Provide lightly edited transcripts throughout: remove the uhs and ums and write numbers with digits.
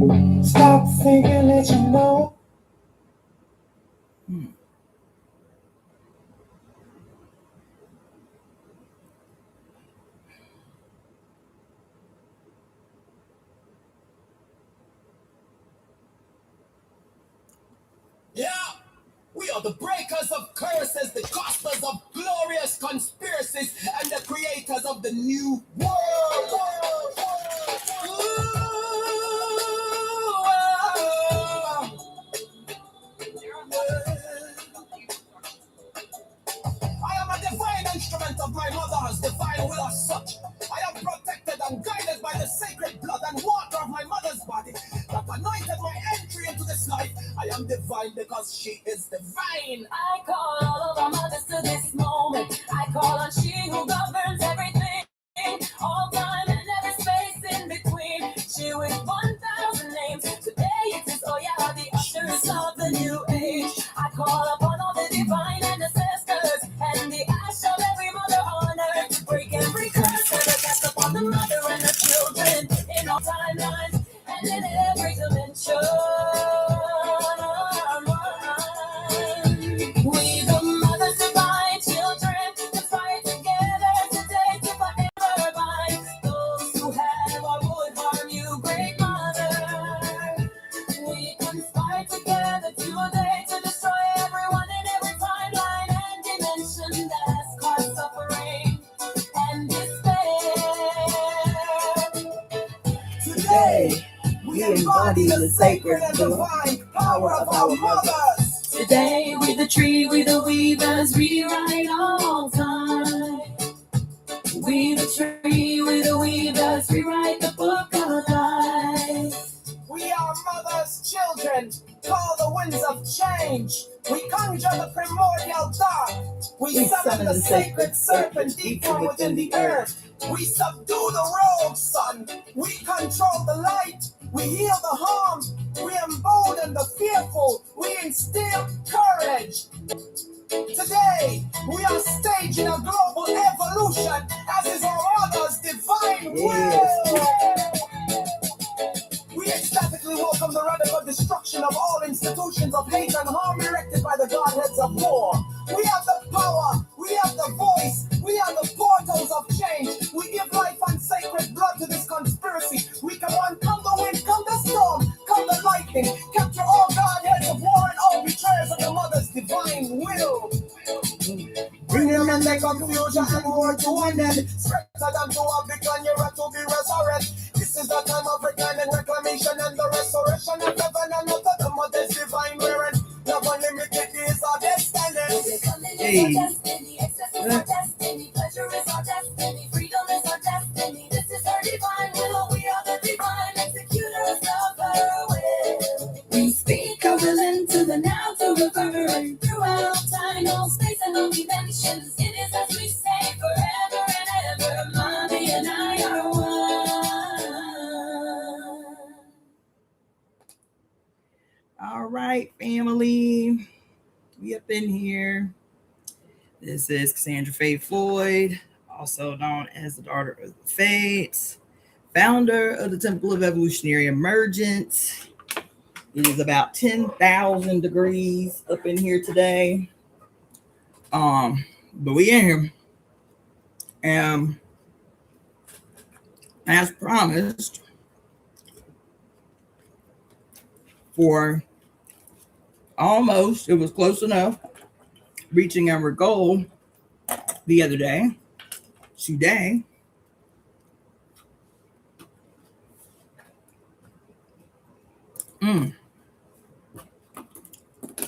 Stop thinking that you know. Yeah, we are the breakers of curses, the costers of glorious conspiracies, and the creators of the new world. I am a divine instrument of my mother's divine will as such. I am protected and guided by the sacred blood and water of my mother's body that anointed my entry into this life. I am divine because she is divine. I call all of our mothers to this moment. I call on she who governs everything, all time and every space in between. She with 1,000 names. Today it is Oya, the ushers of the new age. I call upon all the divine ancestors and the ash of every mother on earth to break every curse that is cast upon the mother and the children in all timelines and in every dimension. We the mothers divine children conspire together today to forever bind those who have or would harm you, great mother. We conspire together today to destroy everyone in every timeline and dimension that has caused suffering and despair. Today, we embody the sacred and divine power of our mothers. Today, we the tree, we the weavers, rewrite all time. We the tree, we the weavers, rewrite the book of life. We are mother's children, call the winds of change. We conjure the primordial dark. We summon the sacred serpent deep from within the earth. We subdue the rogue sun. We control the light. We heal the harm. We embolden the fearful. We instill courage. Today, we are staging a global evolution as is our mother's divine will. We ecstatically welcome the radical destruction of all institutions of hate and harm erected by the godheads of war. We have the power, we have the voice, we are the portals of change. We give life and sacred blood to this conspiracy. We come on, come the wind, come the storm, come the lightning. Capture all godheads of war and all betrayers of the mother's divine will. Bring them in the confusion and war to an end. Spread them to a beacon, you're to be resurrected. This is the time of reclaim and reclamation and the restoration of heaven and earth. The mother's divine merit. Love unlimited is our destiny. Hey. Destiny, excess is our destiny, pleasure is our destiny, freedom is our destiny. This is our divine will. We are the divine executors of her will. We speak our will into the now to reverberate throughout time, all space and all dimensions. It is as we say forever and ever. Mommy and I are one. All right, family. We up in here. This is Cassandra Faye Floyd, also known as the Daughter of the Fates, founder of the Temple of Evolutionary Emergence. It is about 10,000 degrees up in here today. But we in here. And as promised, for almost, it was close enough, reaching our goal the other day, today,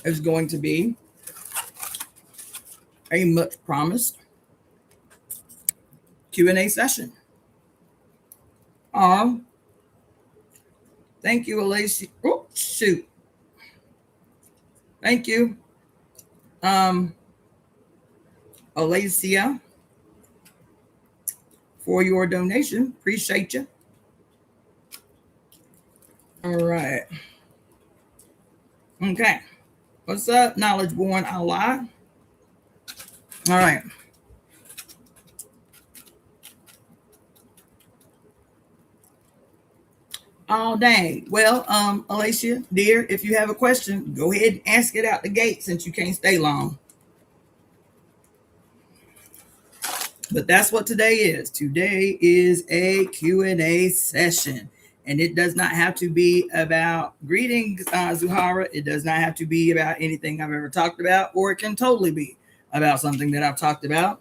is going to be a much promised Q&A session. Thank you, Alicia. Oh, shoot. Thank you, Alicia, for your donation. Appreciate you. All right. Okay. What's up, Knowledge Born Allah? All right. Oh, dang. Well, Alicia, dear, if you have a question, go ahead and ask it out the gate since you can't stay long. But that's what today is. Today is a Q&A session. And it does not have to be about greetings, Zuhara. It does not have to be about anything I've ever talked about, or it can totally be about something that I've talked about.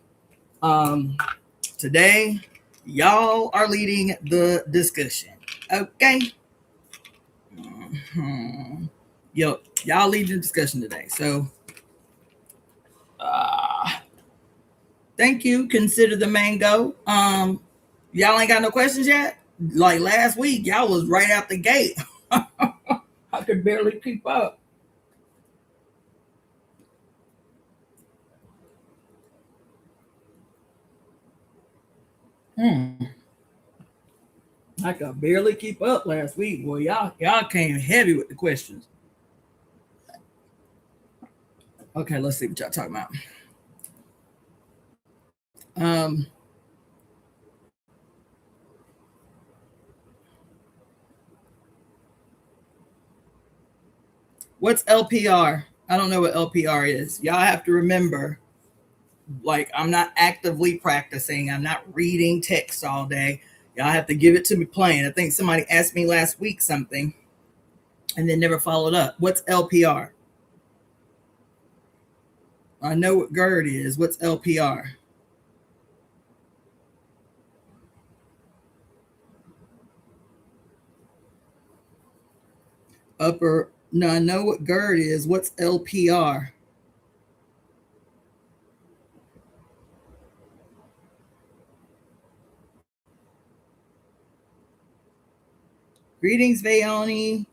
Today, y'all are leading the discussion. Okay. Yo, y'all lead the discussion today. So, thank you. Consider the mango. Y'all ain't got no questions yet? Like last week, y'all was right out the gate. I could barely keep up. I could barely keep up last week. Well, y'all came heavy with the questions. Okay, let's see what y'all talking about. What's LPR? I don't know what LPR is. Y'all have to remember, like, I'm not actively practicing. I'm not reading text all day. Y'all have to give it to me plain. I think somebody asked me last week something and then never followed up. What's LPR? I know what GERD is. What's LPR? No, I know what GERD is. What's LPR? Greetings, Vayoni.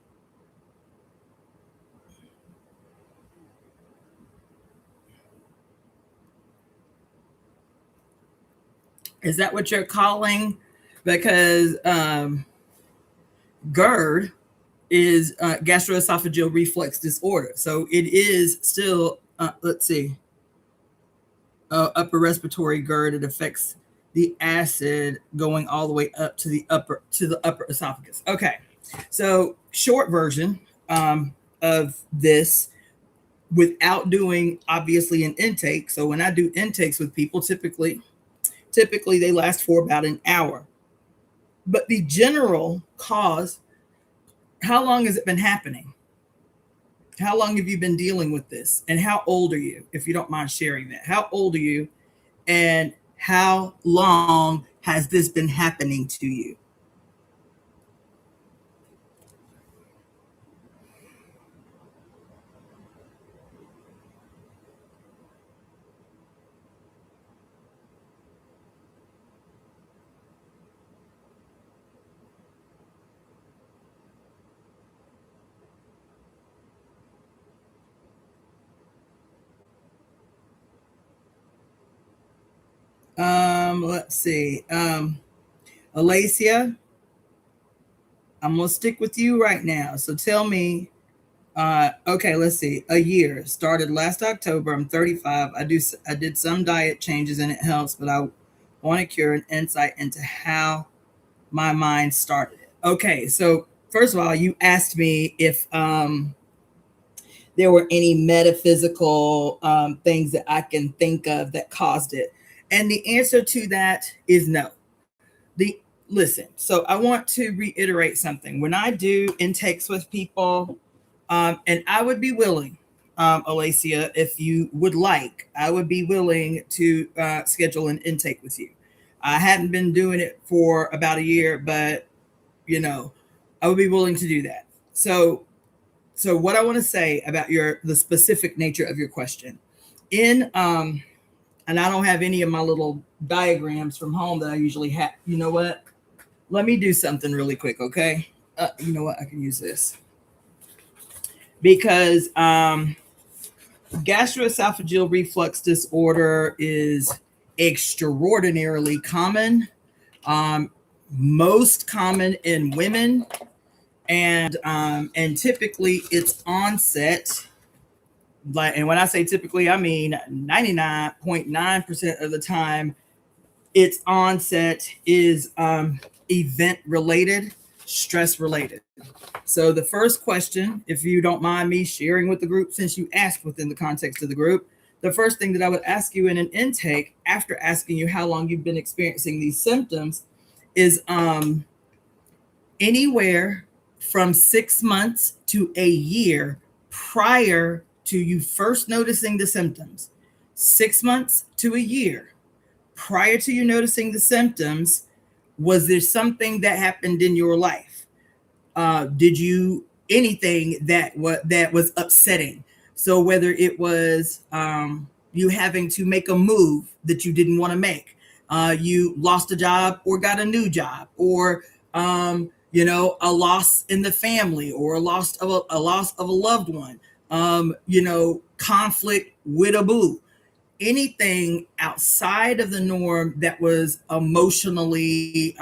Is that what you're calling? Because GERD is gastroesophageal reflux disorder. So it is still, let's see, upper respiratory GERD. It affects the acid going all the way up to the upper esophagus. Okay, so short version of this, without doing obviously an intake. So when I do intakes with people, typically they last for about an hour. But the general cause, how long has it been happening? How long have you been dealing with this? And how old are you, if you don't mind sharing that? How old are you? And how long has this been happening to you? Let's see. Alacia, I'm gonna stick with you right now. So tell me, okay, let's see. A year started last October. I'm 35. I did some diet changes and it helps, but I want to cure an insight into how my mind started it. Okay, so first of all, you asked me if there were any metaphysical things that I can think of that caused it, and the answer to that is no. Listen, so I want to reiterate something. When I do intakes with people, and I would be willing, Alacia, if you would like, I would be willing to schedule an intake with you. I hadn't been doing it for about a year, but I would be willing to do that. So what I want to say about the specific nature of your question, and I don't have any of my little diagrams from home that I usually have. You know what? Let me do something really quick, okay? You know what? I can use this because gastroesophageal reflux disorder is extraordinarily common, most common in women, and typically its onset, and when I say typically, I mean 99.9% of the time, its onset is event related. stress related. So the first question, if you don't mind me sharing with the group, since you asked within the context of the group, the first thing that I would ask you in an intake after asking you how long you've been experiencing these symptoms is anywhere from 6 months to a year prior to you first noticing the symptoms. 6 months to a year prior to you noticing the symptoms, was there something that happened in your life? Did you anything that was upsetting? So whether it was you having to make a move that you didn't want to make, you lost a job or got a new job, or a loss in the family, or a loss of a loved one, conflict with a boo, anything outside of the norm that was emotionally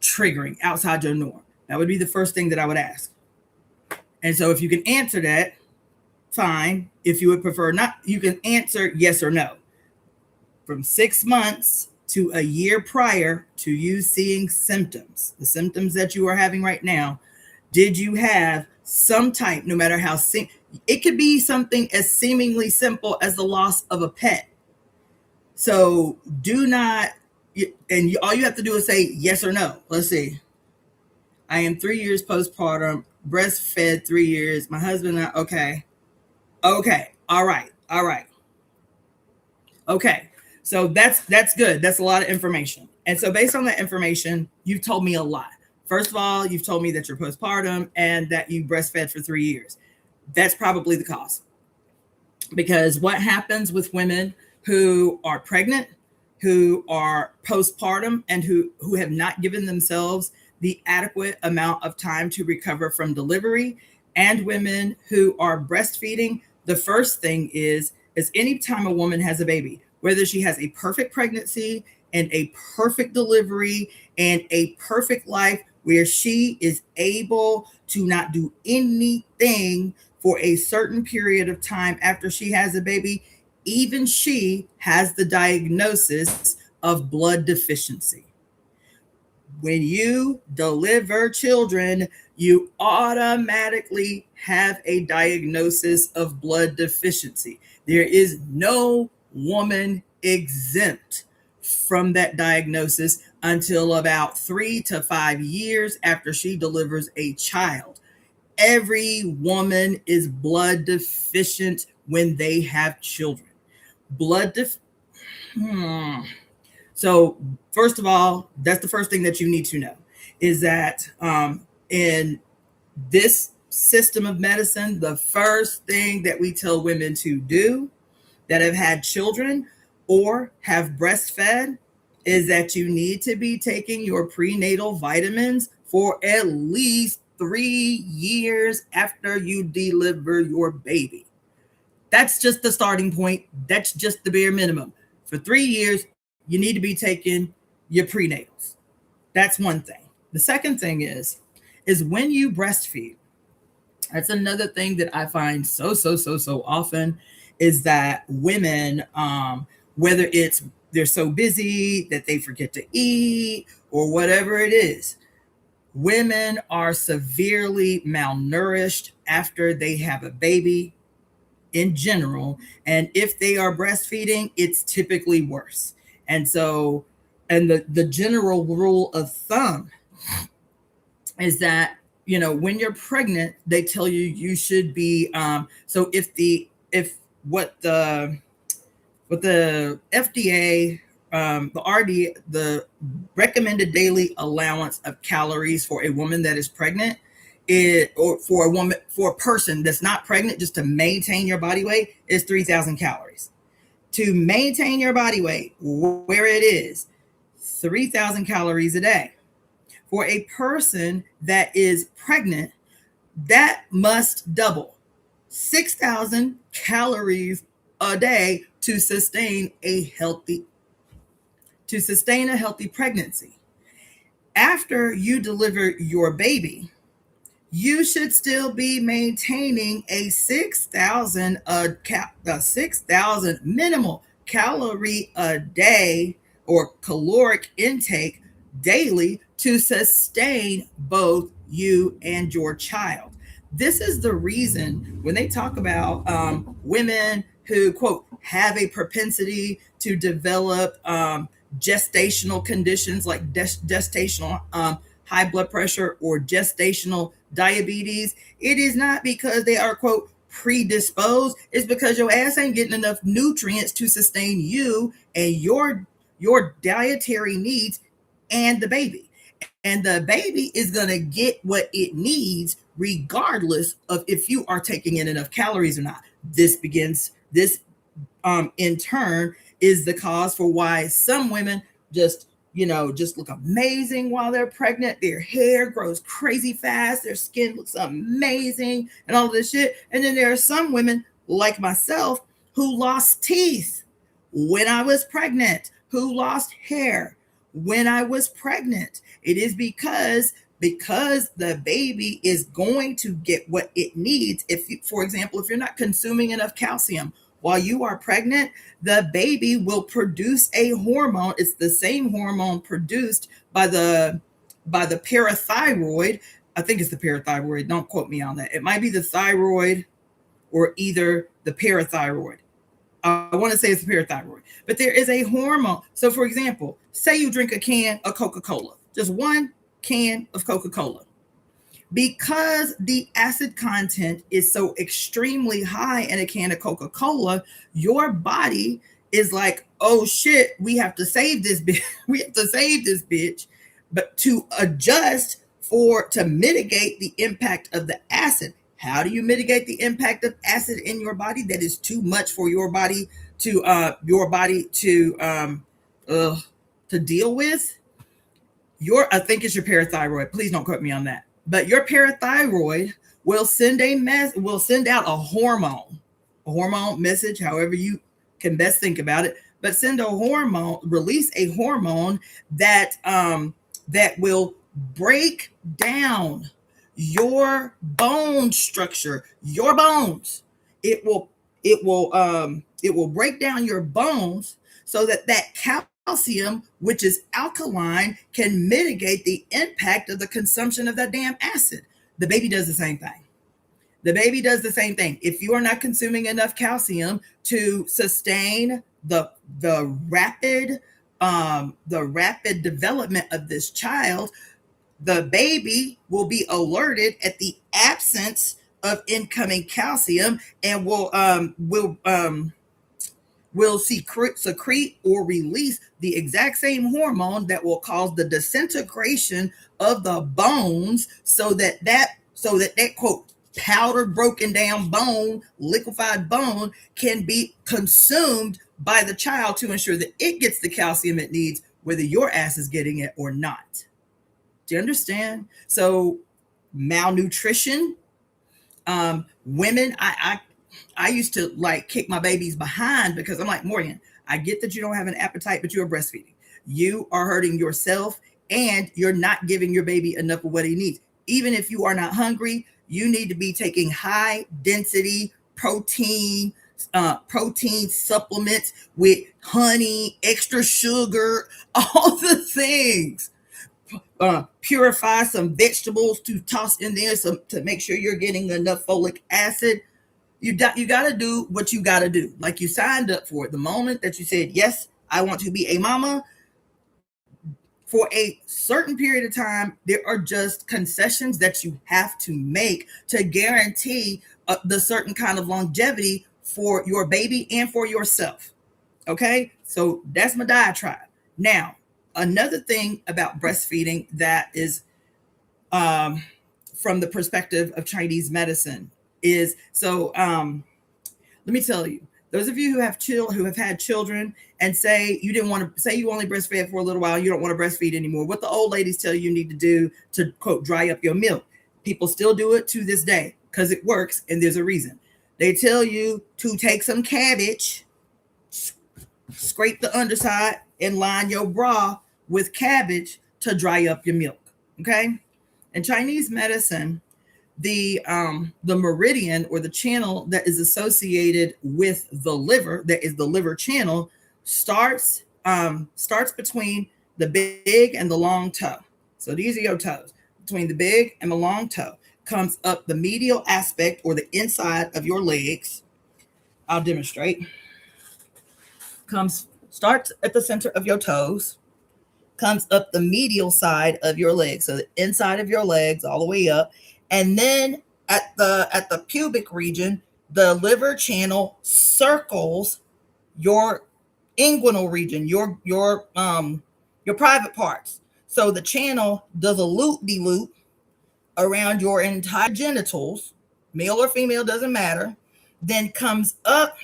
triggering outside your norm. That would be the first thing that I would ask. And so if you can answer that, fine. If you would prefer not, you can answer yes or no. From 6 months to a year prior to you seeing symptoms, the symptoms that you are having right now, did you have some type, no matter how it could be something as seemingly simple as the loss of a pet. So do not, and all you have to do is say yes or no. Let's see. I am 3 years postpartum, breastfed 3 years. My husband and I, okay. All right. Okay. So that's good. That's a lot of information. And so based on that information, you've told me a lot. First of all, you've told me that you're postpartum and that you breastfed for 3 years. That's probably the cause. Because what happens with women who are pregnant, who are postpartum, and who have not given themselves the adequate amount of time to recover from delivery, and women who are breastfeeding, the first thing is any time a woman has a baby, whether she has a perfect pregnancy and a perfect delivery and a perfect life where she is able to not do anything for a certain period of time after she has a baby, even she has the diagnosis of blood deficiency. When you deliver children, you automatically have a diagnosis of blood deficiency. There is no woman exempt from that diagnosis until about 3 to 5 years after she delivers a child. Every woman is blood deficient when they have children. So first of all, that's the first thing that you need to know, is that in this system of medicine, the first thing that we tell women to do that have had children or have breastfed is that you need to be taking your prenatal vitamins for at least 3 years after you deliver your baby. That's just the starting point. That's just the bare minimum. For 3 years, you need to be taking your prenatals. That's one thing. The second thing is when you breastfeed, that's another thing that I find so often, is that women, whether it's they're so busy that they forget to eat or whatever it is, women are severely malnourished after they have a baby in general. And if they are breastfeeding, it's typically worse. And so, and the general rule of thumb is that, when you're pregnant, they tell you should be, so what the FDA, the recommended daily allowance of calories for a woman that is pregnant, or for a person that's not pregnant, just to maintain your body weight, is 3,000 calories. To maintain your body weight where it is, 3,000 calories a day. For a person that is pregnant, that must double 6,000 calories a day to sustain a healthy pregnancy. After you deliver your baby, you should still be maintaining a 6,000 minimal calorie a day or caloric intake daily to sustain both you and your child. This is the reason when they talk about women who, quote, have a propensity to develop gestational conditions like gestational high blood pressure or gestational diabetes, it is not because they are, quote, predisposed. It's because your ass ain't getting enough nutrients to sustain you and your dietary needs and the baby. And the baby is going to get what it needs regardless of if you are taking in enough calories or not. This in turn is the cause for why some women just look amazing while they're pregnant. Their hair grows crazy fast. Their skin looks amazing and all of this shit. And then there are some women like myself who lost teeth when I was pregnant, who lost hair when I was pregnant. It is because the baby is going to get what it needs. For example, if you're not consuming enough calcium while you are pregnant, the baby will produce a hormone. It's the same hormone produced by the parathyroid. I think it's the parathyroid. Don't quote me on that. It might be the thyroid or either the parathyroid. I want to say it's the parathyroid, but there is a hormone. So for example, say you drink a can of Coca-Cola, just one can of Coca-Cola. Because the acid content is so extremely high in a can of Coca-Cola, your body is like, oh shit, we have to save this bitch. We have to save this bitch. But to adjust to mitigate the impact of the acid. How do you mitigate the impact of acid in your body that is too much for your body to deal with? I think it's your parathyroid. Please don't quote me on that. But your parathyroid will send out a hormone message, however you can best think about it. But release a hormone that will break down your bone structure, your bones. It will break down your bones so that calcium, which is alkaline, can mitigate the impact of the consumption of that damn acid. The baby does the same thing. If you are not consuming enough calcium to sustain the rapid development of this child, the baby will be alerted at the absence of incoming calcium and will secrete or release the exact same hormone that will cause the disintegration of the bones so that quote powdered, broken down bone, liquefied bone can be consumed by the child to ensure that it gets the calcium it needs, whether your ass is getting it or not. Do you understand? So malnutrition, women, I used to like kick my babies behind because I'm like, Morgan, I get that you don't have an appetite, but you're breastfeeding. You are hurting yourself and you're not giving your baby enough of what he needs. Even if you are not hungry, you need to be taking high density protein supplements with honey, extra sugar, all the things. Purify some vegetables to toss in there to make sure you're getting enough folic acid. You got to do what you got to do. Like you signed up for it. The moment that you said, yes, I want to be a mama, for a certain period of time, there are just concessions that you have to make to guarantee the certain kind of longevity for your baby and for yourself. Okay, so that's my diatribe. Now, another thing about breastfeeding that is from the perspective of Chinese medicine is, let me tell you, those of you who have had children and say you only breastfed for a little while, you don't want to breastfeed anymore. What the old ladies tell you need to do to quote dry up your milk. People still do it to this day because it works and there's a reason. They tell you to take some cabbage, scrape the underside, and line your bra with cabbage to dry up your milk. Okay, in Chinese medicine, the meridian or the channel that is associated with the liver, that is the liver channel, starts between the big and the long toe. So these are your toes. Between the big and the long toe comes up the medial aspect or the inside of your legs. I'll demonstrate. Starts at the center of your toes, comes up the medial side of your legs, so the inside of your legs all the way up, and then at the pubic region, the liver channel circles your inguinal region, your private parts. So the channel does a loop-de-loop around your entire genitals, male or female, doesn't matter, then comes up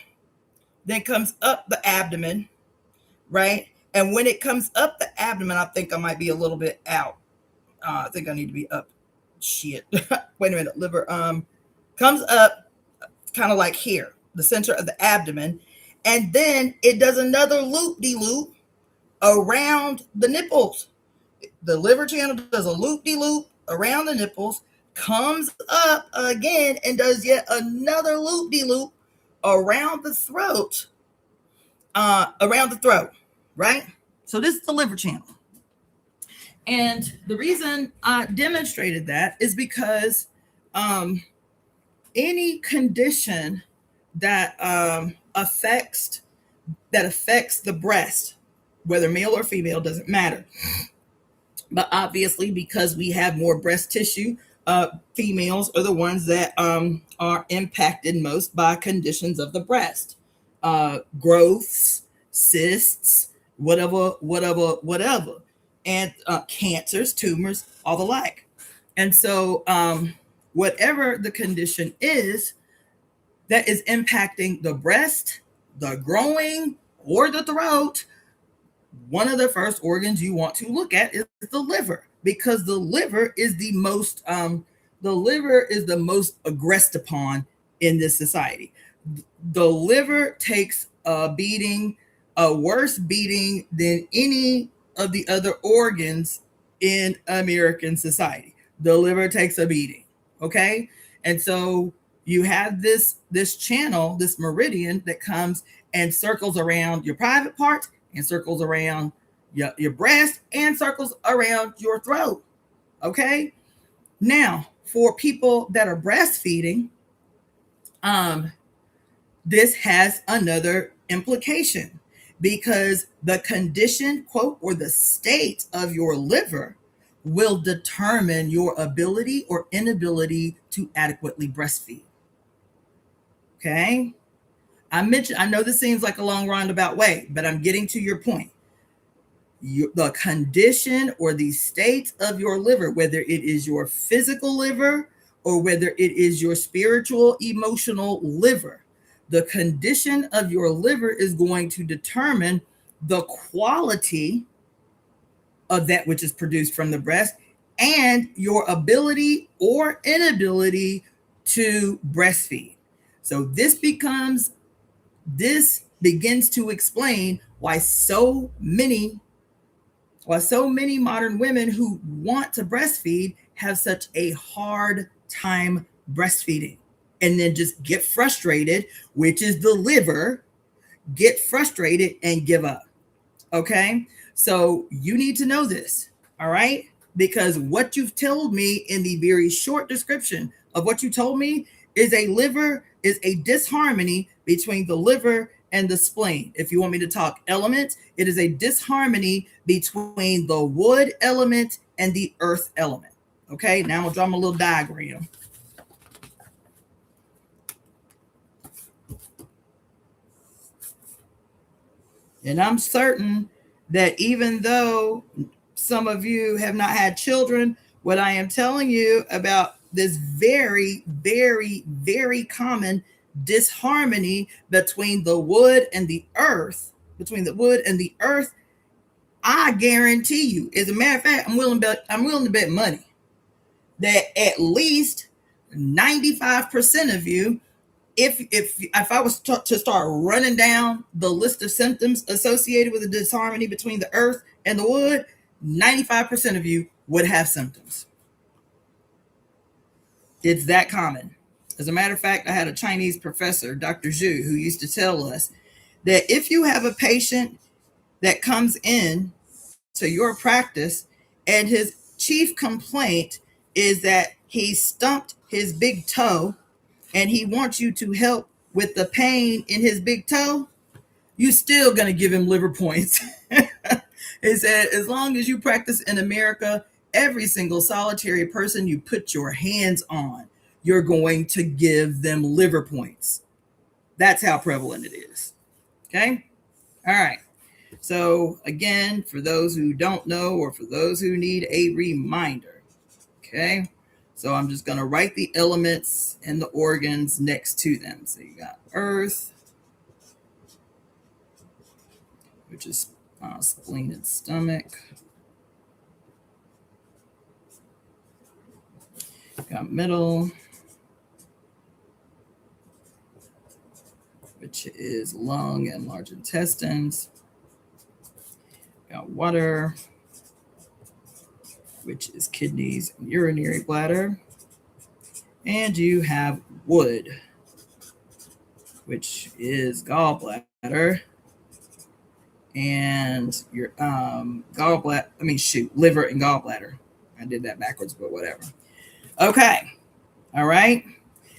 the abdomen, right? And when it comes up the abdomen, I think I might be a little bit out. I think I need to be up. Shit. Wait a minute. Liver comes up kind of like here, the center of the abdomen, and then it does another loop-de-loop around the nipples. The liver channel does a loop-de-loop around the nipples, comes up again and does yet another loop-de-loop around the throat. Right? So this is the liver channel. And the reason I demonstrated that is because any condition that affects the breast, whether male or female, doesn't matter. But obviously, because we have more breast tissue, females are the ones that are impacted most by conditions of the breast, growths, cysts, whatever, and cancers, tumors, all the like. And so whatever the condition is that is impacting the breast, the growing, or the throat, one of the first organs you want to look at is the liver, because the liver is the most aggressed upon in this society. The liver takes a beating, a worse beating than any of the other organs in American society. The liver takes a beating. Okay. And so you have this channel, this meridian that comes and circles around your private parts and circles around your breast and circles around your throat. Okay. Now, for people that are breastfeeding, this has another implication, because the condition, quote, or the state of your liver will determine your ability or inability to adequately breastfeed. Okay. I know this seems like a long roundabout way, but I'm getting to your point. The condition or the state of your liver, whether it is your physical liver or whether it is your spiritual, emotional liver, the condition of your liver is going to determine the quality of that which is produced from the breast and your ability or inability to breastfeed. So this begins to explain why so many modern women who want to breastfeed have such a hard time breastfeeding, and then just get frustrated, which is the liver, get frustrated and give up. Okay. So you need to know this. All right. Because what you've told me in the very short description of what you told me is a disharmony between the liver and the spleen. If you want me to talk elements, it is a disharmony between the wood element and the earth element. Okay, now I'm gonna draw my little diagram. And I'm certain that even though some of you have not had children, what I am telling you about this very, very, very common disharmony between the wood and the earth, I guarantee you, as a matter of fact, I'm willing to bet money that at least 95% of you, if I was to start running down the list of symptoms associated with the disharmony between the earth and the wood, 95% of you would have symptoms. It's that common. As a matter of fact, I had a Chinese professor, Dr. Zhu, who used to tell us that if you have a patient that comes in to your practice, and his chief complaint is that he stumped his big toe and he wants you to help with the pain in his big toe, you still going to give him liver points. He said, as long as you practice in America, every single solitary person you put your hands on, you're going to give them liver points. That's how prevalent it is. Okay? All right. So again, for those who don't know, or for those who need a reminder, okay? So I'm just going to write the elements and the organs next to them. So you got earth, which is spleen and stomach. Got middle, which is lung and large intestines. Got water, which is kidneys and urinary bladder. And you have wood, which is gallbladder and your liver and gallbladder. I did that backwards, but whatever. Okay. All right.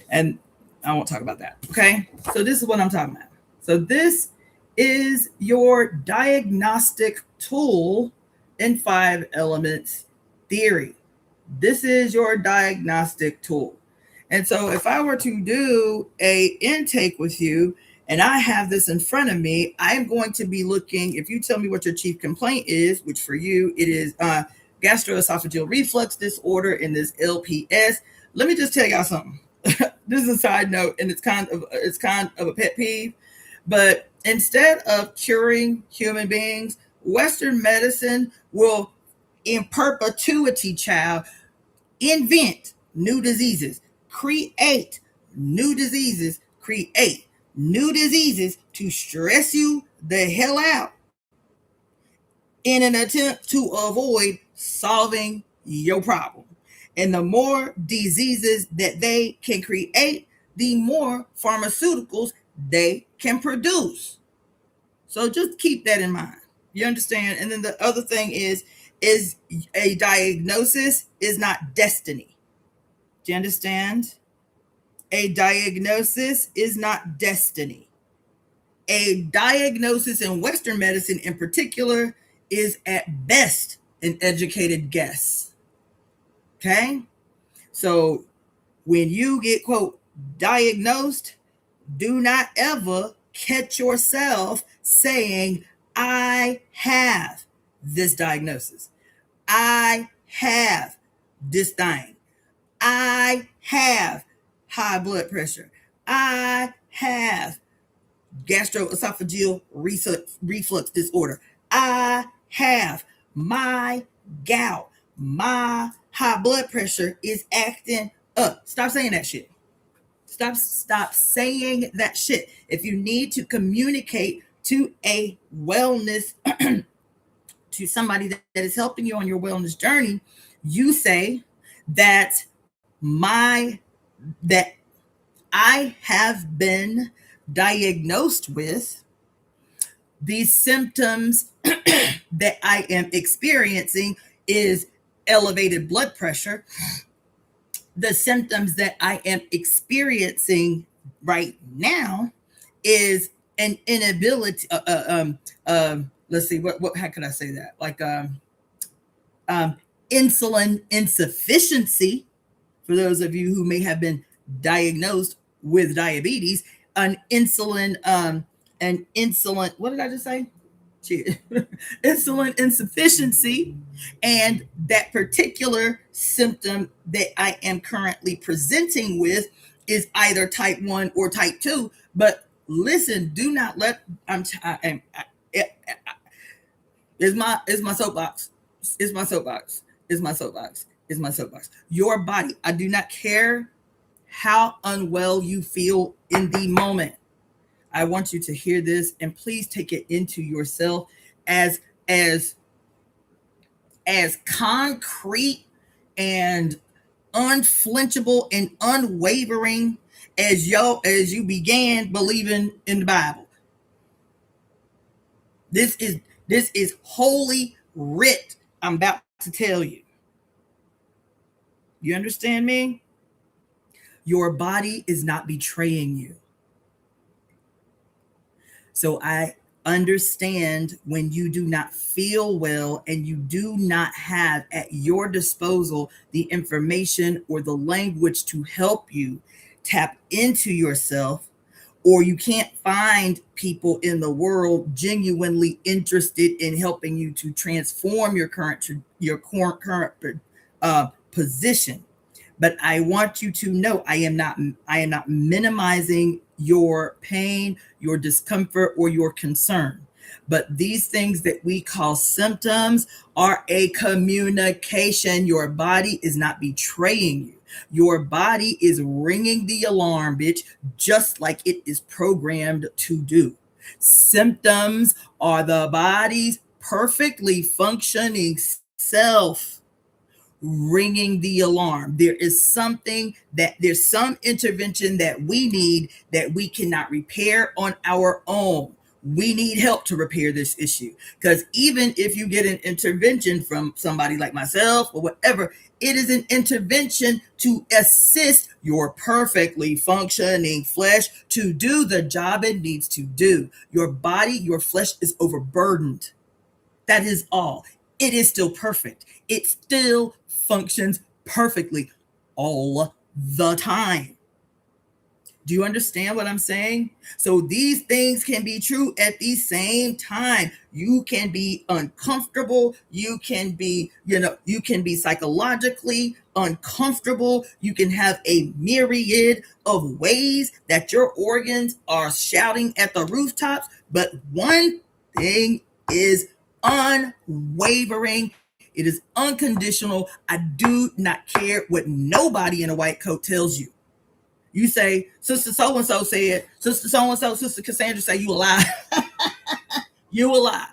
And I won't talk about that. Okay. So this is what I'm talking about. So this is your diagnostic tool in 5 elements theory. This is your diagnostic tool. And so if I were to do a intake with you and I have this in front of me, I'm going to be looking, if you tell me what your chief complaint is, which for you, it is gastroesophageal reflux disorder in this LPS. Let me just tell y'all something. This is a side note, and it's kind of a pet peeve. But instead of curing human beings, Western medicine will, in perpetuity, child, invent new diseases, create new diseases to stress you the hell out in an attempt to avoid solving your problem. And the more diseases that they can create, the more pharmaceuticals they can produce. So just keep that in mind. You understand? And then the other thing is a diagnosis is not destiny. Do you understand? A diagnosis is not destiny. A diagnosis in Western medicine in particular is at best an educated guess. Okay? So when you get, quote, diagnosed, do not ever catch yourself saying, I have this diagnosis. I have this thing. I have high blood pressure. I have gastroesophageal reflux disorder. I have my gout. My high blood pressure is acting up. Stop saying that shit. Stop saying that shit. If you need to communicate to a wellness, to somebody that is helping you on your wellness journey, you say that I have been diagnosed with these symptoms that I am experiencing is elevated blood pressure. The symptoms that I am experiencing right now is an inability. Let's see, how can I say that? Like insulin insufficiency. For those of you who may have been diagnosed with diabetes, an insulin. What did I just say? Insulin insufficiency, and that particular symptom that I am currently presenting with is either type 1 or type 2. But listen, do not let is my soapbox. Is my soapbox. Is my soapbox. Is my soapbox. Your body. I do not care how unwell you feel in the moment. I want you to hear this, and please take it into yourself as concrete and unflinchable and unwavering as you began believing in the Bible. This is holy Rit, I'm about to tell you. You understand me? Your body is not betraying you. So I understand when you do not feel well and you do not have at your disposal the information or the language to help you tap into yourself, or you can't find people in the world genuinely interested in helping you to transform your current position. But I want you to know I am not minimizing your pain, your discomfort, or your concern. But these things that we call symptoms are a communication. Your body is not betraying you. Your body is ringing the alarm, bitch, just like it is programmed to do. Symptoms are the body's perfectly functioning self ringing the alarm. There's some intervention that we need that we cannot repair on our own. We need help to repair this issue, because even if you get an intervention from somebody like myself or whatever, it is an intervention to assist your perfectly functioning flesh to do the job it needs to do. Your body, your flesh is overburdened. That is all. It is still perfect. It still functions perfectly all the time. Do you understand what I'm saying? So these things can be true at the same time. You can be uncomfortable. You can be psychologically uncomfortable. You can have a myriad of ways that your organs are shouting at the rooftops. But one thing is unwavering. It is unconditional. I do not care what nobody in a white coat tells you. You say, Sister so-and-so said, Sister so-and-so, Sister Cassandra say, you a lie. You a lie.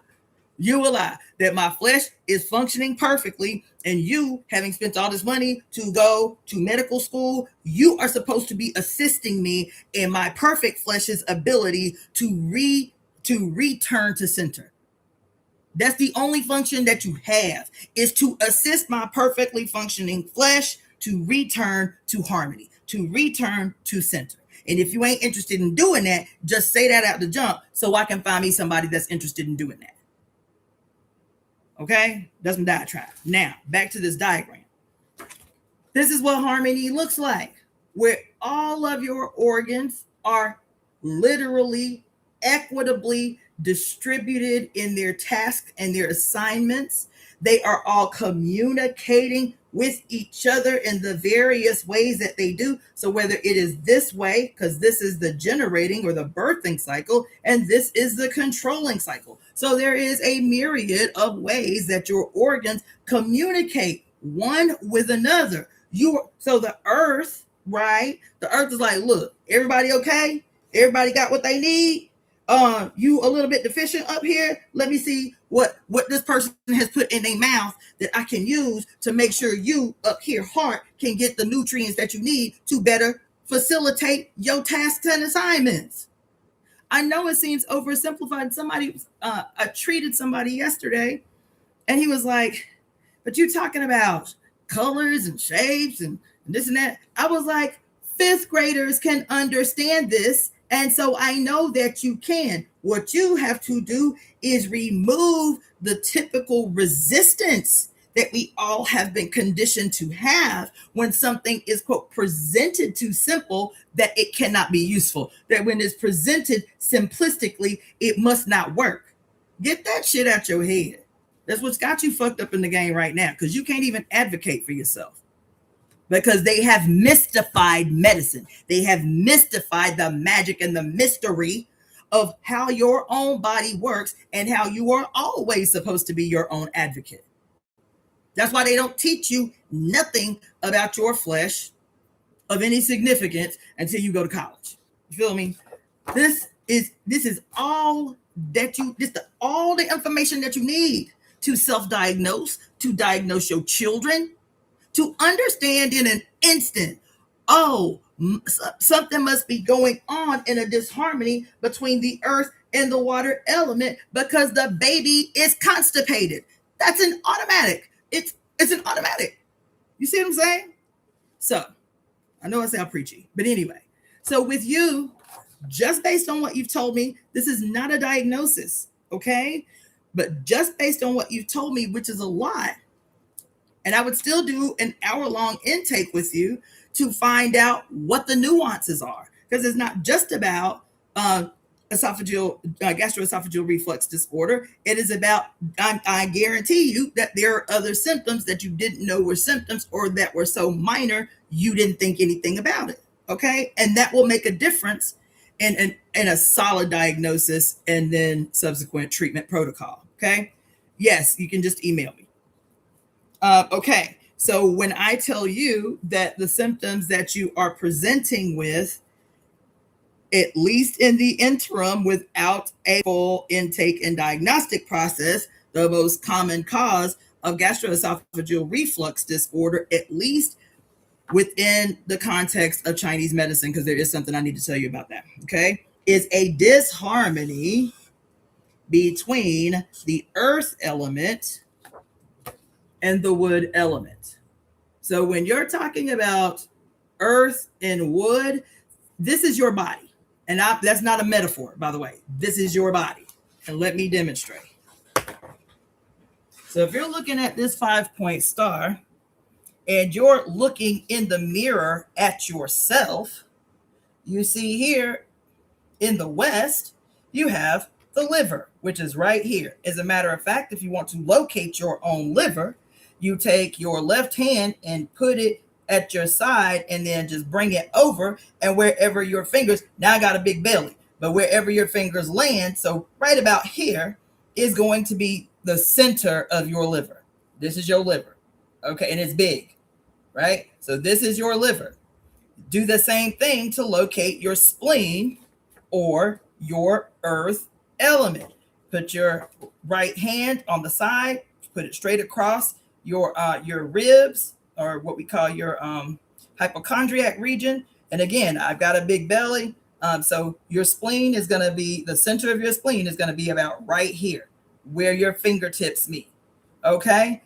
You a lie. That my flesh is functioning perfectly, and you, having spent all this money to go to medical school, you are supposed to be assisting me in my perfect flesh's ability to return to center. That's the only function that you have, is to assist my perfectly functioning flesh to return to harmony, to return to center. And if you ain't interested in doing that, just say that out the jump so I can find me somebody that's interested in doing that. Okay? That's my diatribe. Now, back to this diagram. This is what harmony looks like, where all of your organs are literally equitably distributed in their tasks and their assignments. They are all communicating with each other in the various ways that they do. So whether it is this way, because this is the generating or the birthing cycle, and this is the controlling cycle. So there is a myriad of ways that your organs communicate one with another. So the earth, right? The earth is like, look, everybody okay? Everybody got what they need? You a little bit deficient up here. Let me see what this person has put in their mouth that I can use to make sure you up here, heart, can get the nutrients that you need to better facilitate your tasks and assignments. I know it seems oversimplified. I treated somebody yesterday, and he was like, but you talking about colors and shapes and this and that. I was like, fifth graders can understand this. And so I know that you can. What you have to do is remove the typical resistance that we all have been conditioned to have when something is, quote, presented too simple that it cannot be useful. That when it's presented simplistically, it must not work. Get that shit out your head. That's what's got you fucked up in the game right now, because you can't even advocate for yourself. Because they have mystified medicine. They have mystified the magic and the mystery of how your own body works and how you are always supposed to be your own advocate. That's why they don't teach you nothing about your flesh of any significance until you go to college. You feel me? This is all all the information that you need to self-diagnose, to diagnose your children, to understand in an instant, something must be going on in a disharmony between the earth and the water element because the baby is constipated. That's an automatic. It's an automatic. You see what I'm saying? So I know I sound preachy, but anyway. So with you, just based on what you've told me, this is not a diagnosis, okay? But just based on what you've told me, which is a lot, and I would still do an hour-long intake with you to find out what the nuances are, because it's not just about gastroesophageal reflux disorder. It is about, I guarantee you that there are other symptoms that you didn't know were symptoms, or that were so minor you didn't think anything about it, okay? And that will make a difference in a solid diagnosis and then subsequent treatment protocol, okay? Yes, you can just email me. Okay, so when I tell you that the symptoms that you are presenting with, at least in the interim, without a full intake and diagnostic process, the most common cause of gastroesophageal reflux disorder, at least within the context of Chinese medicine, because there is something I need to tell you about that, okay, is a disharmony between the earth element and the wood element. So when you're talking about earth and wood, this is your body. And that's not a metaphor, by the way. This is your body. And let me demonstrate. So if you're looking at this 5-point star, and you're looking in the mirror at yourself, you see here in the west, you have the liver, which is right here. As a matter of fact, if you want to locate your own liver, you take your left hand and put it at your side and then just bring it over, and wherever your fingers, now I got a big belly, but wherever your fingers land, so right about here is going to be the center of your liver. This is your liver, okay, and it's big. Right? So this is your liver. Do the same thing to locate your spleen or your earth element. Put your right hand on the side, put it straight across your ribs, or what we call your hypochondriac region. And again, I've got a big belly. So your spleen is going to be, the center of your spleen is going to be about right here, where your fingertips meet. Okay?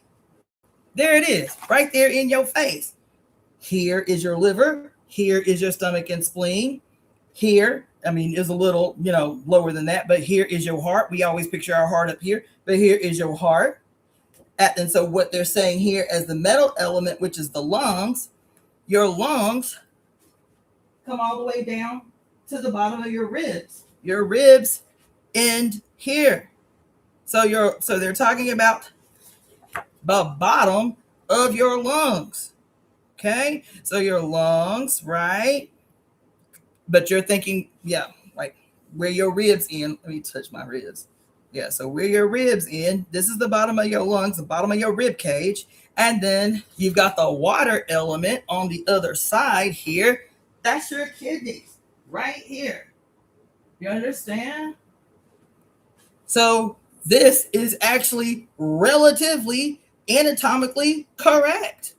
There it is, right there in your face. Here is your liver. Here is your stomach and spleen. Here, I mean, is a little, lower than that, but here is your heart. We always picture our heart up here, but here is your heart. And so what they're saying here as the metal element, which is the lungs, your lungs come all the way down to the bottom of your ribs. Your ribs end here. So they're talking about the bottom of your lungs. Okay, so your lungs, right? But you're thinking, like where your ribs end. Let me touch my ribs. Yeah, so where your ribs end, this is the bottom of your lungs, the bottom of your rib cage. And then you've got the water element on the other side here. That's your kidneys right here. You understand? So this is actually relatively anatomically correct,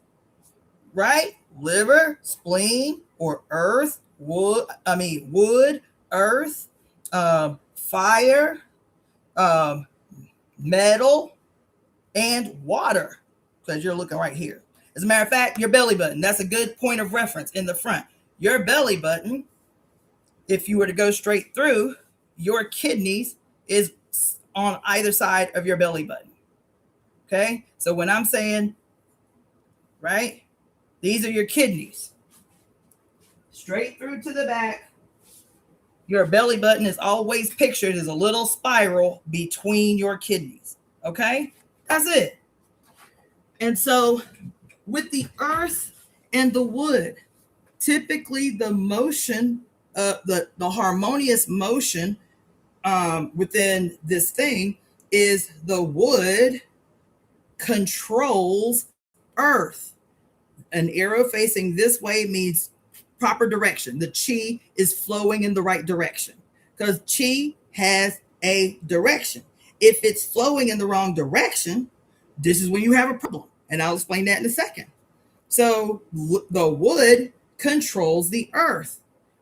right? Liver, spleen, or earth, wood, earth, fire, metal, and water, because you're looking right here. As a matter of fact, your belly button, that's a good point of reference in the front. Your belly button, if you were to go straight through, your kidneys is on either side of your belly button. Okay, so when I'm saying, right, these are your kidneys. Straight through to the back, your belly button is always pictured as a little spiral between your kidneys. Okay, that's it. And so with the earth and the wood, typically the motion, the harmonious motion within this thing is the wood controls earth. An arrow facing this way means proper direction. The chi is flowing in the right direction, because chi has a direction. If it's flowing in the wrong direction, this is when you have a problem. And I'll explain that in a second. So the wood controls the earth.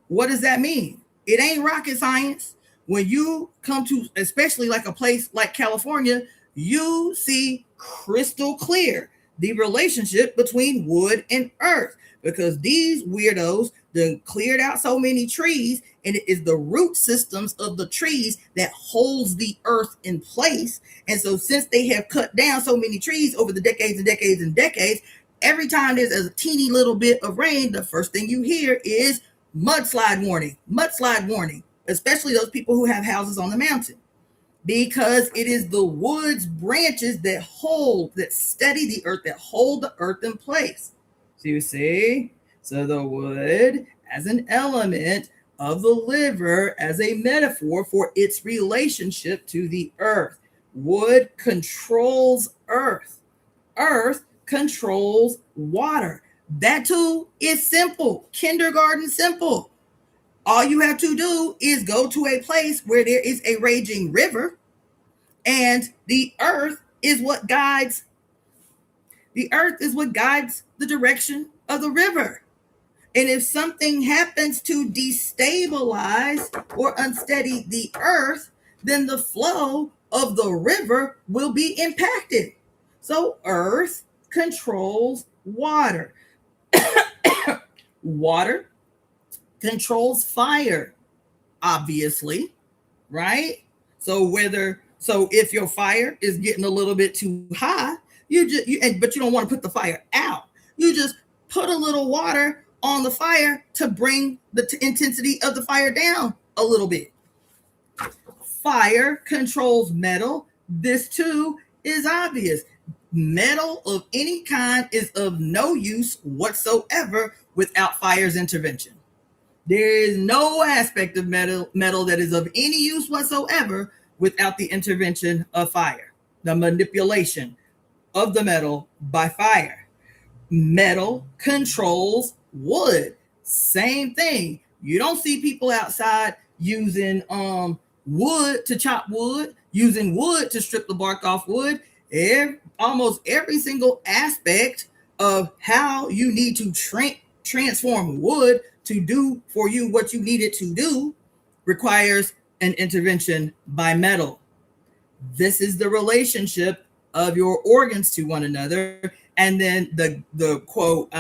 What does that mean? It ain't rocket science. When you come to, especially like a place like California, you see crystal clear the relationship between wood and earth, because these weirdos done cleared out so many trees, and it is the root systems of the trees that holds the earth in place. And so since they have cut down so many trees over the decades and decades and decades, every time there's a teeny little bit of rain, the first thing you hear is mudslide warning, especially those people who have houses on the mountain, because it is the wood's branches that steady the earth, that hold the earth in place. So you see, so the wood as an element of the liver as a metaphor for its relationship to the earth. Wood controls earth. Earth controls water. That too is simple, kindergarten simple. All you have to do is go to a place where there is a raging river, and the earth is what guides the direction of the river. And if something happens to destabilize or unsteady the earth, then the flow of the river will be impacted. So earth controls water. Water controls fire, obviously, right? So if your fire is getting a little bit too high, but you don't want to put the fire out. You just put a little water on the fire to bring the intensity of the fire down a little bit. Fire controls metal. This too is obvious. Metal of any kind is of no use whatsoever without fire's intervention. There is no aspect of metal that is of any use whatsoever without the intervention of fire, the manipulation of the metal by fire. Metal controls wood. Same thing. You don't see people outside using wood to chop wood, using wood to strip the bark off wood. Almost every single aspect of how you need to transform wood to do for you what you need it to do requires an intervention by metal. This is the relationship of your organs to one another. And then the quote,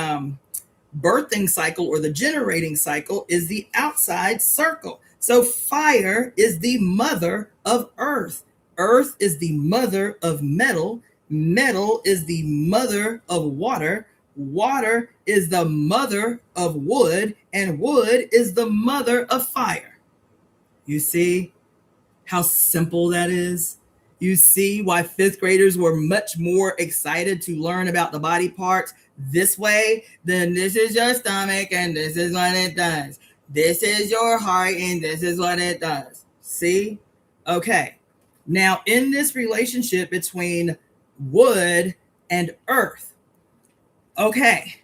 birthing cycle or the generating cycle is the outside circle. So fire is the mother of earth. Earth is the mother of metal. Metal is the mother of water. Water is the mother of wood, and wood is the mother of fire. You see how simple that is? You see why fifth graders were much more excited to learn about the body parts this way than this is your stomach and this is what it does. This is your heart and this is what it does. See? Okay. Now, in this relationship between wood and earth, okay,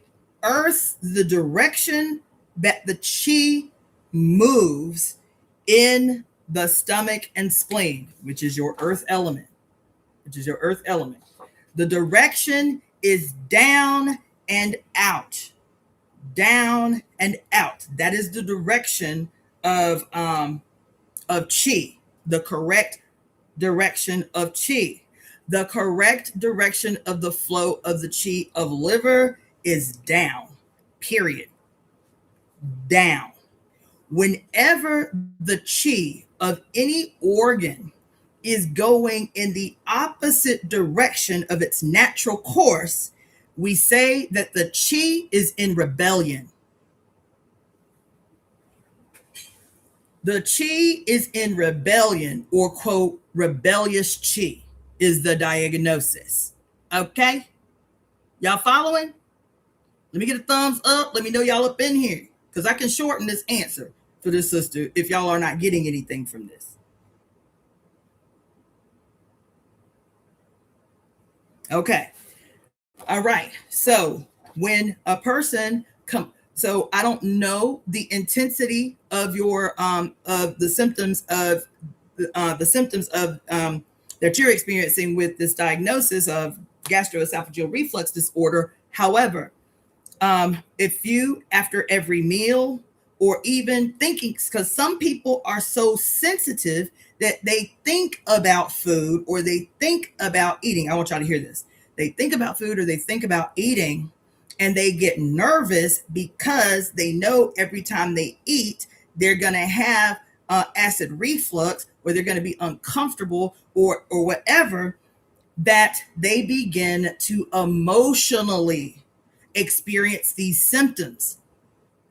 earth, the direction that the chi moves in the stomach and spleen, which is your earth element, the direction is down and out. Down and out. That is the direction of chi, the correct direction of chi. The correct direction of the flow of the chi of liver is down, period. Down. Whenever the chi of any organ is going in the opposite direction of its natural course, we say that the chi is in rebellion. The chi is in rebellion, or quote, rebellious chi is the diagnosis. Okay? Y'all following? Let me get a thumbs up. Let me know y'all up in here, because I can shorten this answer for this sister if y'all are not getting anything from this. Okay. All right. So when a person so I don't know the intensity of your of the symptoms of that you're experiencing with this diagnosis of gastroesophageal reflux disorder. However, if you, after every meal or even thinking, because some people are so sensitive that they think about food or they think about eating. I want y'all to hear this. They think about food or they think about eating, and they get nervous because they know every time they eat, they're going to have acid reflux, or they're going to be uncomfortable or whatever, that they begin to emotionally experience these symptoms.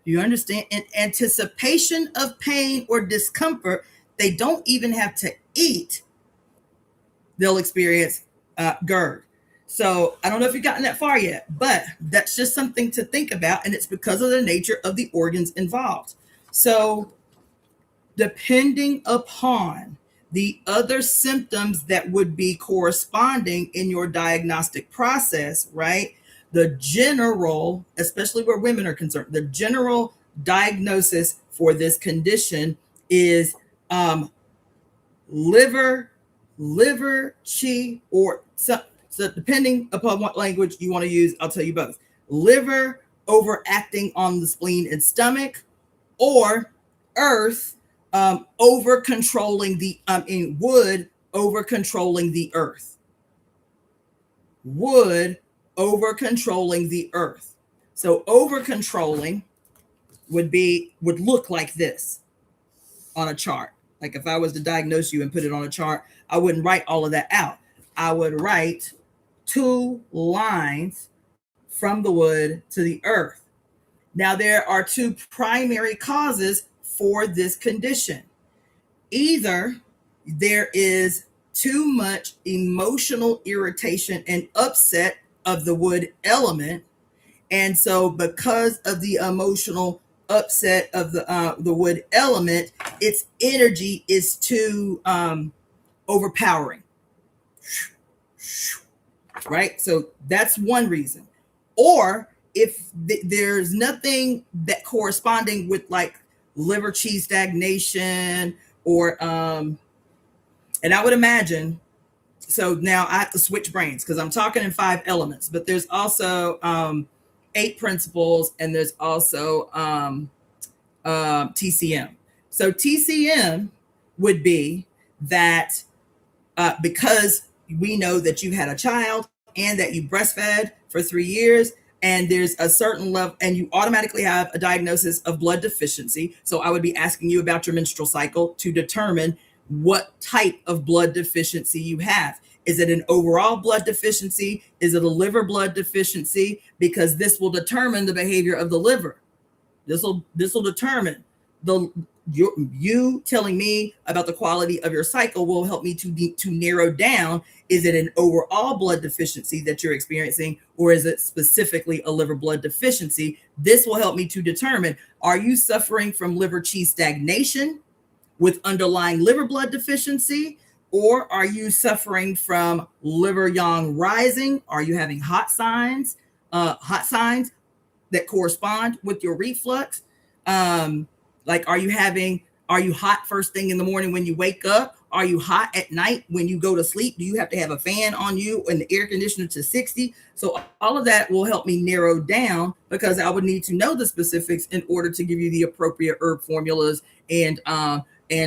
You understand? In anticipation of pain or discomfort, they don't even have to eat. They'll experience GERD. So I don't know if you've gotten that far yet, but that's just something to think about. And it's because of the nature of the organs involved. So depending upon the other symptoms that would be corresponding in your diagnostic process, right? The general, especially where women are concerned, the general diagnosis for this condition is liver chi, or so depending upon what language you want to use, I'll tell you both. Liver overacting on the spleen and stomach, or earth over controlling the wood over controlling the earth. Wood over controlling the earth. So over controlling would look like this on a chart. Like if I was to diagnose you and put it on a chart, I wouldn't write all of that out. I would write 2 lines from the wood to the earth. Now, there are 2 primary causes for this condition. Either there is too much emotional irritation and upset of the wood element, and so because of the emotional upset of the wood element, its energy is too overpowering. Right? So that's one reason. Or if there's nothing that corresponding with like liver chi stagnation, or and I would imagine, so now I have to switch brains because I'm talking in 5 elements, but there's also 8 principles, and there's also TCM. So TCM would be that because we know that you had a child and that you breastfed for 3 years, and there's a certain level, and you automatically have a diagnosis of blood deficiency. So I would be asking you about your menstrual cycle to determine what type of blood deficiency you have. Is it an overall blood deficiency? Is it a liver blood deficiency? Because this will determine the behavior of the liver. This will determine you telling me about the quality of your cycle will help me to narrow down, is it an overall blood deficiency that you're experiencing, or is it specifically a liver blood deficiency? This will help me to determine, are you suffering from liver chi stagnation with underlying liver blood deficiency, or are you suffering from liver yang rising? Are you having hot signs that correspond with your reflux? Like, are you hot first thing in the morning when you wake up? Are you hot at night when you go to sleep? Do you have to have a fan on you and the air conditioner to 60? So all of that will help me narrow down, because I would need to know the specifics in order to give you the appropriate herb formulas and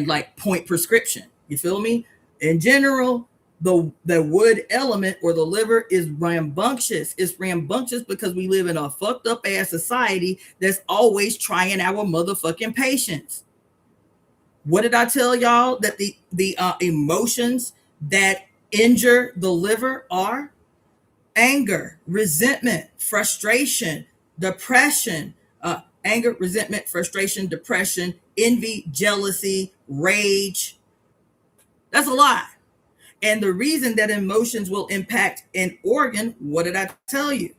like point prescription. You feel me? In general, the wood element or the liver is rambunctious. It's rambunctious because we live in a fucked up ass society that's always trying our motherfucking patience. What did I tell y'all that the emotions that injure the liver are? Anger, resentment, frustration, depression, anger, resentment, frustration, depression, envy, jealousy, rage. That's a lot. And the reason that emotions will impact an organ, what did I tell you?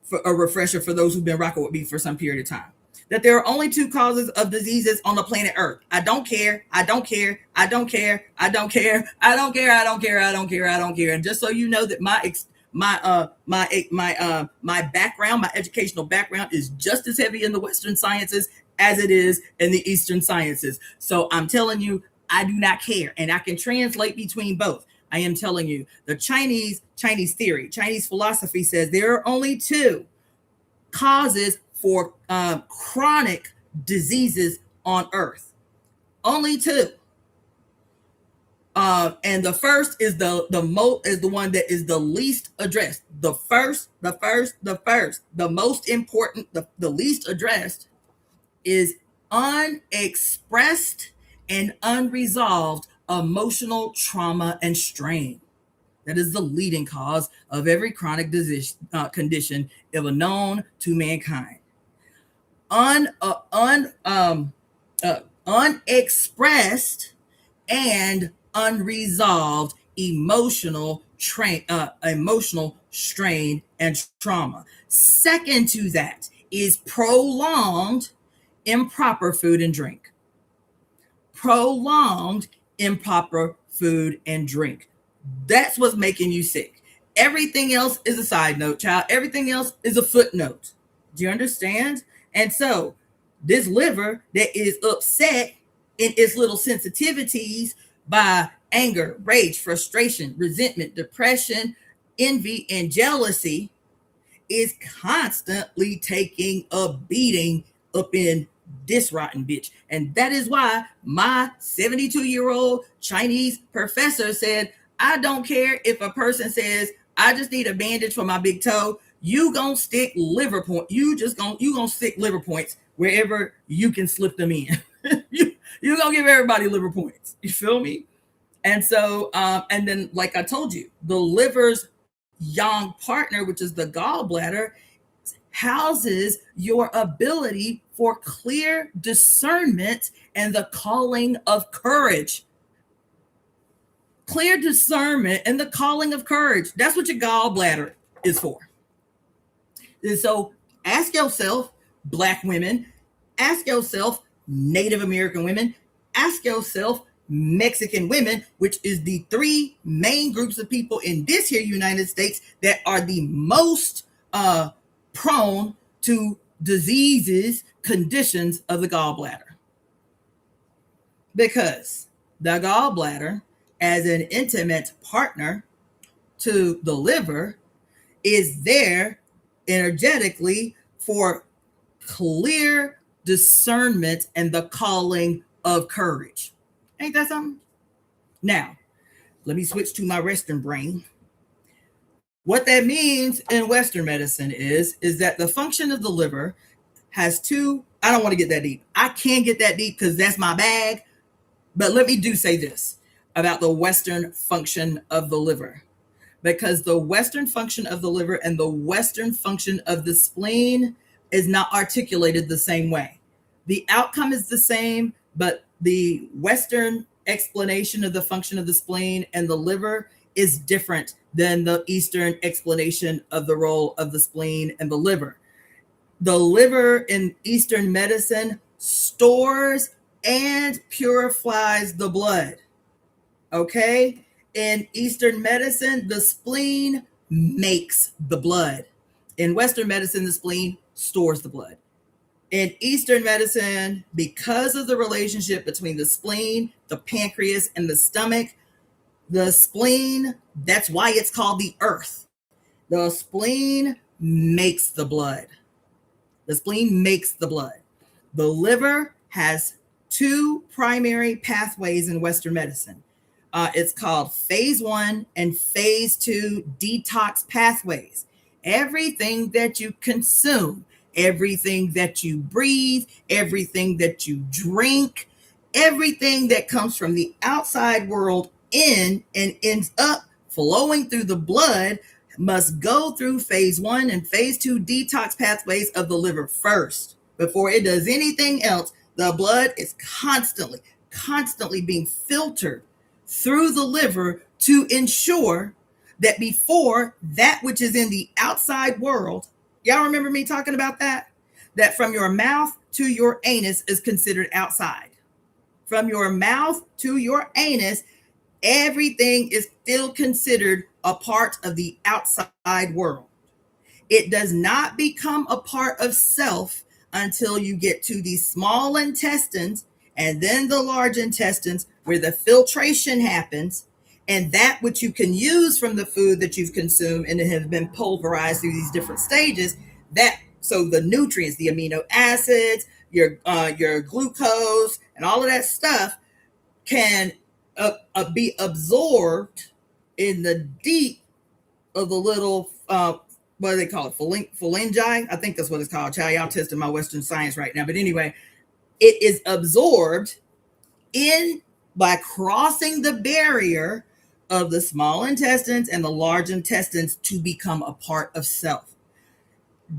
For a refresher for those who've been rocking with me for some period of time, that there are only 2 causes of diseases on the planet Earth. I don't care. And just so you know that my background, my educational background, is just as heavy in the Western sciences as it is in the Eastern sciences. So I'm telling you, I do not care, and I can translate between both. I am telling you, the Chinese theory, Chinese philosophy says there are only 2 causes for chronic diseases on earth. Only 2. And the first is the one that is the least addressed. The most important, the least addressed is unexpressed and unresolved emotional trauma and strain. That is the leading cause of every chronic disease, condition ever known to mankind. Unexpressed and unresolved emotional strain and trauma. Second to that is prolonged improper food and drink. Prolonged improper food and drink. That's what's making you sick. Everything else is a side note, child. Everything else is a footnote. Do you understand? And so this liver that is upset in its little sensitivities by anger, rage, frustration, resentment, depression, envy, and jealousy is constantly taking a beating up in this rotten bitch. And that is why my 72-year-old Chinese professor said, I don't care if a person says, I just need a bandage for my big toe. You gonna stick liver point. You gonna stick liver points wherever you can slip them in. you gonna give everybody liver points. You feel me? And so, and then, like I told you, the liver's yang partner, which is the gallbladder, houses your ability for clear discernment and the calling of courage. Clear discernment and the calling of courage. That's what your gallbladder is for. And so ask yourself, Black women, ask yourself, Native American women, ask yourself, Mexican women, which is the 3 main groups of people in this here United States that are the most prone to diseases, conditions of the gallbladder. Because the gallbladder, as an intimate partner to the liver, is there energetically for clear discernment and the calling of courage. Ain't that something? Now, let me switch to my Western brain. What that means in Western medicine is that the function of the liver has 2. I don't want to get that deep. I can't get that deep because that's my bag. But let me say this about the Western function of the liver. Because the Western function of the liver and the Western function of the spleen is not articulated the same way. The outcome is the same, but the Western explanation of the function of the spleen and the liver is different than the Eastern explanation of the role of the spleen and the liver. The liver in Eastern medicine stores and purifies the blood. Okay? In Eastern medicine, the spleen makes the blood. In Western medicine, the spleen stores the blood. In Eastern medicine, because of the relationship between the spleen, the pancreas, and the stomach, the spleen, that's why it's called the earth. The spleen makes the blood. The spleen makes the blood. The liver has 2 primary pathways in Western medicine. It's called phase 1 and phase 2 detox pathways. Everything that you consume, everything that you breathe, everything that you drink, everything that comes from the outside world in and ends up flowing through the blood must go through phase 1 and phase 2 detox pathways of the liver first. Before it does anything else, the blood is constantly being filtered through the liver to ensure that before that which is in the outside world, y'all remember me talking about that? That from your mouth to your anus is considered outside. From your mouth to your anus, everything is still considered a part of the outside world. It does not become a part of self until you get to the small intestines and then the large intestines, where the filtration happens, and that which you can use from the food that you've consumed and it has been pulverized through these different stages, so the nutrients, the amino acids, your glucose and all of that stuff can be absorbed in the deep of the little what do they call it, phalange? I think that's what it's called. Child, y'all testing my Western science right now, but anyway, it is absorbed in by crossing the barrier of the small intestines and the large intestines to become a part of self.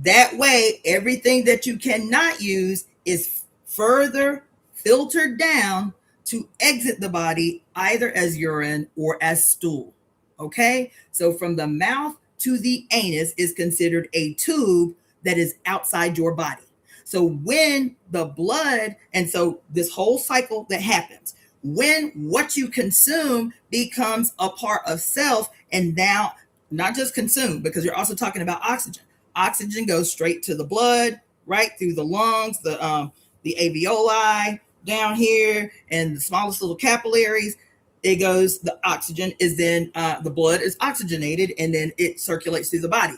That way, everything that you cannot use is further filtered down to exit the body either as urine or as stool. Okay? So from the mouth to the anus is considered a tube that is outside your body. So when the blood, and so this whole cycle that happens, when what you consume becomes a part of self, and now not just consume, because you're also talking about oxygen. Oxygen goes straight to the blood, right through the lungs, the alveoli down here, and the smallest little capillaries. It goes, the oxygen is then, the blood is oxygenated, and then it circulates through the body.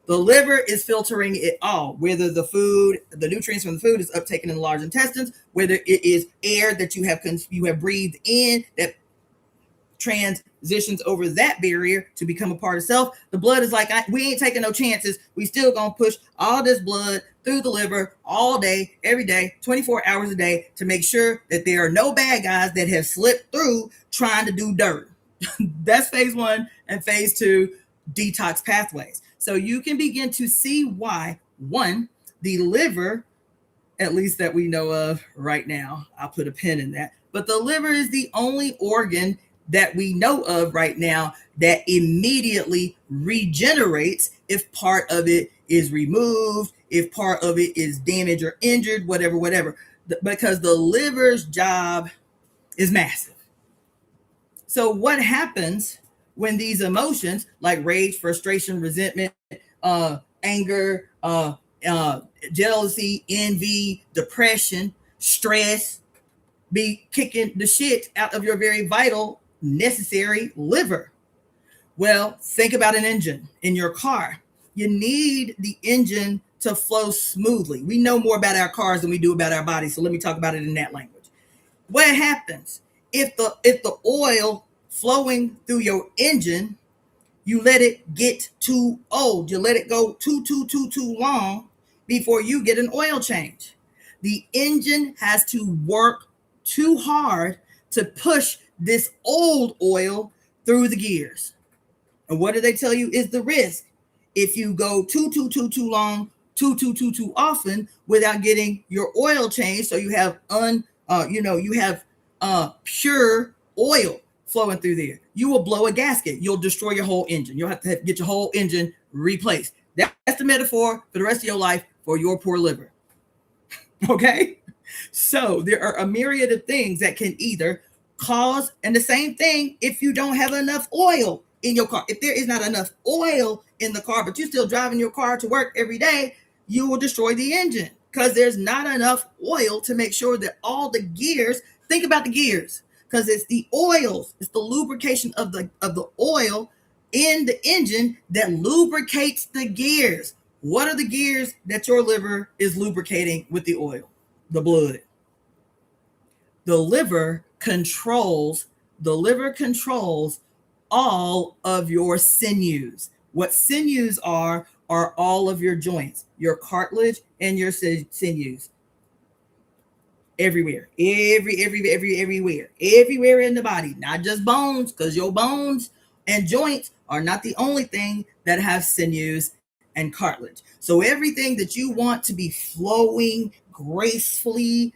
The liver is filtering it all, whether the food, the nutrients from the food is uptaken in the large intestines, whether it is air that you have breathed in that transitions over that barrier to become a part of self. The blood is like, we ain't taking no chances. We still gonna push all this blood through the liver all day, every day, 24 hours a day, to make sure that there are no bad guys that have slipped through trying to do dirt. That's phase one. And phase two, detox pathways. So you can begin to see why, one, the liver, at least that we know of right now, I'll put a pin in that, but the liver is the only organ that we know of right now that immediately regenerates if part of it is removed, if part of it is damaged or injured, whatever, because the liver's job is massive. So what happens when these emotions like rage, frustration, resentment, anger, jealousy, envy, depression, stress, be kicking the shit out of your very vital, necessary liver? Well, think about an engine in your car. You need the engine to flow smoothly. We know more about our cars than we do about our bodies, so let me talk about it in that language. What happens if the oil flowing through your engine, you let it get too old, you let it go too long before you get an oil change? The engine has to work too hard to push this old oil through the gears. And what do they tell you is the risk? If you go too long, too often without getting your oil changed, so you have pure oil flowing through there, you will blow a gasket. You'll destroy your whole engine. You'll have to get your whole engine replaced. That's the metaphor for the rest of your life for your poor liver. Okay? So there are a myriad of things that can either cause, and the same thing if you don't have enough oil in your car. If there is not enough oil in the car, but you're still driving your car to work every day, you will destroy the engine because there's not enough oil to make sure that all the gears, think about the gears, because it's the oils, it's the lubrication of the oil in the engine that lubricates the gears. What are the gears that your liver is lubricating with the oil? The blood. The liver controls all of your sinews. What sinews are all of your joints, your cartilage and your sinews. Everywhere, everywhere in the body, not just bones, because your bones and joints are not the only thing that have sinews and cartilage. So everything that you want to be flowing gracefully,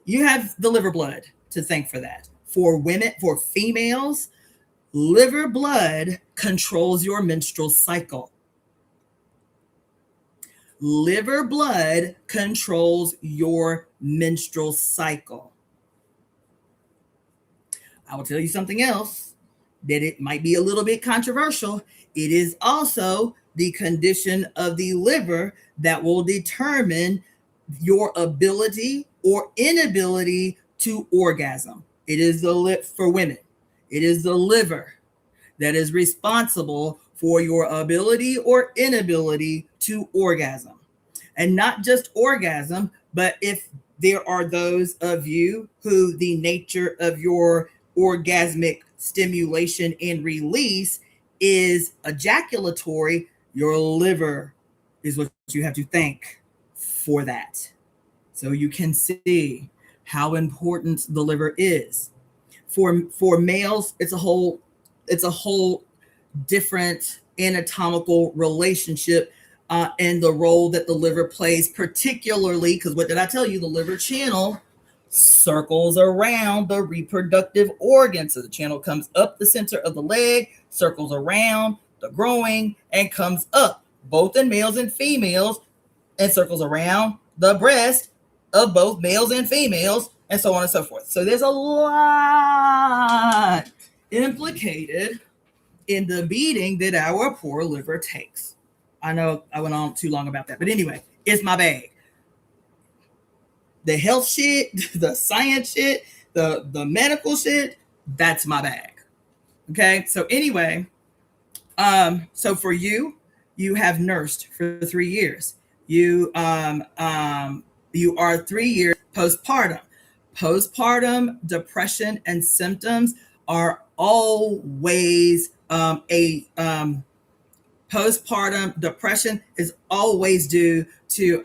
you have the liver blood to thank for that. For women, for females, liver blood controls your menstrual cycle. Liver blood controls your menstrual cycle. I will tell you something else that it might be a little bit controversial. It is also the condition of the liver that will determine your ability or inability to orgasm. It is for women. It is the liver that is responsible for your ability or inability to orgasm. And not just orgasm, But if there are those of you who the nature of your orgasmic stimulation and release is ejaculatory, your liver is what you have to thank for that. So you can see how important the liver is. For males, it's a whole different anatomical relationship and the role that the liver plays, particularly because what did I tell you? The liver channel circles around the reproductive organ. So the channel comes up the center of the leg, circles around the groin, and comes up, both in males and females, and circles around the breast of both males and females, and so on and so forth. So there's a lot implicated in the beating that our poor liver takes. I know I went on too long about that, but anyway, it's my bag. The health shit, the science shit, the medical shit, that's my bag. Okay, so anyway, so for you have nursed for 3 years. You are 3 years postpartum. Postpartum depression and symptoms are always postpartum depression is always due to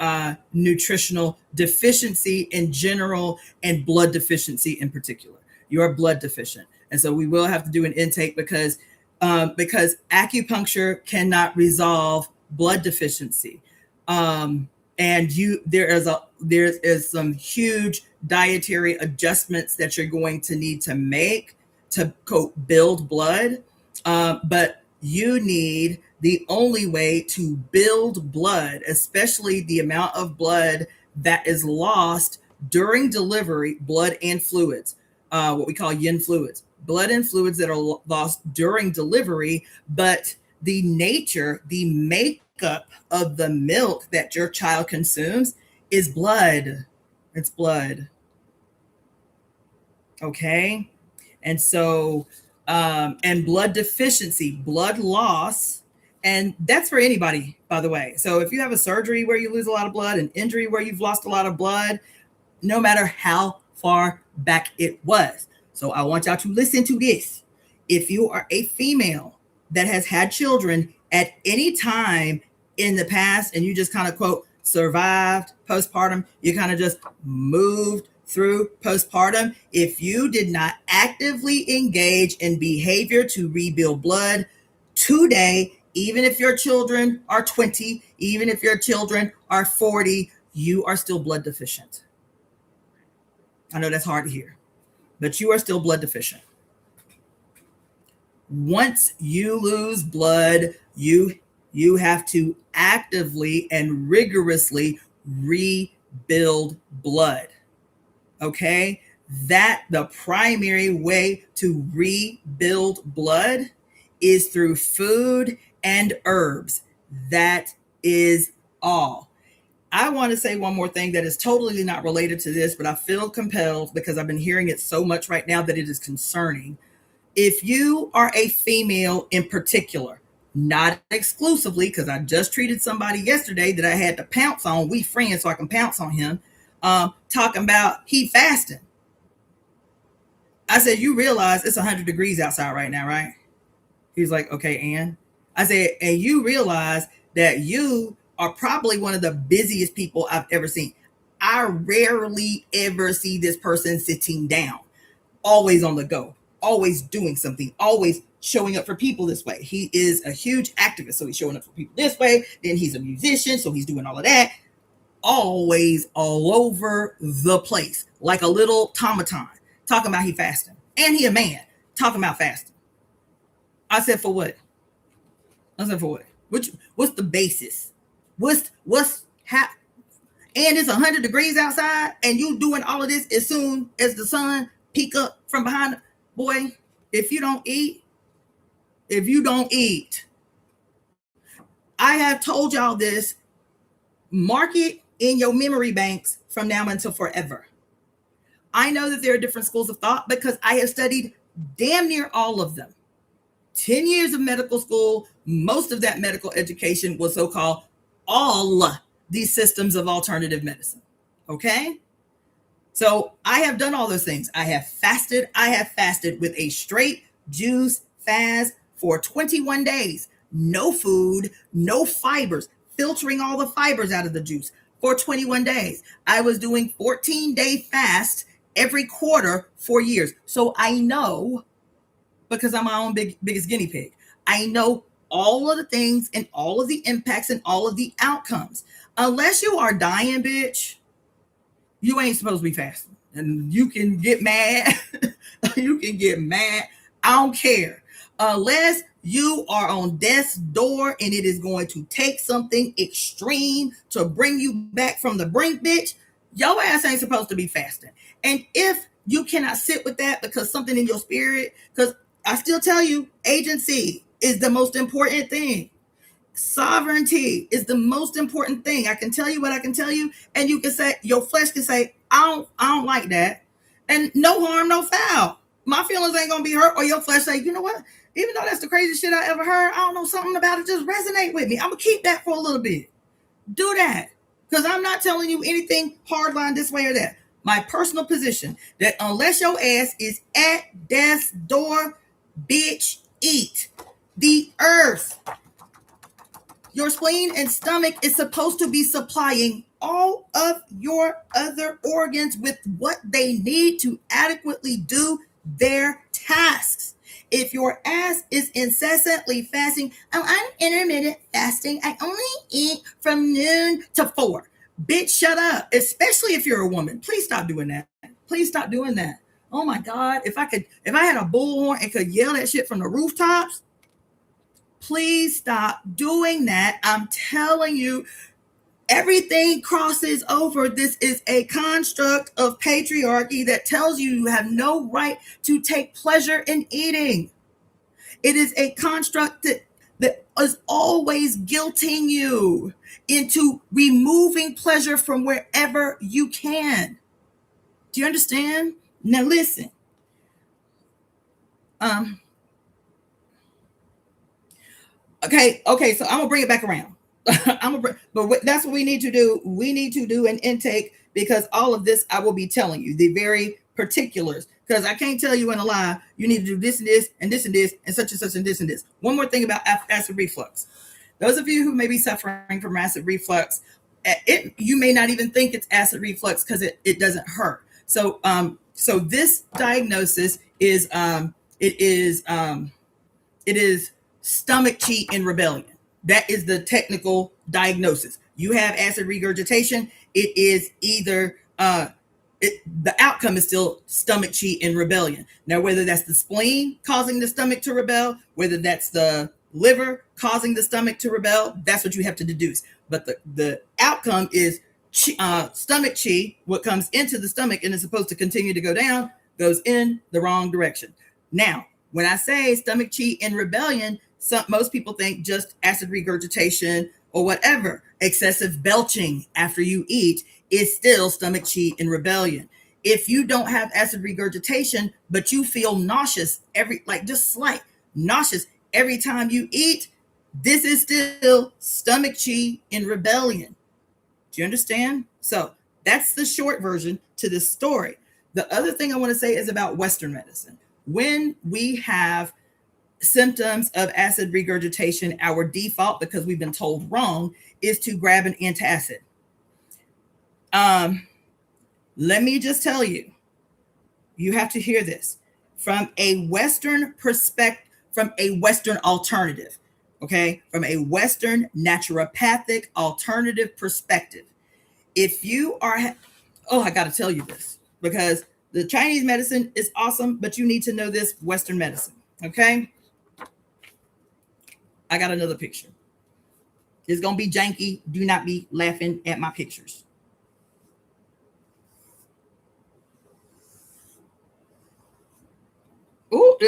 nutritional deficiency in general and blood deficiency in particular. You are blood deficient, and so we will have to do an intake because acupuncture cannot resolve blood deficiency. And there is some huge dietary adjustments that you're going to need to make to build blood. But you need the only way to build blood, especially the amount of blood that is lost during delivery, blood and fluids, what we call yin fluids, blood and fluids that are lost during delivery, but the nature, the makeup of the milk that your child consumes is blood. It's blood. Okay. And so, and blood deficiency, blood loss, and that's for anybody, by the way. So if you have a surgery where you lose a lot of blood, an injury where you've lost a lot of blood, no matter how far back it was. So I want y'all to listen to this. If you are a female that has had children at any time in the past and you just kind of quote survived postpartum, you kind of just moved through postpartum, if you did not actively engage in behavior to rebuild blood today, even if your children are 20, even if your children are 40, you are still blood deficient. I know that's hard to hear, but you are still blood deficient. Once you lose blood, you have to actively and rigorously rebuild blood. Okay, that the primary way to rebuild blood is through food and herbs. That is all. I want to say one more thing that is totally not related to this, but I feel compelled because I've been hearing it so much right now that it is concerning. If you are a female in particular, not exclusively, because I just treated somebody yesterday that I had to pounce on, we friends, so I can pounce on him, talking about he fasting. I said, you realize it's 100 degrees outside right now, right? He's like, okay, Ann. I said, and you realize that you are probably one of the busiest people I've ever seen. I rarely ever see this person sitting down, always on the go, always doing something, always showing up for people this way. He is a huge activist, so he's showing up for people this way. Then he's a musician, so he's doing all of that. Always all over the place, like a little automaton, talking about he fasting. And he a man, talking about fasting. I said, for what? I said, for what? What's the basis? What's and it's 100 degrees outside, and you doing all of this as soon as the sun peek up from behind. Boy, if you don't eat, I have told y'all this. Mark it in your memory banks from now until forever. I know that there are different schools of thought because I have studied damn near all of them. 10 years of medical school, most of that medical education was so-called all these systems of alternative medicine. Okay. So I have done all those things. I have fasted. I have fasted with a straight juice fast for 21 days. No food, no fibers, filtering all the fibers out of the juice for 21 days. I was doing 14-day fast every quarter for years. So I know, because I'm my own biggest guinea pig, I know all of the things and all of the impacts and all of the outcomes. Unless you are dying, bitch, you ain't supposed to be fasting. And you can get mad. You can get mad. I don't care. Unless you are on death's door and it is going to take something extreme to bring you back from the brink, bitch, your ass ain't supposed to be fasting. And if you cannot sit with that because something in your spirit, because I still tell you, agency is the most important thing. Sovereignty is the most important thing. I can tell you what I can tell you, and you can say, your flesh can say, I don't like that, and no harm, no foul. My feelings ain't gonna be hurt. Or your flesh say, you know what? Even though that's the craziest shit I ever heard, I don't know, something about it just resonate with me. I'm gonna keep that for a little bit. Do that, because I'm not telling you anything hardline this way or that. My personal position that unless your ass is at death's door, bitch, eat. The earth, your spleen and stomach, is supposed to be supplying all of your other organs with what they need to adequately do their tasks. If your ass is incessantly fasting, oh, I'm intermittent fasting, I only eat from noon to 4. Bitch, shut up. Especially if you're a woman. Please stop doing that. Please stop doing that. Oh my God. If I had a bullhorn and could yell that shit from the rooftops, please stop doing that. I'm telling you, everything crosses over. This is a construct of patriarchy that tells you have no right to take pleasure in eating. It is a construct that is always guilting you into removing pleasure from wherever you can. Do you understand? Now listen. Okay, so I'm gonna bring it back around. But that's what we need to do. We need to do an intake, because all of this I will be telling you the very particulars. Because I can't tell you in a lie. You need to do this and this and this and this and such and such and this and this. One more thing about acid reflux. Those of you who may be suffering from acid reflux, you may not even think it's acid reflux because it doesn't hurt. So this diagnosis is it is stomach chi in rebellion. That is the technical diagnosis. You have acid regurgitation. It is either the outcome is still stomach chi in rebellion. Now, whether that's the spleen causing the stomach to rebel, whether that's the liver causing the stomach to rebel, that's what you have to deduce. But the outcome is stomach chi, what comes into the stomach and is supposed to continue to go down, goes in the wrong direction. Now, when I say stomach chi in rebellion, most people think just acid regurgitation or whatever. Excessive belching after you eat is still stomach chi in rebellion. If you don't have acid regurgitation, but you feel nauseous just slight nauseous every time you eat, this is still stomach chi in rebellion. Do you understand? So that's the short version to this story. The other thing I want to say is about Western medicine. When we have symptoms of acid regurgitation, our default, because we've been told wrong, is to grab an antacid. Let me just tell you, you have to hear this from a Western perspective, from a Western alternative, okay? From a Western naturopathic alternative perspective. If you are, I got to tell you this, because the Chinese medicine is awesome, but you need to know this Western medicine, okay? I got another picture. It's going to be janky. Do not be laughing at my pictures. Oh,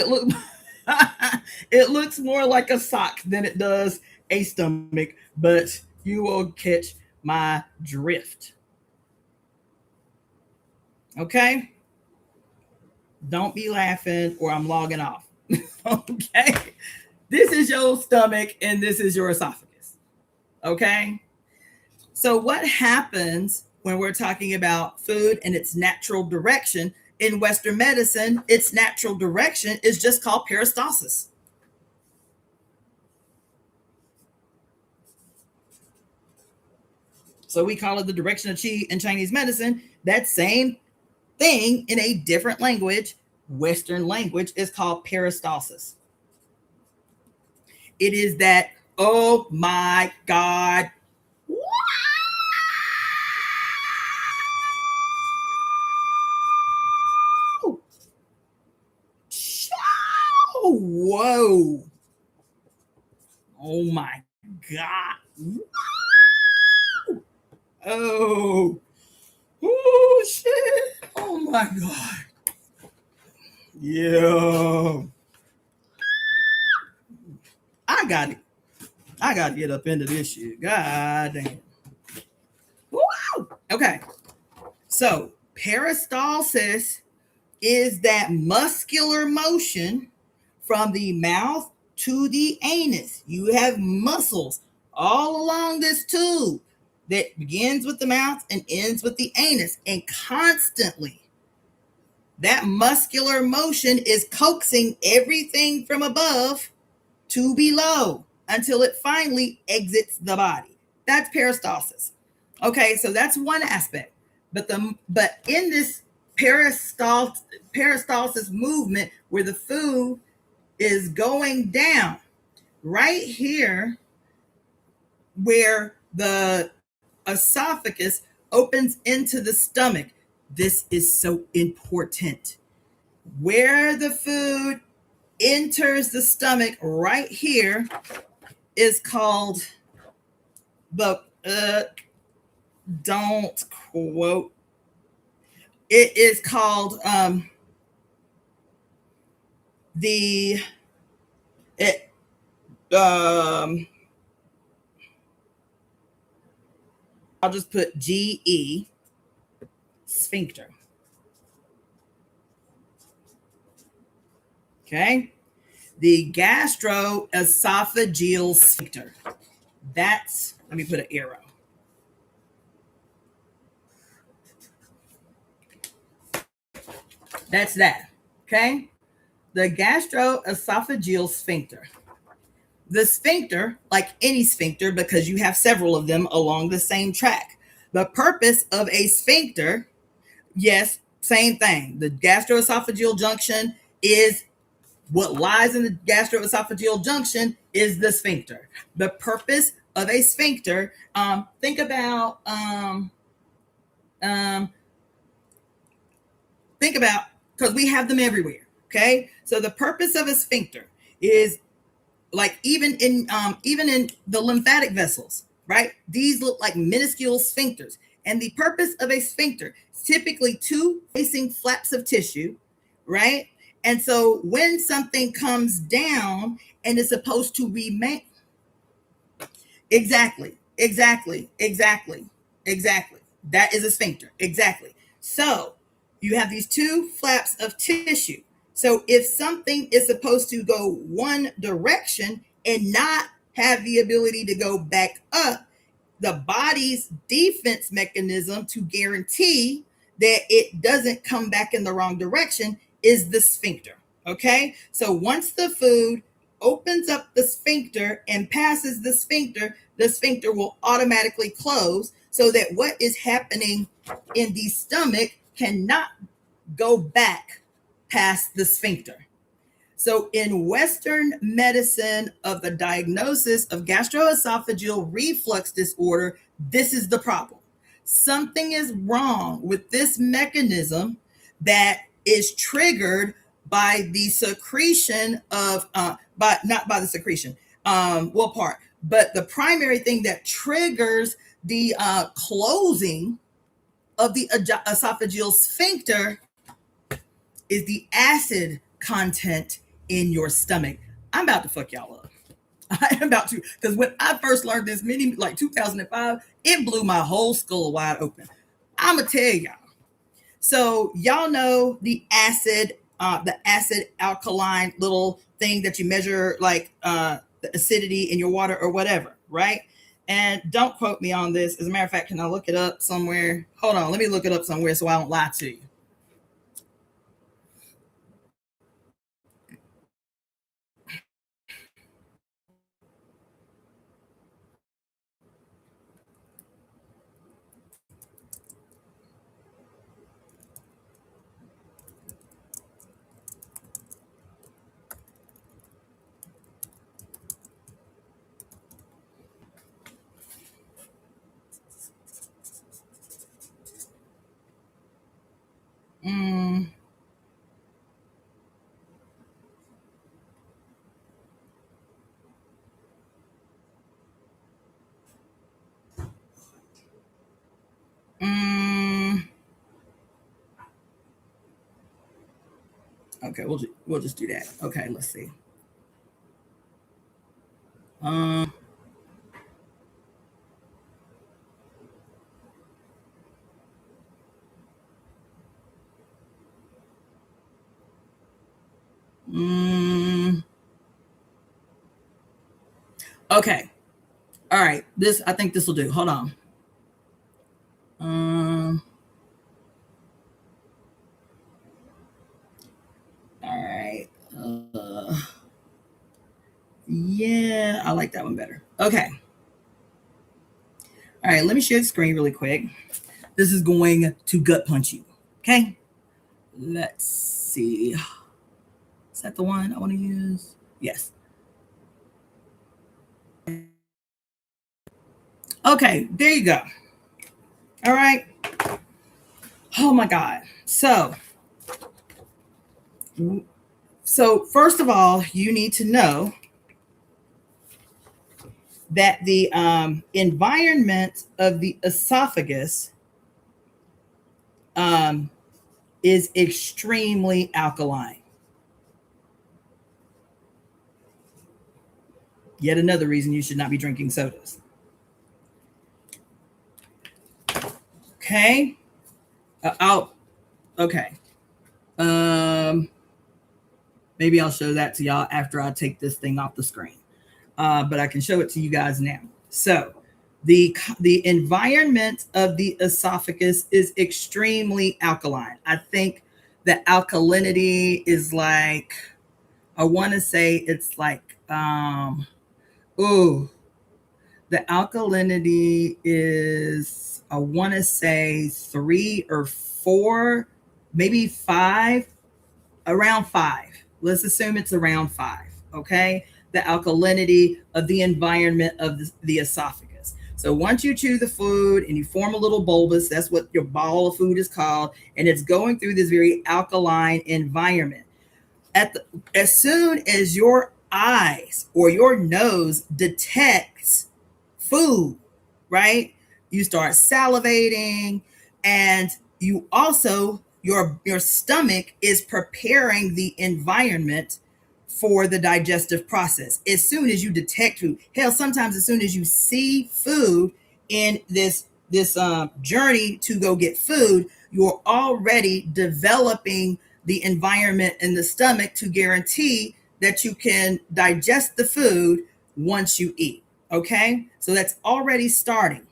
it looks more like a sock than it does a stomach, but you will catch my drift. Okay? Don't be laughing or I'm logging off. Okay? This is your stomach and this is your esophagus. Okay? So what happens when we're talking about food and its natural direction. In Western medicine, its natural direction is just called peristalsis. So we call it the direction of chi in Chinese medicine. That same thing in a different language, Western language, is called peristalsis. It is that, oh my God. Whoa. Oh my God. Oh. Oh shit. Oh my God. Yeah. I got to get up into this shit. God damn. Woo! Okay. So, peristalsis is that muscular motion from the mouth to the anus. You have muscles all along this tube that begins with the mouth and ends with the anus. And constantly, that muscular motion is coaxing everything from above to below until it finally exits the body. That's peristalsis. Okay, so that's one aspect. But in this peristalsis movement where the food is going down, right here where the esophagus opens into the stomach, this is so important. Where the food enters the stomach right here is called the don't quote, it is called I'll just put GE sphincter. Okay, the gastroesophageal sphincter. That's, let me put an arrow. That's that. Okay, the gastroesophageal sphincter. The sphincter, like any sphincter, because you have several of them along the same track. The purpose of a sphincter, yes, same thing. The gastroesophageal junction is what lies in the gastroesophageal junction is the sphincter. The purpose of a sphincter, think about, because we have them everywhere. Okay, so the purpose of a sphincter is, like, even in the lymphatic vessels, right? These look like minuscule sphincters. And the purpose of a sphincter is typically two facing flaps of tissue, right? And so when something comes down and is supposed to remain, exactly. That is a sphincter, exactly. So you have these two flaps of tissue. So if something is supposed to go one direction and not have the ability to go back up, the body's defense mechanism to guarantee that it doesn't come back in the wrong direction is the sphincter. Okay, so once the food opens up the sphincter and passes the sphincter will automatically close so that what is happening in the stomach cannot go back past the sphincter. So in Western medicine of the diagnosis of gastroesophageal reflux disorder, this is the problem. Something is wrong with this mechanism that is triggered by the secretion of, but the primary thing that triggers the closing of the esophageal sphincter is the acid content in your stomach. I'm about to fuck y'all up. I am about to, because when I first learned this, like 2005, it blew my whole skull wide open. I'm gonna tell y'all. So y'all know the acid alkaline little thing that you measure, like the acidity in your water or whatever, right? And don't quote me on this. As a matter of fact, can I look it up somewhere? Hold on, let me look it up somewhere so I don't lie to you. Mm. Okay, we'll just do that. Okay, let's see. Um. Okay. All right. I think this will do. Hold on. All right. Yeah, I like that one better. Okay. All right. Let me share the screen really quick. This is going to gut punch you. Okay. Let's see. Is that the one I want to use? Yes. Okay. There you go. All right. Oh my God. So first of all, you need to know that the environment of the esophagus is extremely alkaline. Yet another reason you should not be drinking sodas. Okay. Okay. Maybe I'll show that to y'all after I take this thing off the screen. But I can show it to you guys now. So the environment of the esophagus is extremely alkaline. I think the alkalinity is like, I want to say it's like, the alkalinity is, I want to say 3 or 4, maybe 5, around 5. Let's assume it's around 5. Okay. The alkalinity of the environment of the esophagus. So once you chew the food and you form a little bulbous, that's what your ball of food is called, and it's going through this very alkaline environment. As soon as your eyes or your nose detects food, right? You start salivating, and you also, your stomach is preparing the environment for the digestive process. As soon as you detect food, hell, sometimes as soon as you see food in this journey to go get food, you're already developing the environment in the stomach to guarantee that you can digest the food once you eat. Okay, so that's already starting.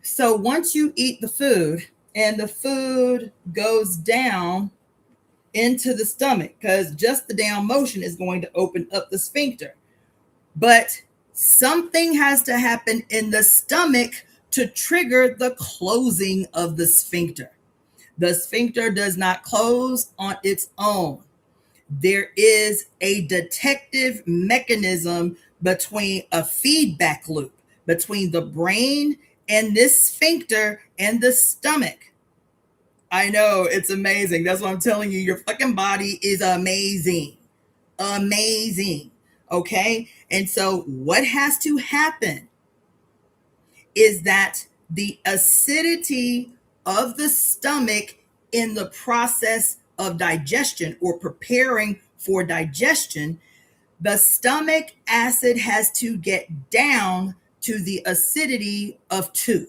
So once you eat the food and the food goes down into the stomach, because just the down motion is going to open up the sphincter, but something has to happen in the stomach to trigger the closing of the sphincter. The sphincter does not close on its own. There is a detective mechanism between a feedback loop between the brain and this sphincter and the stomach. I know, it's amazing. That's what I'm telling you. Your fucking body is amazing. Amazing. Okay. And so what has to happen is that the acidity of the stomach in the process of digestion or preparing for digestion, the stomach acid has to get down to the acidity of 2.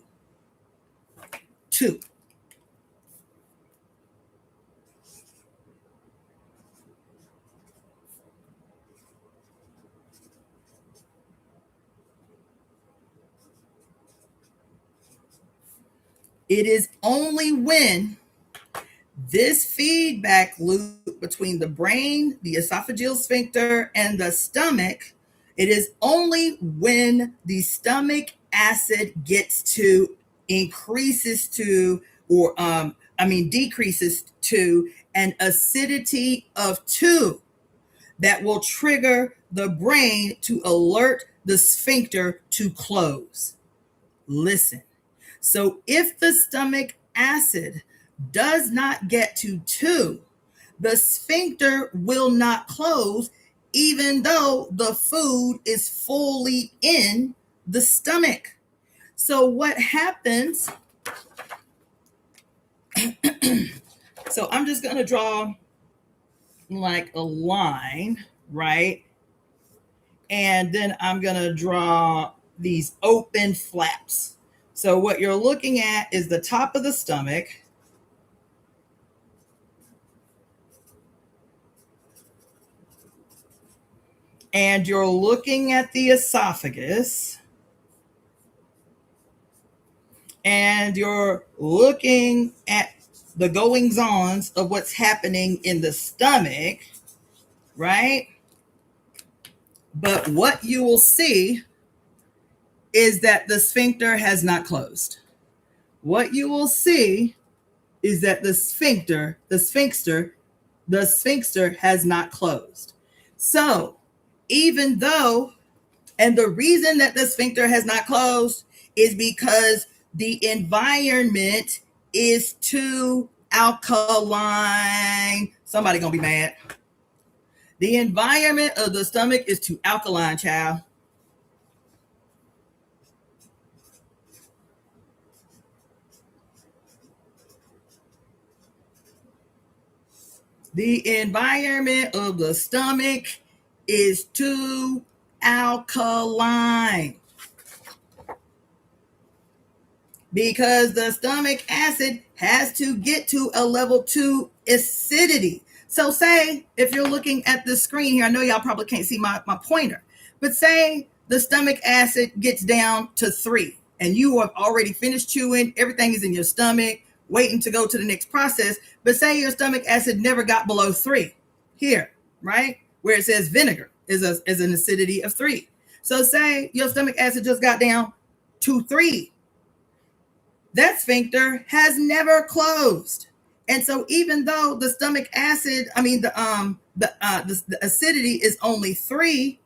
It is only when this feedback loop between the brain, the esophageal sphincter, and the stomach, it is only when the stomach acid decreases to an acidity of 2 that will trigger the brain to alert the sphincter to close. Listen. So if the stomach acid does not get to 2, the sphincter will not close, even though the food is fully in the stomach. So what happens? So I'm just going to draw like a line, right? And then I'm going to draw these open flaps. So what you're looking at is the top of the stomach. And you're looking at the esophagus. And you're looking at the goings-ons of what's happening in the stomach, right? But what you will see is that the sphincter has not closed. What you will see is that the sphincter has not closed. So even though, and the reason that the sphincter has not closed is because the environment is too alkaline. Somebody gonna be mad. The environment of the stomach is too alkaline, child. The environment of the stomach is too alkaline. Because the stomach acid has to get to a level 2 acidity. So say, if you're looking at the screen here, I know y'all probably can't see my pointer, but say the stomach acid gets down to 3 and you have already finished chewing, everything is in your stomach, waiting to go to the next process, but say your stomach acid never got below 3 here, right? Where it says vinegar is an acidity of 3. So say your stomach acid just got down to 3. That sphincter has never closed. And so even though the stomach acid, the acidity is only 3,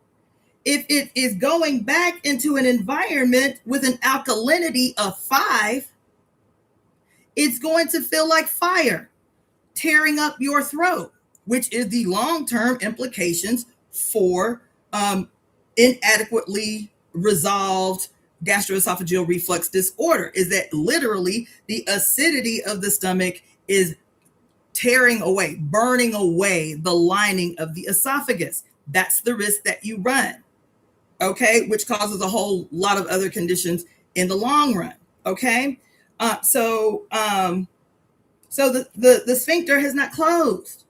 if it is going back into an environment with an alkalinity of 5, it's going to feel like fire tearing up your throat, which is the long-term implications for inadequately resolved gastroesophageal reflux disorder, is that literally the acidity of the stomach is tearing away, burning away the lining of the esophagus. That's the risk that you run, okay, which causes a whole lot of other conditions in the long run, okay? So the sphincter has not closed,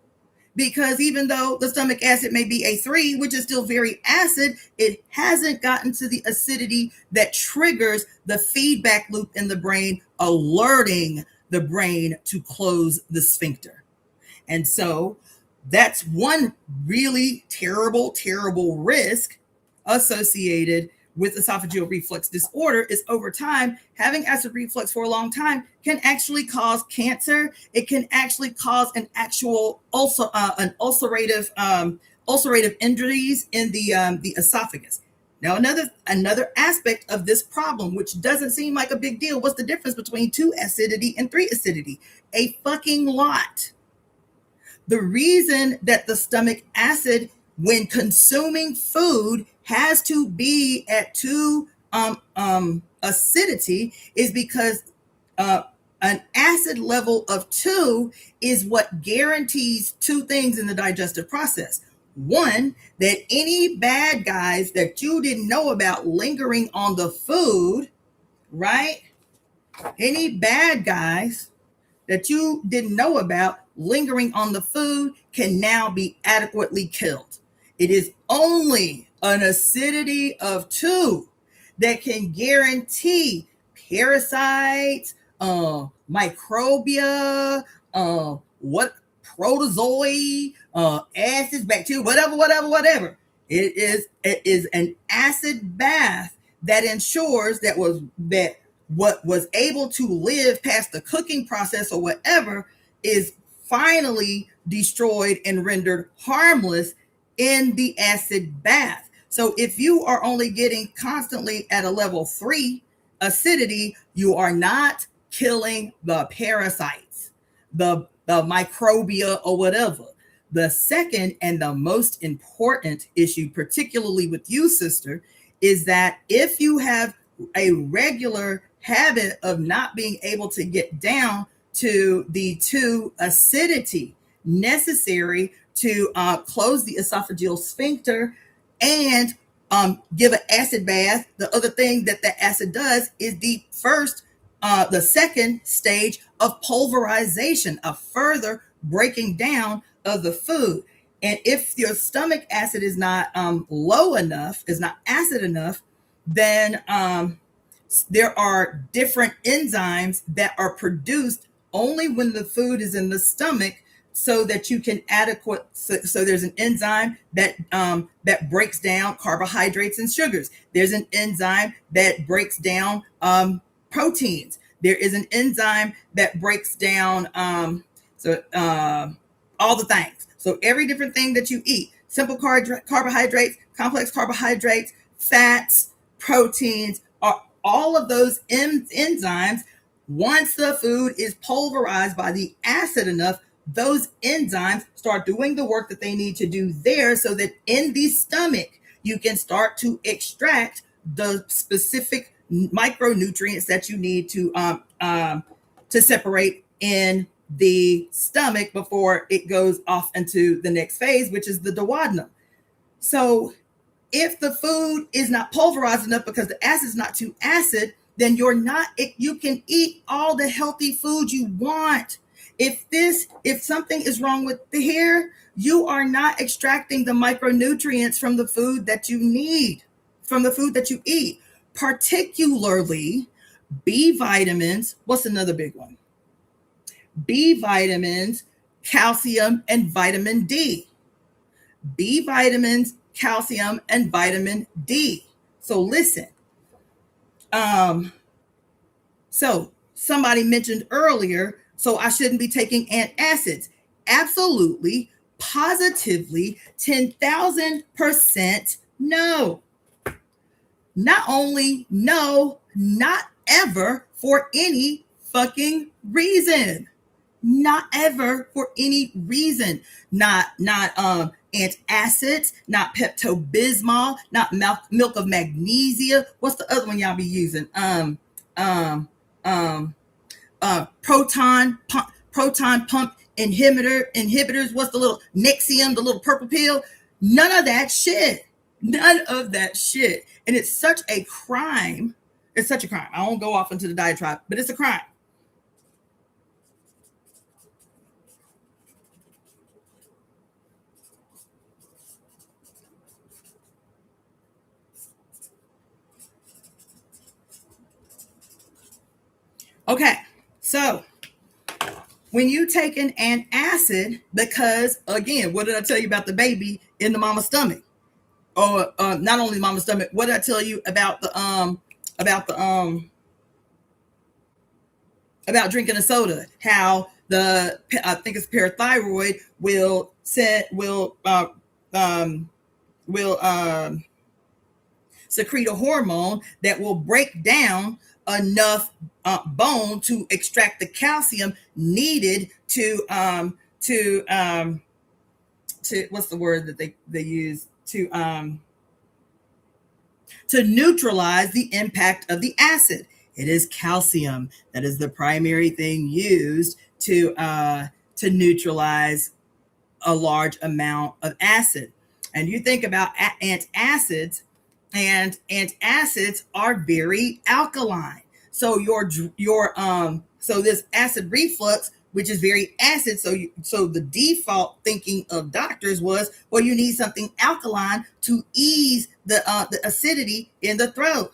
because even though the stomach acid may be a 3, which is still very acid, it hasn't gotten to the acidity that triggers the feedback loop in the brain, alerting the brain to close the sphincter. And so that's one really terrible, terrible risk associated with esophageal reflux disorder, is over time, having acid reflux for a long time can actually cause cancer. It can actually cause an actual ulcerative injuries in the esophagus. Now, another aspect of this problem, which doesn't seem like a big deal, what's the difference between 2 acidity and 3 acidity? A fucking lot. The reason that the stomach acid, when consuming food, has to be at 2 acidity is because an acid level of 2 is what guarantees 2 things in the digestive process. 1, that any bad guys that you didn't know about lingering on the food, right? Any bad guys that you didn't know about lingering on the food can now be adequately killed. It is only an acidity of 2 that can guarantee parasites, microbia, what protozoa, acids, bacteria, whatever. It is an acid bath that ensures that what was able to live past the cooking process or whatever is finally destroyed and rendered harmless in the acid bath. So if you are only getting constantly at a level 3 acidity, you are not killing the parasites, the microbia or whatever. The second and the most important issue, particularly with you, sister, is that if you have a regular habit of not being able to get down to the 2 acidity necessary to close the esophageal sphincter and give an acid bath, the other thing that the acid does is the second stage of pulverization, a further breaking down of the food. And if your stomach acid is not low enough, is not acid enough, then there are different enzymes that are produced only when the food is in the stomach, so that you can so there's an enzyme that breaks down carbohydrates and sugars. There's an enzyme that breaks down proteins. There is an enzyme that breaks down all the things. So every different thing that you eat, simple carbohydrates, complex carbohydrates, fats, proteins, are all of those enzymes. Once the food is pulverized by the acid enough, those enzymes start doing the work that they need to do there, so that in the stomach, you can start to extract the specific micronutrients that you need to separate in the stomach before it goes off into the next phase, which is the duodenum. So if the food is not pulverized enough because the acid is not too acid, then you can eat all the healthy food you want. If something is wrong with the hair, you are not extracting the micronutrients from the food that you need, from the food that you eat, particularly B vitamins. What's another big one? B vitamins, calcium, and vitamin D. B vitamins, calcium, and vitamin D. So listen. So somebody mentioned earlier, so I shouldn't be taking antacids. Absolutely, positively, 10,000% no. Not only no, not ever, for any fucking reason. Not ever, for any reason. Not antacids, not Pepto-Bismol, not milk of magnesia. What's the other one y'all be using? Proton pump inhibitors. What's the little Nexium, the little purple pill? None of that shit. None of that shit. And it's such a crime. It's such a crime. I won't go off into the diatribe, but it's a crime. Okay, so when you take an antacid, because again, what did I tell you about the baby in the mama's stomach? Or not only mama's stomach, what did I tell you about about drinking a soda? How I think it's parathyroid will secrete a hormone that will break down enough bone to extract the calcium needed to what's the word that they use to neutralize the impact of the acid. It is calcium that is the primary thing used to neutralize a large amount of acid. And you think about antacids, and antacids are very alkaline. So so this acid reflux, which is very acid, so the default thinking of doctors was, well, you need something alkaline to ease the acidity in the throat.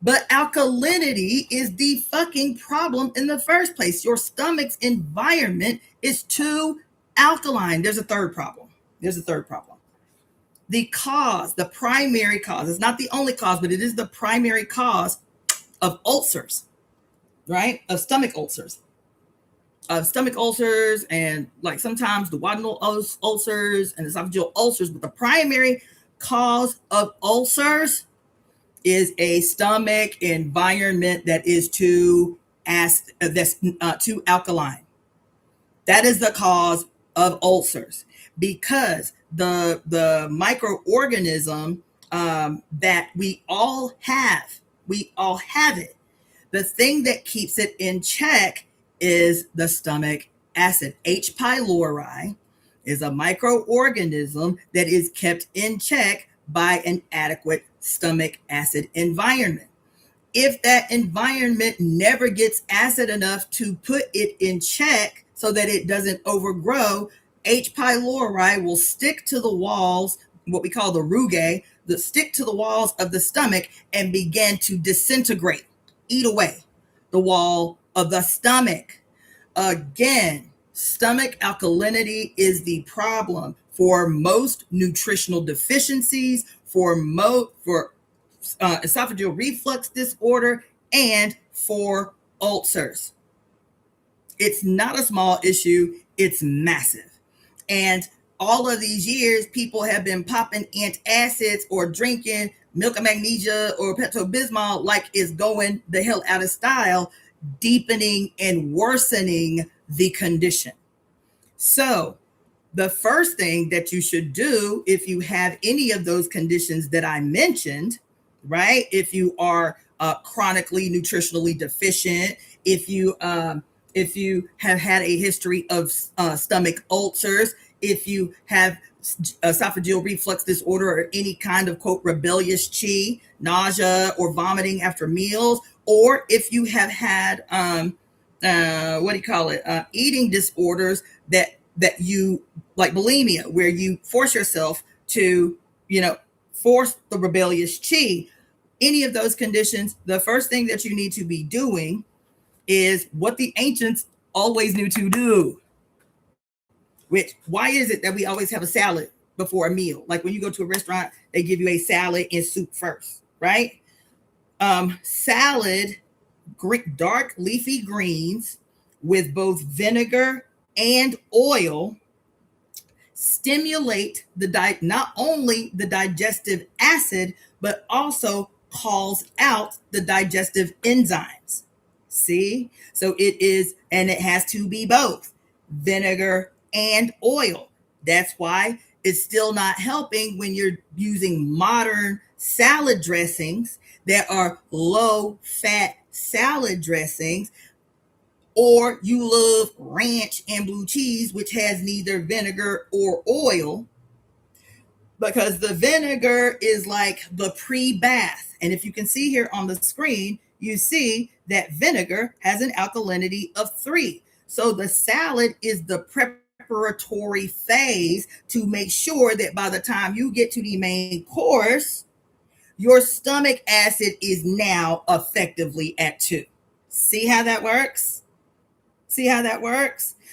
But alkalinity is the fucking problem in the first place. Your stomach's environment is too alkaline. There's a third problem. The cause, the primary cause, it's not the only cause, but it is the primary cause of ulcers, right? Of stomach ulcers. And like sometimes duodenal ulcers and esophageal ulcers, but the primary cause of ulcers is a stomach environment that is too alkaline. That is the cause of ulcers, because the microorganism that we all have it. The thing that keeps it in check is the stomach acid. H. pylori is a microorganism that is kept in check by an adequate stomach acid environment. If that environment never gets acid enough to put it in check so that it doesn't overgrow, H. pylori will stick to the walls, what we call the rugae, stick to the walls of the stomach and begin to disintegrate, eat away the wall of the stomach. Again, stomach alkalinity is the problem for most nutritional deficiencies, for esophageal reflux disorder, and for ulcers. It's not a small issue, it's massive. And all of these years, people have been popping antacids or drinking milk of magnesia or Pepto-Bismol like it's going the hell out of style, deepening and worsening the condition. So the first thing that you should do if you have any of those conditions that I mentioned, right? If you are chronically nutritionally deficient, if you have had a history of stomach ulcers, if you have esophageal reflux disorder or any kind of, quote, rebellious chi, nausea or vomiting after meals, or if you have had, eating disorders that you, like bulimia, where you force yourself to, force the rebellious chi, any of those conditions, the first thing that you need to be doing is what the ancients always knew to do. Why is it that we always have a salad before a meal? Like when you go to a restaurant, they give you a salad and soup first, right? Salad, dark leafy greens with both vinegar and oil stimulate not only the digestive acid, but also calls out the digestive enzymes. See? So it is, and it has to be both vinegar and oil. That's why it's still not helping when you're using modern salad dressings that are low fat salad dressings, or you love ranch and blue cheese, which has neither vinegar or oil, because the vinegar is like the pre-bath. And if you can see here on the screen, you see that vinegar has an alkalinity of 3. So the salad is the preparatory phase to make sure that by the time you get to the main course, your stomach acid is now effectively at 2. See how that works?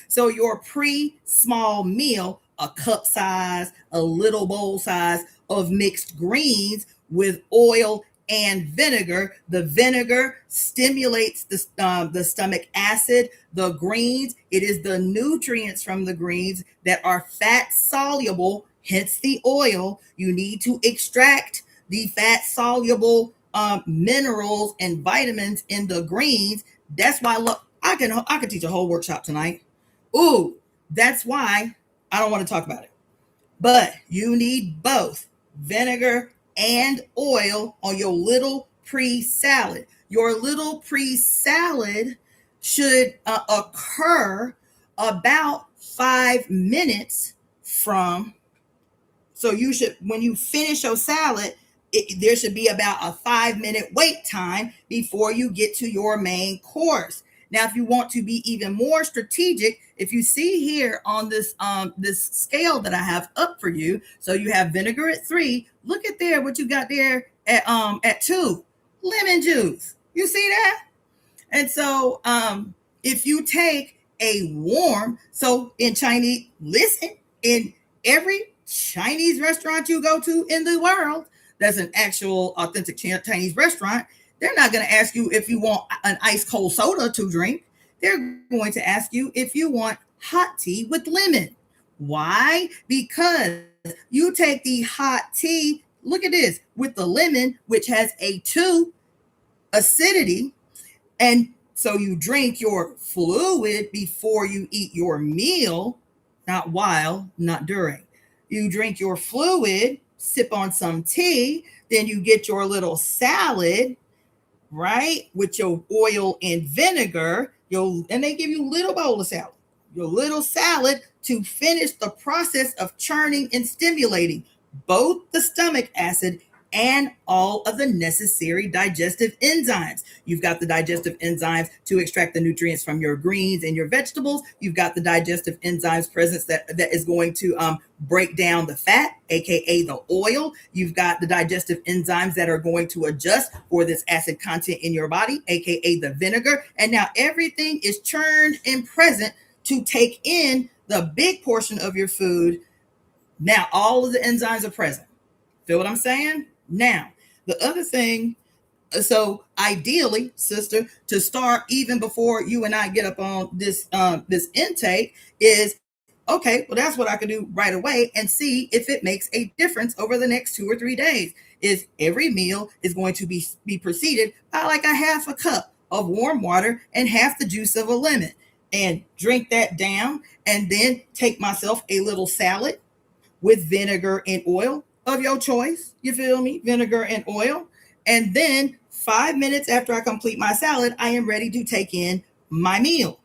So your pre-small meal, a cup size, a little bowl size of mixed greens with oil and vinegar. The vinegar stimulates the stomach acid. The greens, it is the nutrients from the greens that are fat soluble, hence the oil. You need to extract the fat soluble minerals and vitamins in the greens. That's why, look, I can teach a whole workshop tonight. Ooh, that's why I don't want to talk about it. But you need both vinegar and oil on your little pre-salad. Your little pre-salad should occur about 5 minutes from. So you should, when you finish your salad, there should be about a 5-minute wait time before you get to your main course. Now, if you want to be even more strategic, if you see here on this this scale that I have up for you, so you have vinegar at 3. Look at there what you got there at 2. lemon juice. You see that? And so if you take a warm, so in Chinese, listen, in every Chinese restaurant you go to in the world, that's an actual authentic Chinese restaurant, they're not going to ask you if you want an ice cold soda to drink. They're going to ask you if you want hot tea with lemon. Why? Because you take the hot tea, look at this, with the lemon, which has a 2 acidity, and so you drink your fluid before you eat your meal, not while, not during. You drink your fluid, sip on some tea, then you get your little salad, right, with your oil and vinegar. And they give you a little bowl of salad, your little salad to finish the process of churning and stimulating both the stomach acid and all of the necessary digestive enzymes. You've got the digestive enzymes to extract the nutrients from your greens and your vegetables. You've got the digestive enzymes presence that is going to break down the fat, aka the oil. You've got the digestive enzymes that are going to adjust for this acid content in your body, aka the vinegar. And now everything is churned and present to take in the big portion of your food. Now all of the enzymes are present. Feel what I'm saying? Now, the other thing, so ideally, sister, to start even before you and I get up on this intake is, okay, well, that's what I can do right away and see if it makes a difference over the next 2 or 3 days. Is every meal is going to be preceded by like a half a cup of warm water and half the juice of a lemon, and drink that down, and then take myself a little salad with vinegar and oil of your choice. You feel me? Vinegar and oil. And then 5 minutes after I complete my salad, I am ready to take in my meal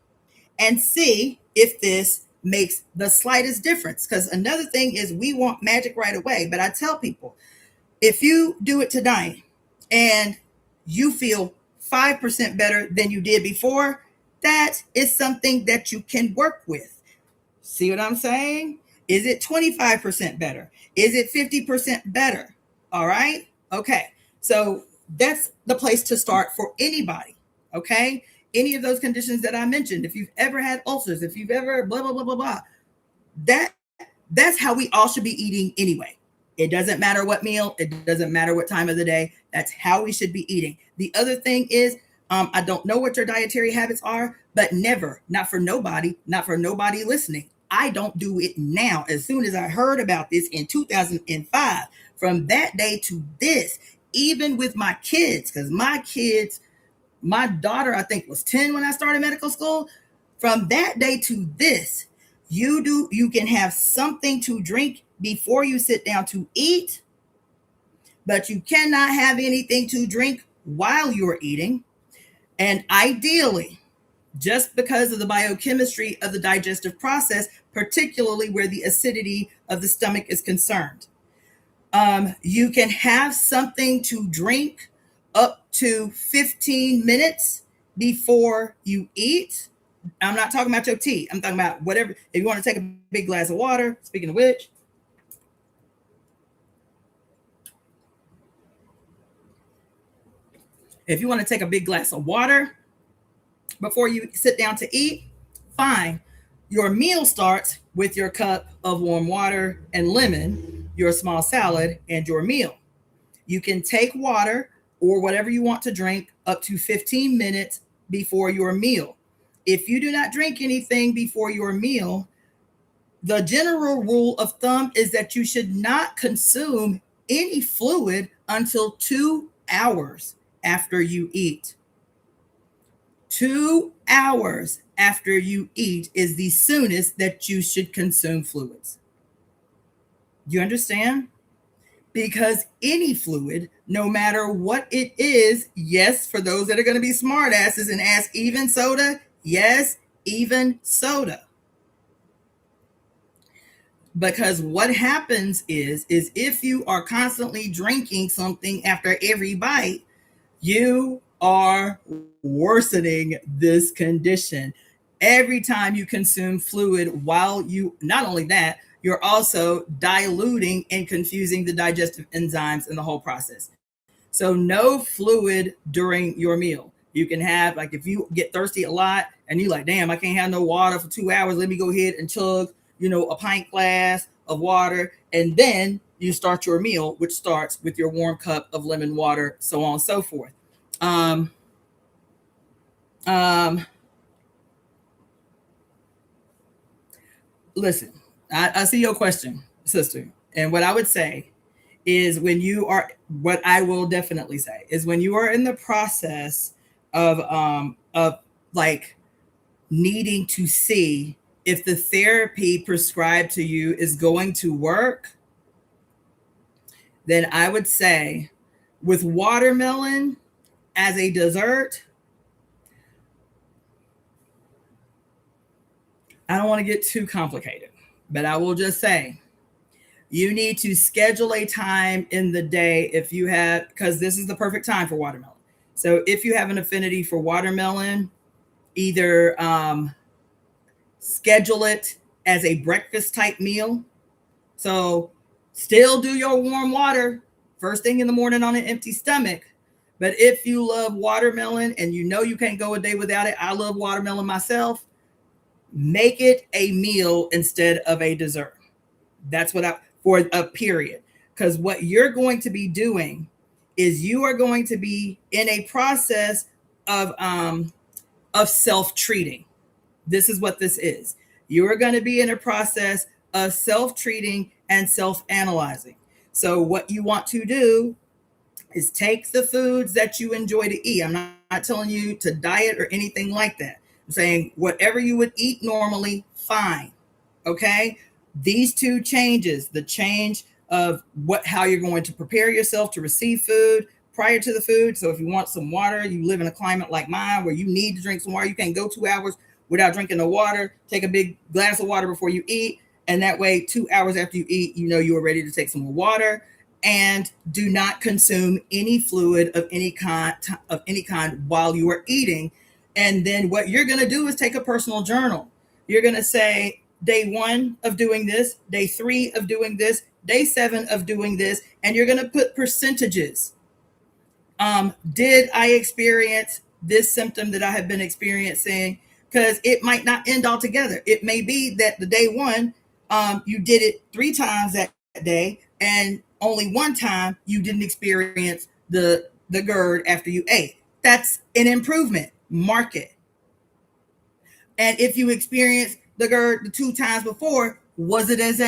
and see if this makes the slightest difference. Because another thing is we want magic right away. But I tell people, if you do it tonight and you feel 5% better than you did before, that is something that you can work with. See what I'm saying? Is it 25% better? Is it 50% better? All right. Okay. So that's the place to start for anybody. Okay. Any of those conditions that I mentioned, if you've ever had ulcers, if you've ever blah, blah, blah, blah, blah, that's how we all should be eating anyway. It doesn't matter what meal. It doesn't matter what time of the day. That's how we should be eating. The other thing is, I don't know what your dietary habits are, but never, not for nobody listening. I don't do it now. As soon as I heard about this in 2005, from that day to this, even with my kids, because my daughter, I think, was 10 when I started medical school. From that day to this, you can have something to drink before you sit down to eat, but you cannot have anything to drink while you're eating. And ideally, just because of the biochemistry of the digestive process, particularly where the acidity of the stomach is concerned, you can have something to drink up to 15 minutes before you eat. I'm not talking about your tea. I'm talking about whatever. If you want to take a big glass of water, speaking of which, if you want to take a big glass of water before you sit down to eat, fine. Your meal starts with your cup of warm water and lemon, your small salad, and your meal. You can take water or whatever you want to drink up to 15 minutes before your meal. If you do not drink anything before your meal, the general rule of thumb is that you should not consume any fluid until 2 hours after you eat. 2 hours after you eat is the soonest that you should consume fluids. Do you understand? Because any fluid, no matter what it is, yes, for those that are going to be smart asses and ask even soda, yes, even soda. Because what happens is if you are constantly drinking something after every bite, you are worsening this condition. Every time you consume fluid, while you, not only that, you're also diluting and confusing the digestive enzymes in the whole process. So no fluid during your meal. You can have, like, if you get thirsty a lot and you like, damn, I can't have no water for 2 hours. Let me go ahead and chug, a pint glass of water. And then you start your meal, which starts with your warm cup of lemon water, so on and so forth. Listen, I see your question, sister. And what I would say is what I will definitely say is when you are in the process of like needing to see if the therapy prescribed to you is going to work, then I would say with watermelon as a dessert, I don't want to get too complicated, but I will just say you need to schedule a time in the day because this is the perfect time for watermelon. So if you have an affinity for watermelon, either schedule it as a breakfast type meal. So still do your warm water first thing in the morning on an empty stomach. But if you love watermelon and you can't go a day without it, I love watermelon myself, make it a meal instead of a dessert. That's for a period. Because what you're going to be doing is you are going to be in a process of self-treating. This is what this is. You are going to be in a process of self-treating and self-analyzing. So what you want to do is take the foods that you enjoy to eat. I'm not telling you to diet or anything like that. I'm saying whatever you would eat normally, fine. Okay? These two changes, the change of how you're going to prepare yourself to receive food prior to the food. So if you want some water, you live in a climate like mine where you need to drink some water. You can't go 2 hours without drinking the water. Take a big glass of water before you eat. And that way, 2 hours after you eat, you are ready to take some more water. And do not consume any fluid of any kind while you are eating. And then what you're going to do is take a personal journal. You're going to say, day 1 of doing this, day 3 of doing this, day 7 of doing this, and you're going to put percentages. Did I experience this symptom that I have been experiencing? Because it might not end altogether. It may be that the day 1, you did it 3 times that day, and only 1 time you didn't experience the GERD after you ate. That's an improvement. Mark it. And if you experienced the GERD the 2 times before, was it as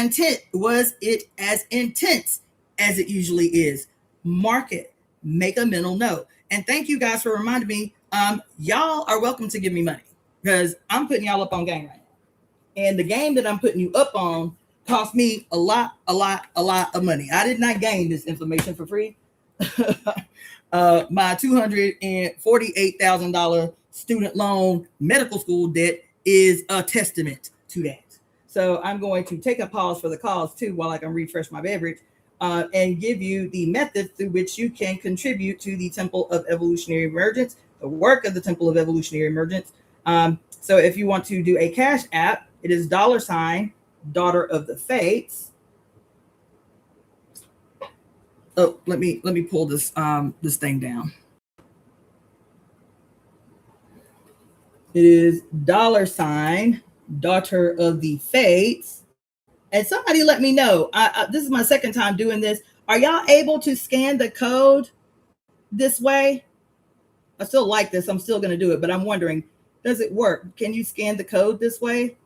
intense as it usually is? Mark it. Make a mental note. And thank you guys for reminding me. Y'all are welcome to give me money because I'm putting y'all up on game right now. And the game that I'm putting you up on cost me a lot of money. I did not gain this information for free. My $248,000 student loan medical school debt is a testament to that. So I'm going to take a pause for the cause too while I can refresh my beverage and give you the method through which you can contribute to the Temple of Evolutionary Emergence, the work of the Temple of Evolutionary Emergence. So if you want to do a Cash App, it is $ DaughterOfTheFates. Oh, let me pull this thing down. It is $ DaughterOfTheFates. And somebody let me know. This is my second time doing this. Are y'all able to scan the code this way? I still like this. I'm still going to do it, but I'm wondering, does it work? Can you scan the code this way?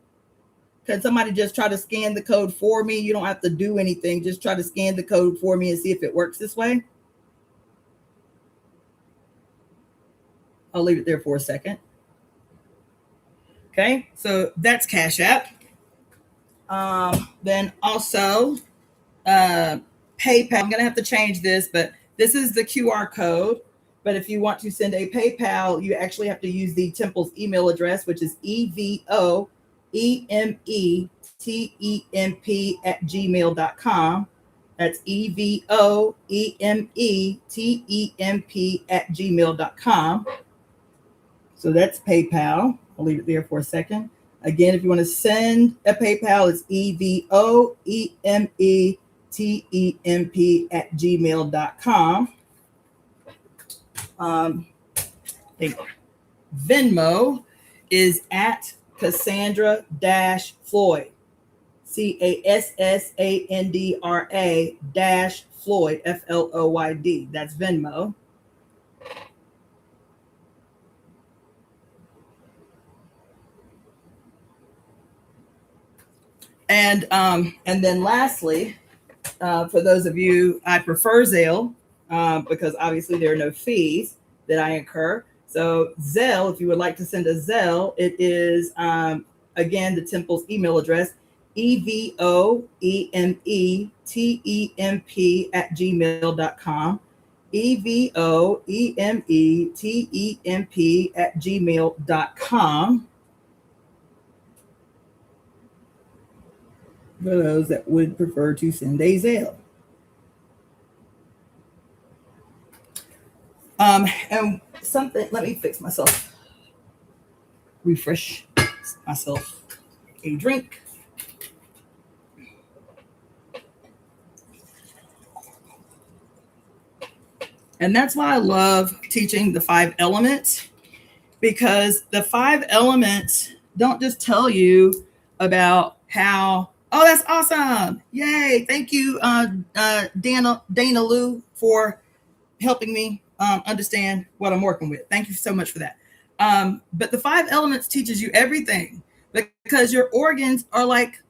Can somebody just try to scan the code for me? You don't have to do anything. Just try to scan the code for me and see if it works this way. I'll leave it there for a second. Okay, so that's Cash App. Then also PayPal. I'm going to have to change this, but this is the QR code. But if you want to send a PayPal, you actually have to use the Temple's email address, which is EvoEmeTemp@gmail.com. That's EvoEmeTemp@gmail.com. So that's PayPal. I'll leave it there for a second. Again, if you want to send a PayPal, it's EvoEmeTemp@gmail.com. Venmo is at Cassandra-Floyd. Cassandra-Floyd, Floyd. That's Venmo. And then lastly, for those of you, I prefer Zelle because obviously there are no fees that I incur. So Zelle, if you would like to send a Zelle, it is again the temple's email address, EvoEmeTemp EvoEmeTemp@gmail.com. For those that would prefer to send a Zelle. And something, let me fix myself, refresh myself a drink. And that's why I love teaching the 5 elements, because the 5 elements don't just tell you about how, oh, that's awesome. Yay. Thank you, Dana Lou, for helping me understand what I'm working with. Thank you so much for that. But the 5 elements teaches you everything, because your organs are like,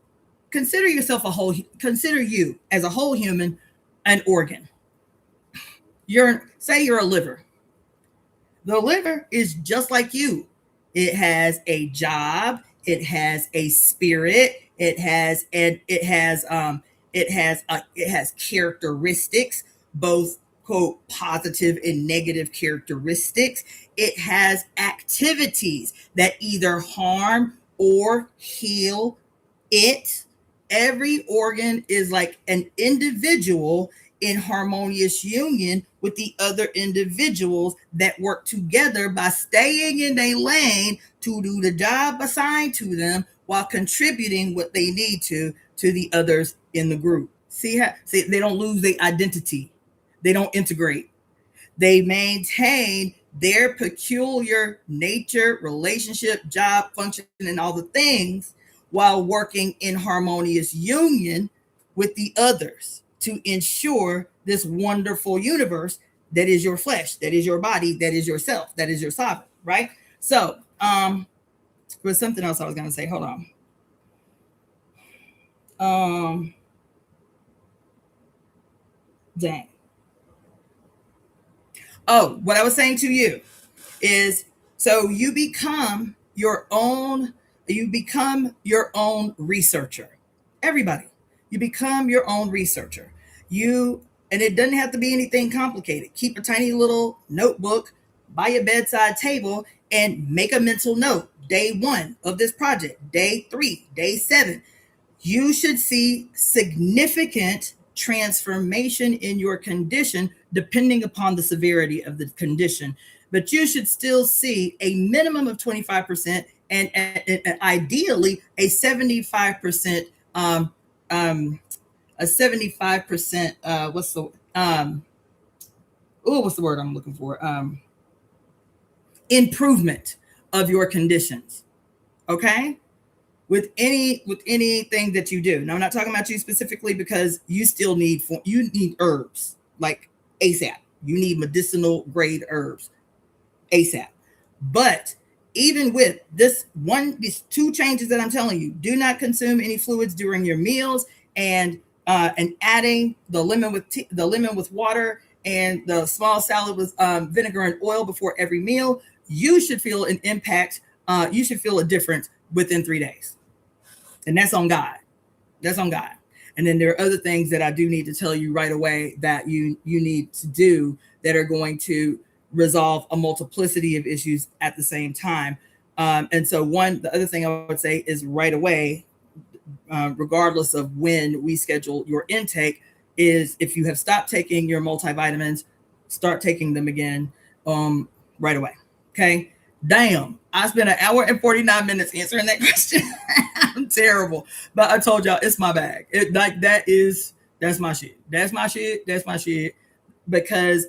consider yourself a whole, consider you as a whole human an organ. Say you're a liver. The liver is just like you. It has a job. It has a spirit. It has characteristics, both quote positive and negative characteristics. It has activities that either harm or heal it. Every organ is like an individual in harmonious union with the other individuals that work together by staying in their lane to do the job assigned to them while contributing what they need to the others in the group. See they don't lose their identity. They don't integrate. They maintain their peculiar nature, relationship, job, function, and all the things while working in harmonious union with the others to ensure this wonderful universe that is your flesh, that is your body, that is yourself, that is your sovereign, right? So, there's something else I was going to say. Hold on. Dang. Oh, what I was saying to you is, so you become your own researcher. Everybody, you become your own researcher. And it doesn't have to be anything complicated. Keep a tiny little notebook by your bedside table and make a mental note. Day 1 of this project, day 3, day 7. You should see significant transformation in your condition depending upon the severity of the condition. But you should still see a minimum of 25% and ideally a 75%. A 75%. What's the word I'm looking for? Improvement of your conditions. Okay. With anything that you do. Now, I'm not talking about you specifically, because you still need herbs like ASAP. You need medicinal grade herbs ASAP. But even with these 2 changes that I'm telling you, do not consume any fluids during your meals, and adding the lemon with water and the small salad with vinegar and oil before every meal, you should feel an impact. You should feel a difference within 3 days. And that's on God. That's on God. And then there are other things that I do need to tell you right away that you need to do that are going to resolve a multiplicity of issues at the same time. And so the other thing I would say is right away, regardless of when we schedule your intake, is if you have stopped taking your multivitamins, start taking them again right away. Okay. Damn, I spent 1 hour and 49 minutes answering that question. I'm terrible, but I told y'all it's my bag. That's my shit. That's my shit. Because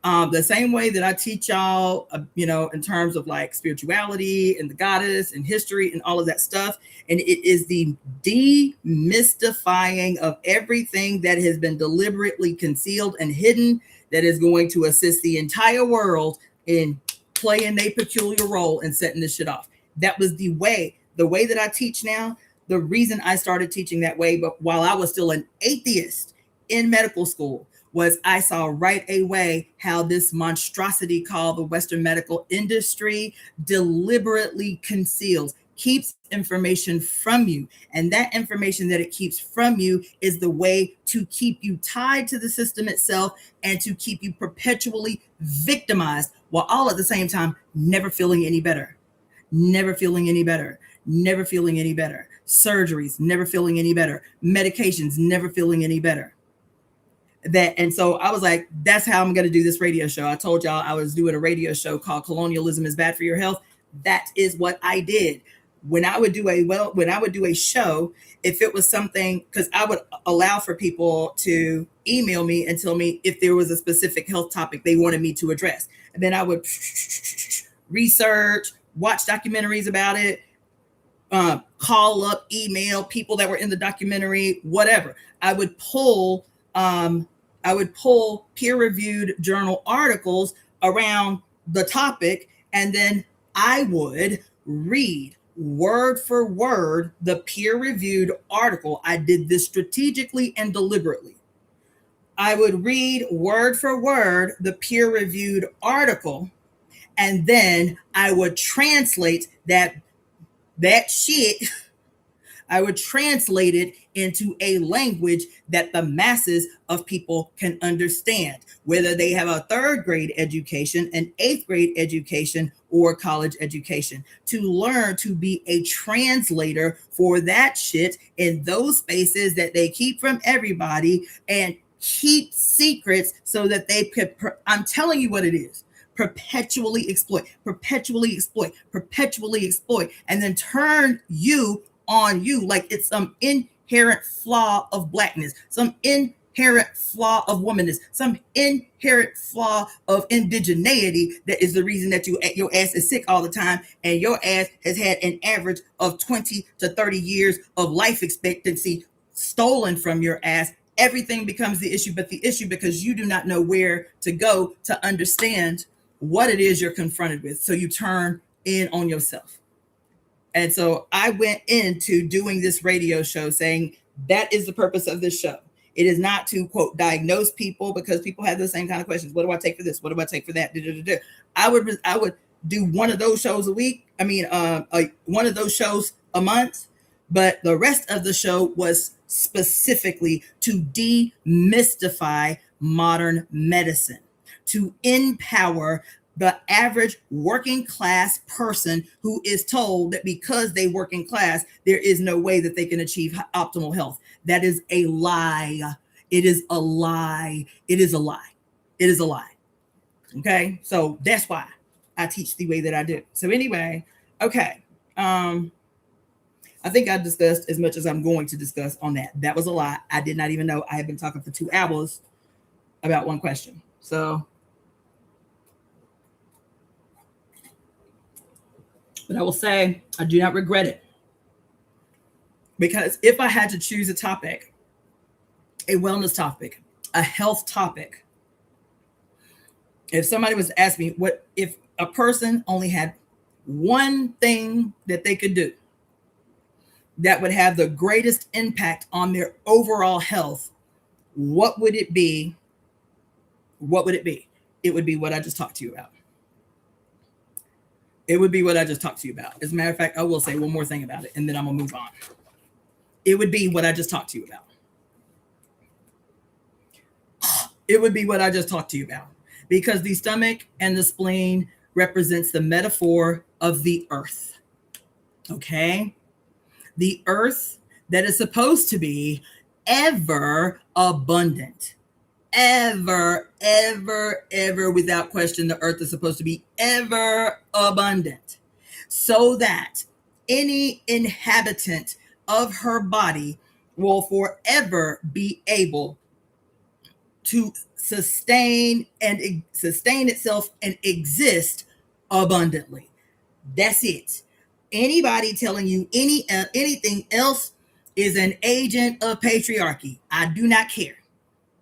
The same way that I teach y'all, in terms of like spirituality and the goddess and history and all of that stuff. And it is the demystifying of everything that has been deliberately concealed and hidden that is going to assist the entire world in playing a peculiar role and setting this shit off. That was the way that I teach now. The reason I started teaching that way, but while I was still an atheist in medical school, was I saw right away how this monstrosity called the Western medical industry deliberately conceals, keeps information from you. And that information that it keeps from you is the way to keep you tied to the system itself and to keep you perpetually victimized, while all at the same time never feeling any better. Never feeling any better. Never feeling any better. Surgeries, never feeling any better. Medications, never feeling any better. And so I was like, that's how I'm going to do this radio show. I told y'all I was doing a radio show called Colonialism is Bad for Your Health. That is what I did. When I would do a show, if it was something, because I would allow for people to email me and tell me if there was a specific health topic they wanted me to address. And then I would research, watch documentaries about it, call up, email people that were in the documentary, whatever. I would pull peer-reviewed journal articles around the topic, and then I would read word for word the peer-reviewed article. I did this strategically and deliberately. I would read word for word the peer-reviewed article, and then I would translate that shit. I would translate it into a language that the masses of people can understand, whether they have a 3rd grade education, an 8th grade education, or college education, to learn to be a translator for that shit in those spaces that they keep from everybody and keep secrets so that they could, I'm telling you what it is. Perpetually exploit, and then turn you on you like it's some inherent flaw of blackness, some inherent flaw of womanness, some inherent flaw of indigeneity that is the reason that your ass is sick all the time, and your ass has had an average of 20 to 30 years of life expectancy stolen from your ass. Everything becomes the issue, but the issue because you do not know where to go to understand what it is you're confronted with. So you turn in on yourself. And so I went into doing this radio show saying that is the purpose of this show. It is not to, quote, diagnose people, because people have the same kind of questions. What do I take for this? What do I take for that? I would do one of those shows a week. One of those shows a month. But the rest of the show was specifically to demystify modern medicine, to empower the average working class person who is told that because they work in class, there is no way that they can achieve optimal health. That is a lie. It is a lie. It is a lie. It is a lie. Okay. So that's why I teach the way that I do. So anyway, okay. I think I discussed as much as I'm going to discuss on that. That was a lie. I did not even know I had been talking for 2 hours about one question. So, but I will say I do not regret it, because if I had to choose a topic, a wellness topic, a health topic, if somebody was to ask me what if a person only had one thing that they could do that would have the greatest impact on their overall health, what would it be? What would it be? It would be what I just talked to you about. It would be what I just talked to you about. As a matter of fact, I will say one more thing about it, and then I'm going to move on. It would be what I just talked to you about. It would be what I just talked to you about. Because the stomach and the spleen represents the metaphor of the earth. Okay? The earth that is supposed to be ever abundant. Ever, without question, the earth is supposed to be ever abundant, so that any inhabitant of her body will forever be able to sustain itself and exist abundantly. That's it. Anybody telling you anything else is an agent of patriarchy. I do not care.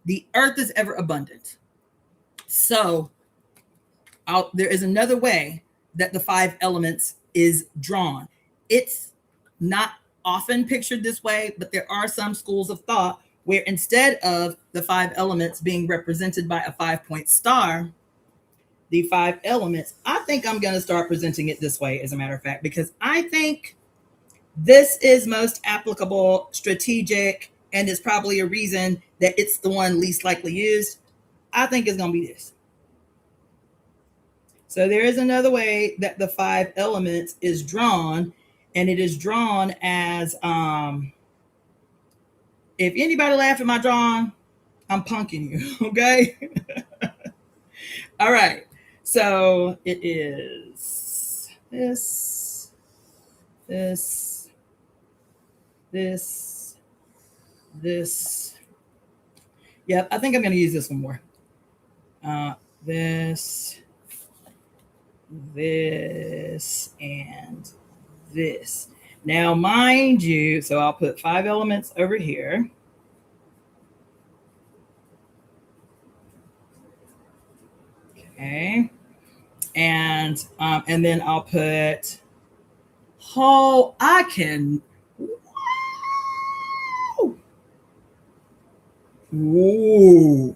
The earth is ever abundant. So there is another way that the 5 elements is drawn. It's not often pictured this way, but there are some schools of thought where instead of the 5 elements being represented by a 5-point star, the 5 elements, I think I'm going to start presenting it this way, as a matter of fact, because I think this is most applicable, strategic, and is probably a reason that it's the one least likely used. I think it's going to be this. So there is another way that the 5 elements is drawn, and it is drawn as, if anybody laugh at my drawing, I'm punking you, okay? All right. So it is this. Yep, I think I'm going to use this one more. This, and this. Now, mind you, so I'll put 5 elements over here. Okay. And then I'll put, I can, whoa.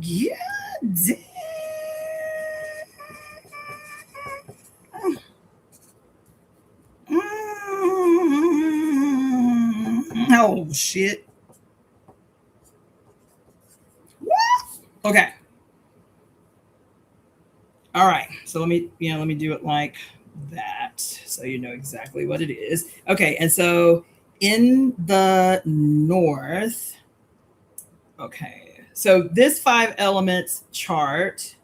Yeah, damn. Oh shit. Okay. All right. So let me do it like that, so you know exactly what it is. Okay. And so in the north, okay, so this 5 elements chart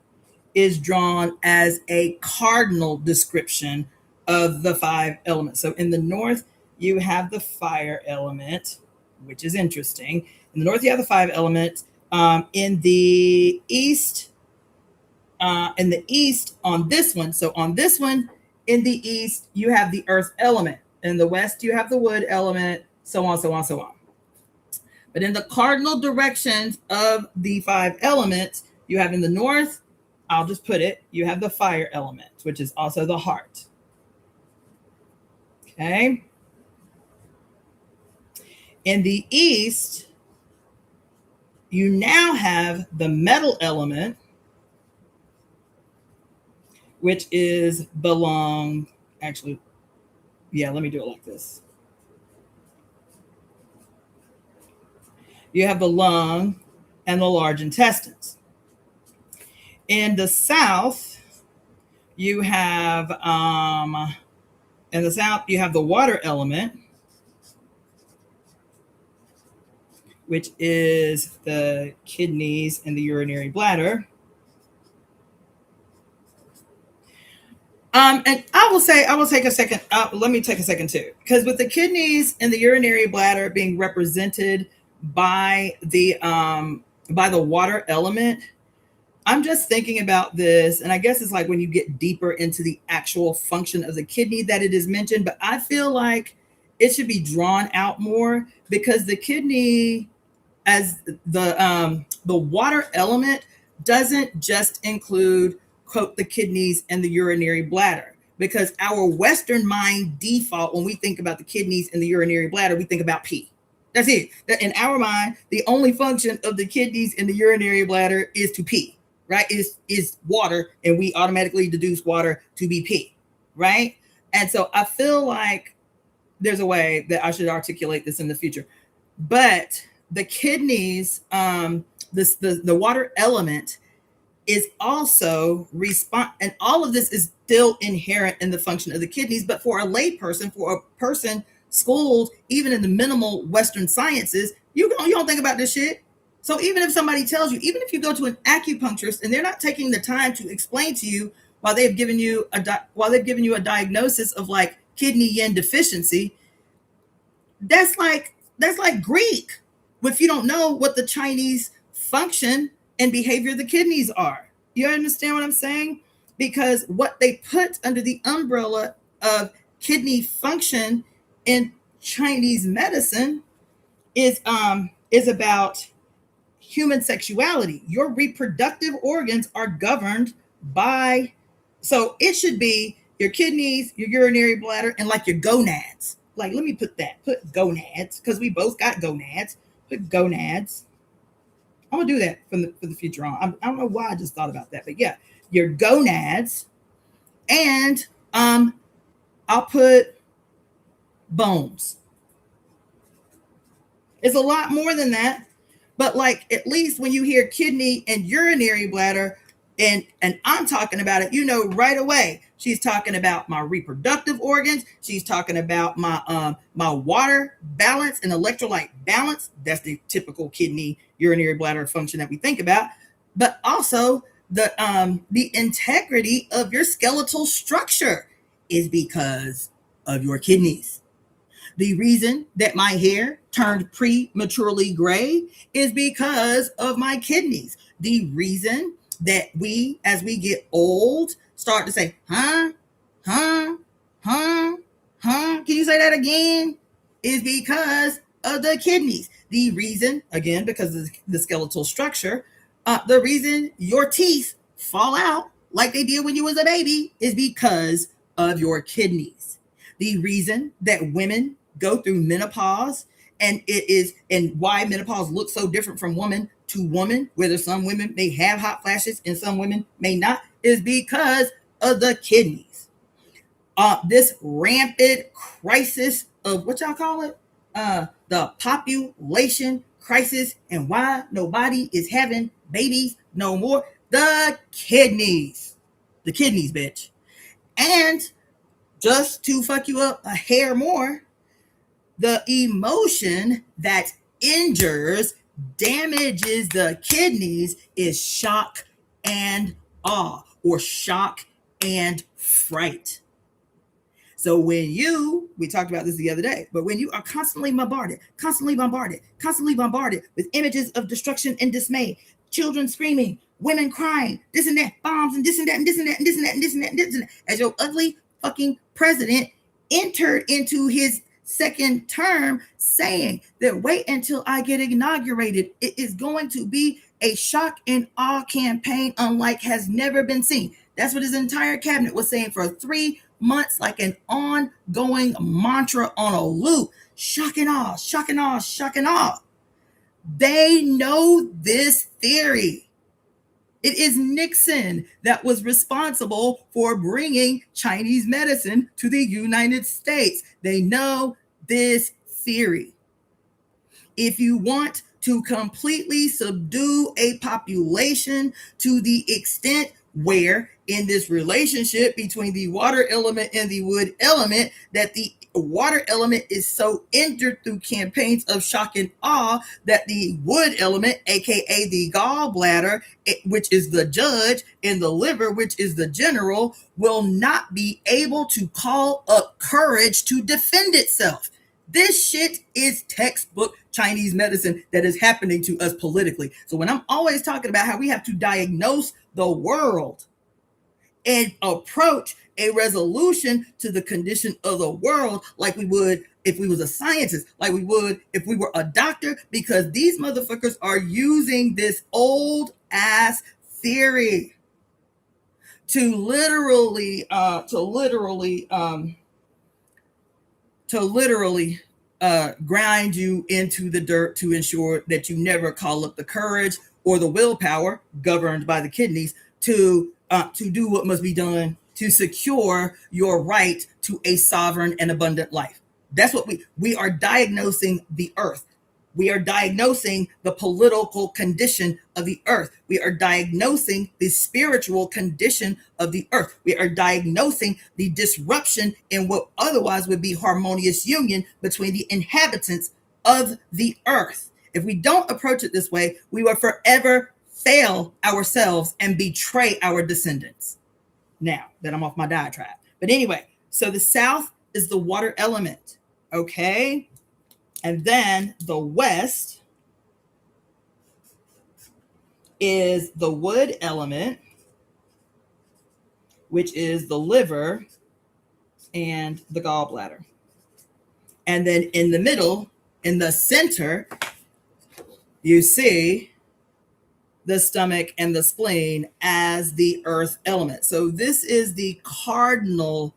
is drawn as a cardinal description of the 5 elements. So in the north, you have the fire element, which is interesting. In the north, you have the 5 elements. In the east, on this one, so on this one, in the east, you have the earth element. In the west, you have the wood element, so on, so on, so on. But in the cardinal directions of the 5 elements, you have in the north, I'll just put it, you have the fire element, which is also the heart. Okay. In the east, you now have the metal element, which is let me do it like this. You have the lung and the large intestines. In the south, you have the water element, which is the kidneys and the urinary bladder. And I will take a second. Let me take a second too, because with the kidneys and the urinary bladder being represented by the water element, I'm just thinking about this, and I guess it's like when you get deeper into the actual function of the kidney that it is mentioned, but I feel like it should be drawn out more, because the kidney as the water element doesn't just include, quote, the kidneys and the urinary bladder, because our Western mind default, when we think about the kidneys and the urinary bladder, we think about pee. That's it. In our mind, the only function of the kidneys and the urinary bladder is to pee, right? Is water, and we automatically deduce water to be pee, right? And so I feel like there's a way that I should articulate this in the future. But the kidneys, the water element is also and all of this is still inherent in the function of the kidneys. But for a lay person, for a person schooled even in the minimal Western sciences, you don't think about this shit. So even if somebody tells you, even if you go to an acupuncturist and they're not taking the time to explain to you while they've given you a diagnosis of like kidney yin deficiency, that's like Greek, if you don't know what the Chinese function and behavior of the kidneys are. You understand what I'm saying? Because what they put under the umbrella of kidney function in Chinese medicine is about human sexuality. Your reproductive organs are governed by, so it should be your kidneys, your urinary bladder, and like your gonads. Like, let me put gonads, because we both got gonads. Put gonads. I'm gonna do that for the future on. I don't know why I just thought about that, but yeah, your gonads, and I'll put bones. It's a lot more than that, but like, at least when you hear kidney and urinary bladder, and I'm talking about it, you know right away she's talking about my reproductive organs. She's talking about my my water balance and electrolyte balance. That's the typical kidney urinary bladder function that we think about, but also the integrity of your skeletal structure is because of your kidneys. The reason that my hair turned prematurely gray is because of my kidneys. The reason that we, as we get old, start to say, huh? Can you say that again? Is because of the kidneys. The reason, again, because of the skeletal structure, the reason your teeth fall out like they did when you was a baby is because of your kidneys. The reason that women go through menopause, and why menopause looks so different from woman to woman, whether some women may have hot flashes and some women may not, is because of the kidneys. This rampant crisis of, what y'all call it? The population crisis, and why nobody is having babies no more. The kidneys, bitch. And just to fuck you up a hair more, the emotion that injures, damages the kidneys is shock and awe, or shock and fright. So when we talked about this the other day, but when you are constantly bombarded with images of destruction and dismay, children screaming, women crying, this and that, bombs and this and that and this and that and this and that and this and that and this and that, as your ugly fucking president entered into his second term saying that wait until I get inaugurated, it is going to be a shock and awe campaign unlike has never been seen. That's what his entire cabinet was saying for 3 months, like an ongoing mantra on a loop. Shock and awe, shock and awe, shock and awe. They know this theory. It is Nixon that was responsible for bringing Chinese medicine to the United States. They know this theory. If you want to completely subdue a population to the extent where in this relationship between the water element and the wood element, that the water element is so injured through campaigns of shock and awe that the wood element, aka the gallbladder, which is the judge, and the liver, which is the general, will not be able to call up courage to defend itself. This shit is textbook Chinese medicine that is happening to us politically. So when I'm always talking about how we have to diagnose the world and approach a resolution to the condition of the world like we would if we was a scientist, like we would if we were a doctor, because these motherfuckers are using this old ass theory to literally grind you into the dirt to ensure that you never call up the courage or the willpower governed by the kidneys to do what must be done to secure your right to a sovereign and abundant life. That's what we are diagnosing the earth. We are diagnosing the political condition of the earth. We are diagnosing the spiritual condition of the earth. We are diagnosing the disruption in what otherwise would be harmonious union between the inhabitants of the earth. If we don't approach it this way, we will forever fail ourselves and betray our descendants. Now that I'm off my diatribe. But anyway, so the south is the water element, okay? And then the west is the wood element, which is the liver and the gallbladder. And then in the middle, in the center, you see the stomach and the spleen as the earth element. So this is the cardinal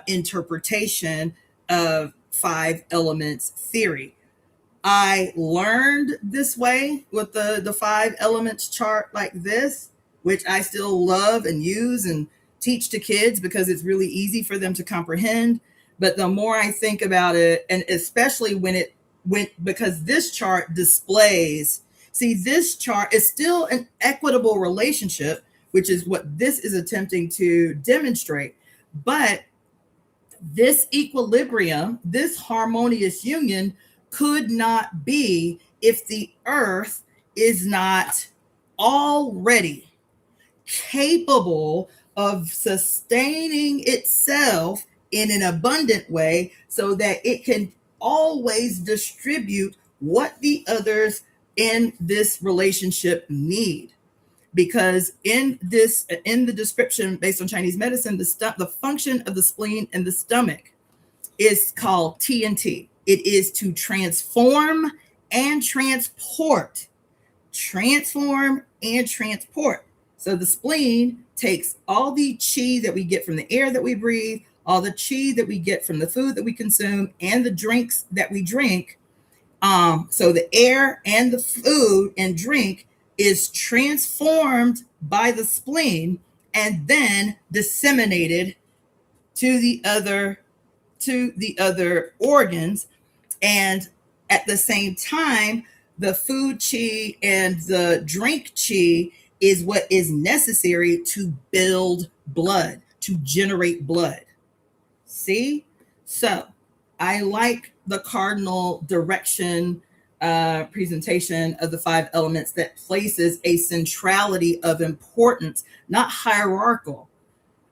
interpretation of 5 elements theory. I learned this way with the 5 elements chart like this, which I still love and use and teach to kids because it's really easy for them to comprehend. But the more I think about it, and especially because this chart displays, see, this chart is still an equitable relationship, which is what this is attempting to demonstrate. But this equilibrium, this harmonious union could not be if the earth is not already capable of sustaining itself in an abundant way so that it can always distribute what the others in this relationship need. Because in the description based on Chinese medicine, the function of the spleen and the stomach is called TNT. It is to transform and transport. Transform and transport. So the spleen takes all the chi that we get from the air that we breathe, all the chi that we get from the food that we consume, and the drinks that we drink. So the air and the food and drink is transformed by the spleen and then disseminated to the other organs. And at the same time, the food chi and the drink chi is what is necessary to build blood, to generate blood. See? So I like the cardinal direction presentation of the 5 elements that places a centrality of importance, not hierarchical,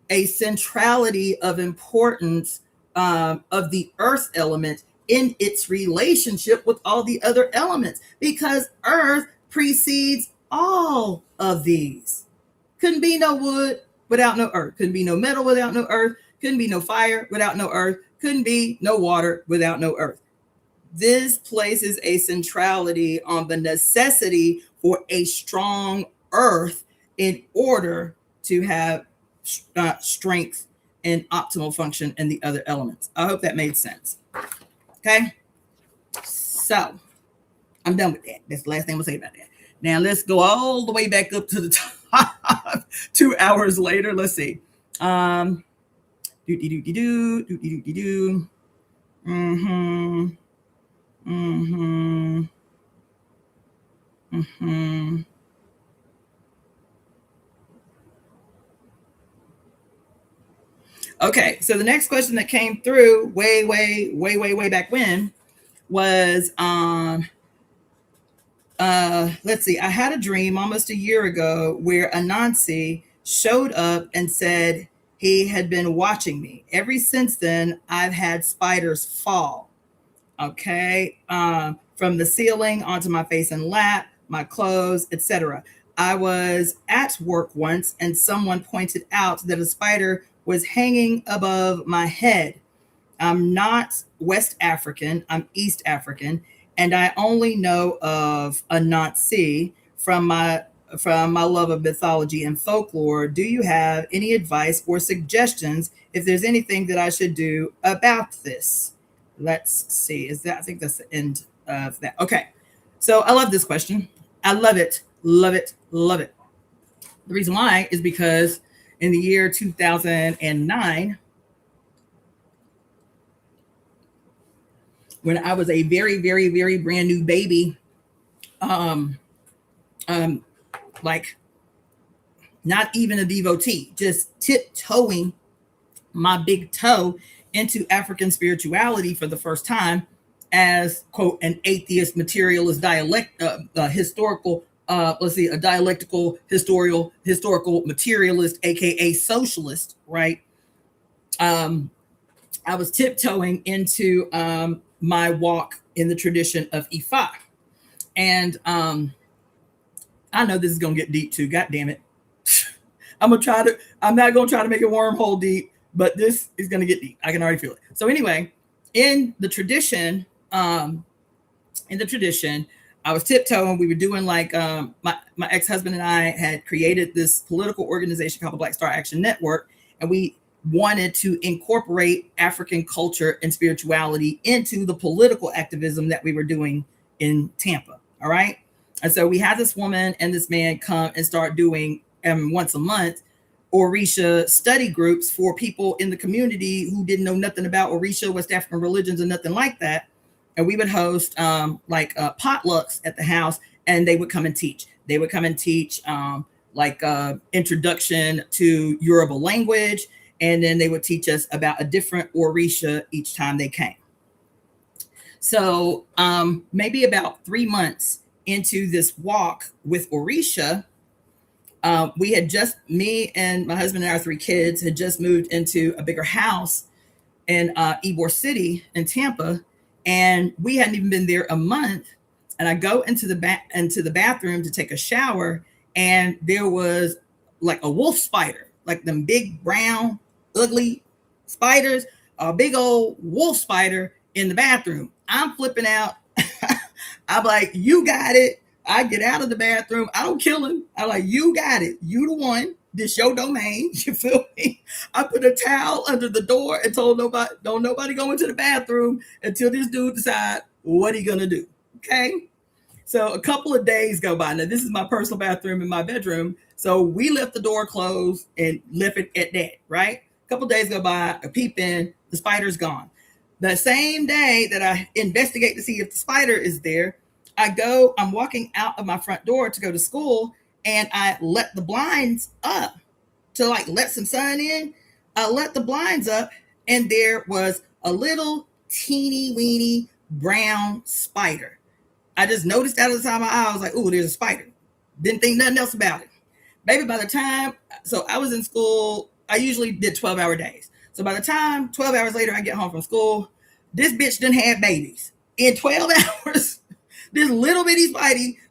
a centrality of importance of the earth element in its relationship with all the other elements, because earth precedes all of these. Couldn't be no wood without no earth. Couldn't be no metal without no earth. Couldn't be no fire without no earth. Couldn't be no water without no earth. This places a centrality on the necessity for a strong earth in order to have strength and optimal function in the other elements. I hope that made sense. Okay, so I'm done with that. That's the last thing I'm gonna say about that. Now let's go all the way back up to the top. 2 hours later, let's see. Okay, so the next question that came through way back when was let's see. I had a dream almost a year ago where Anansi showed up and said he had been watching me. Ever since then, I've had spiders fall. Okay, from the ceiling onto my face and lap, my clothes, etc. I was at work once and someone pointed out that a spider was hanging above my head. I'm not West African, I'm East African, and I only know of Anansi from my love of mythology and folklore. Do you have any advice or suggestions if there's anything that I should do about this? Let's see. I think that's the end of that. Okay. So I love this question. I love it. Love it. Love it. The reason why is because in the year 2009, when I was a very brand new baby, like not even a devotee, just tiptoeing my big toe into African spirituality for the first time as, quote, an atheist materialist historical a dialectical historical materialist, aka socialist, right? I was tiptoeing into my walk in the tradition of Ifa. And I know this is gonna get deep too. God damn it. I'm not gonna try to make it wormhole deep, but this is gonna get deep. I can already feel it. So anyway, in the tradition, I was tiptoeing. We were doing like my ex-husband and I had created this political organization called the Black Star Action Network, and we wanted to incorporate African culture and spirituality into the political activism that we were doing in Tampa. All right. And so we had this woman and this man come and start doing once a month Orisha study groups for people in the community who didn't know nothing about Orisha, West African religions, and nothing like that. And we would host potlucks at the house, and they would come and teach. They would come and teach introduction to Yoruba language, and then they would teach us about a different Orisha each time they came. So maybe about 3 months into this walk with Orisha, me and my husband and our 3 kids had just moved into a bigger house in Ybor City in Tampa, and we hadn't even been there a month. And I go into the bathroom to take a shower, and there was like a wolf spider, like them big brown ugly spiders, a big old wolf spider in the bathroom. I'm flipping out. I'm like, you got it. I get out of the bathroom. I don't kill him. I'm like, you got it. You the one. This your domain. You feel me? I put a towel under the door and told nobody, don't nobody go into the bathroom until this dude decide what he gonna do. Okay. So a couple of days go by. Now, this is my personal bathroom in my bedroom. So we left the door closed and left it at that, right? A couple of days go by, I peep in, the spider's gone. The same day that I investigate to see if the spider is there, I'm walking out of my front door to go to school, and I let the blinds up to like let some sun in. I let the blinds up, and there was a little teeny weeny brown spider. I just noticed out of the side of my eye, I was like, ooh, there's a spider. Didn't think nothing else about it. Maybe by the time, so I was in school, I usually did 12-hour days. So by the time 12 hours later I get home from school, this bitch done had babies. In 12 hours, this little bitty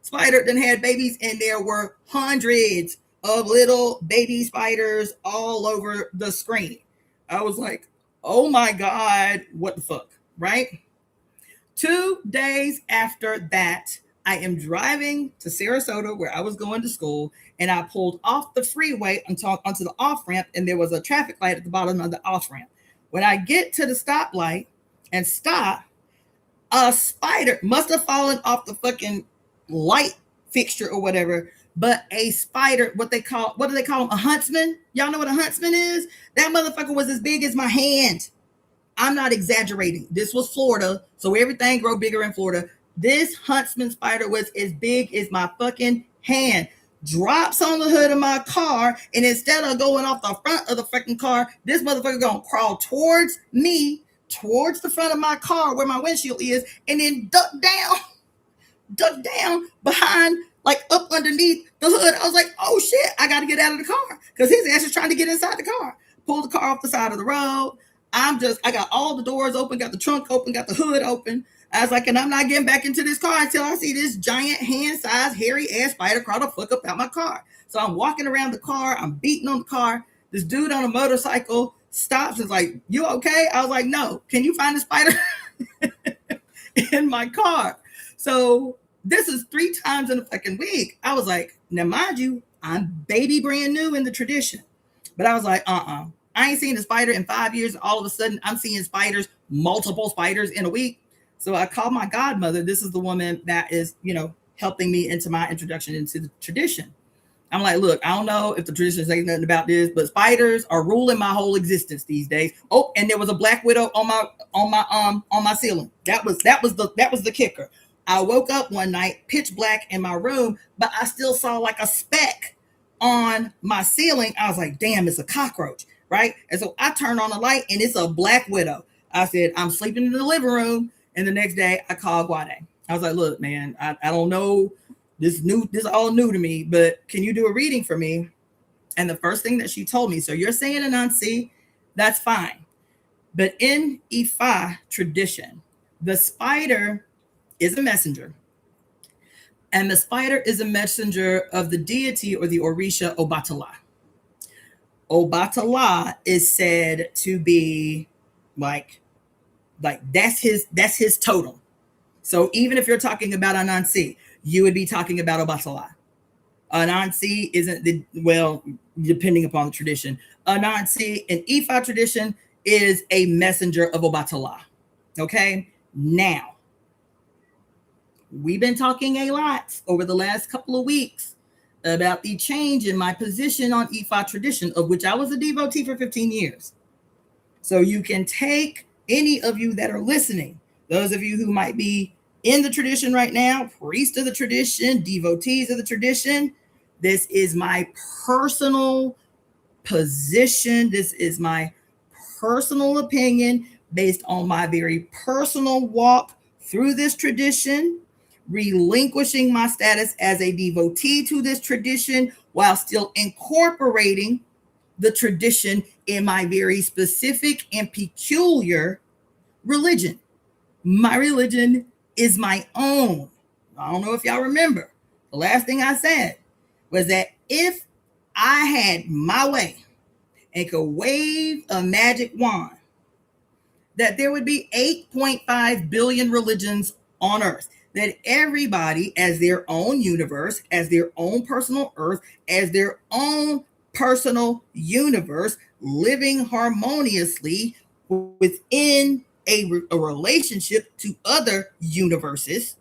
spider done had babies, and there were hundreds of little baby spiders all over the screen. I was like, oh my God, what the fuck, right? 2 days after that, I am driving to Sarasota where I was going to school, and I pulled off the freeway onto the off-ramp, and there was a traffic light at the bottom of the off-ramp. When I get to the stoplight and stop, a spider must have fallen off the fucking light fixture or whatever, but a spider, what do they call them? A huntsman? Y'all know what a huntsman is? That motherfucker was as big as my hand. I'm not exaggerating. This was Florida, so everything grow bigger in Florida. This huntsman spider was as big as my fucking hand. Drops on the hood of my car, and instead of going off the front of the fucking car, this motherfucker gonna crawl towards me, towards the front of my car where my windshield is, and then duck down behind, like up underneath the hood. I was like, oh shit, I gotta get out of the car, because his ass is trying to get inside the car. Pull the car off the side of the road. I got all the doors open, got the trunk open, got the hood open. I was like, and I'm not getting back into this car until I see this giant hand-sized, hairy-ass spider crawl the fuck up out my car. So I'm walking around the car. I'm beating on the car. This dude on a motorcycle stops and is like, you okay? I was like, no. Can you find the spider in my car? So this is 3 times in a fucking week. I was like, now mind you, I'm baby brand new in the tradition. But I was like, I ain't seen a spider in 5 years. All of a sudden, I'm seeing spiders, multiple spiders in a week. So I called my godmother. This is the woman that is, helping me into my introduction into the tradition. I'm like, look, I don't know if the tradition says nothing about this, but spiders are ruling my whole existence these days. Oh, and there was a black widow on my ceiling. That was the kicker. I woke up one night, pitch black in my room, but I still saw like a speck on my ceiling. I was like, damn, it's a cockroach, right? And so I turned on the light, and it's a black widow. I said, I'm sleeping in the living room. And the next day I called Guade. I was like, look, man, I don't know. This is all new to me, but can you do a reading for me? And the first thing that she told me, so you're saying Anansi, that's fine. But in Ifa tradition, the spider is a messenger. And the spider is a messenger of the deity or the Orisha Obatala. Obatala is said to be like that's his totem. So even if you're talking about Anansi, you would be talking about Obatala. Anansi isn't depending upon the tradition. Anansi in Ifa tradition is a messenger of Obatala. Okay, now we've been talking a lot over the last couple of weeks about the change in my position on Ifa tradition, of which I was a devotee for 15 years. So you can take any of you that are listening, those of you who might be in the tradition right now, priest of the tradition, devotees of the tradition. This is my personal position. This is my personal opinion based on my very personal walk through this tradition, relinquishing my status as a devotee to this tradition while still incorporating the tradition in my very specific and peculiar religion. My religion is my own. I don't know if y'all remember. The last thing I said was that if I had my way and could wave a magic wand, that there would be 8.5 billion religions on earth, that everybody as their own universe, as their own personal earth, as their own personal universe, living harmoniously within a relationship to other universes,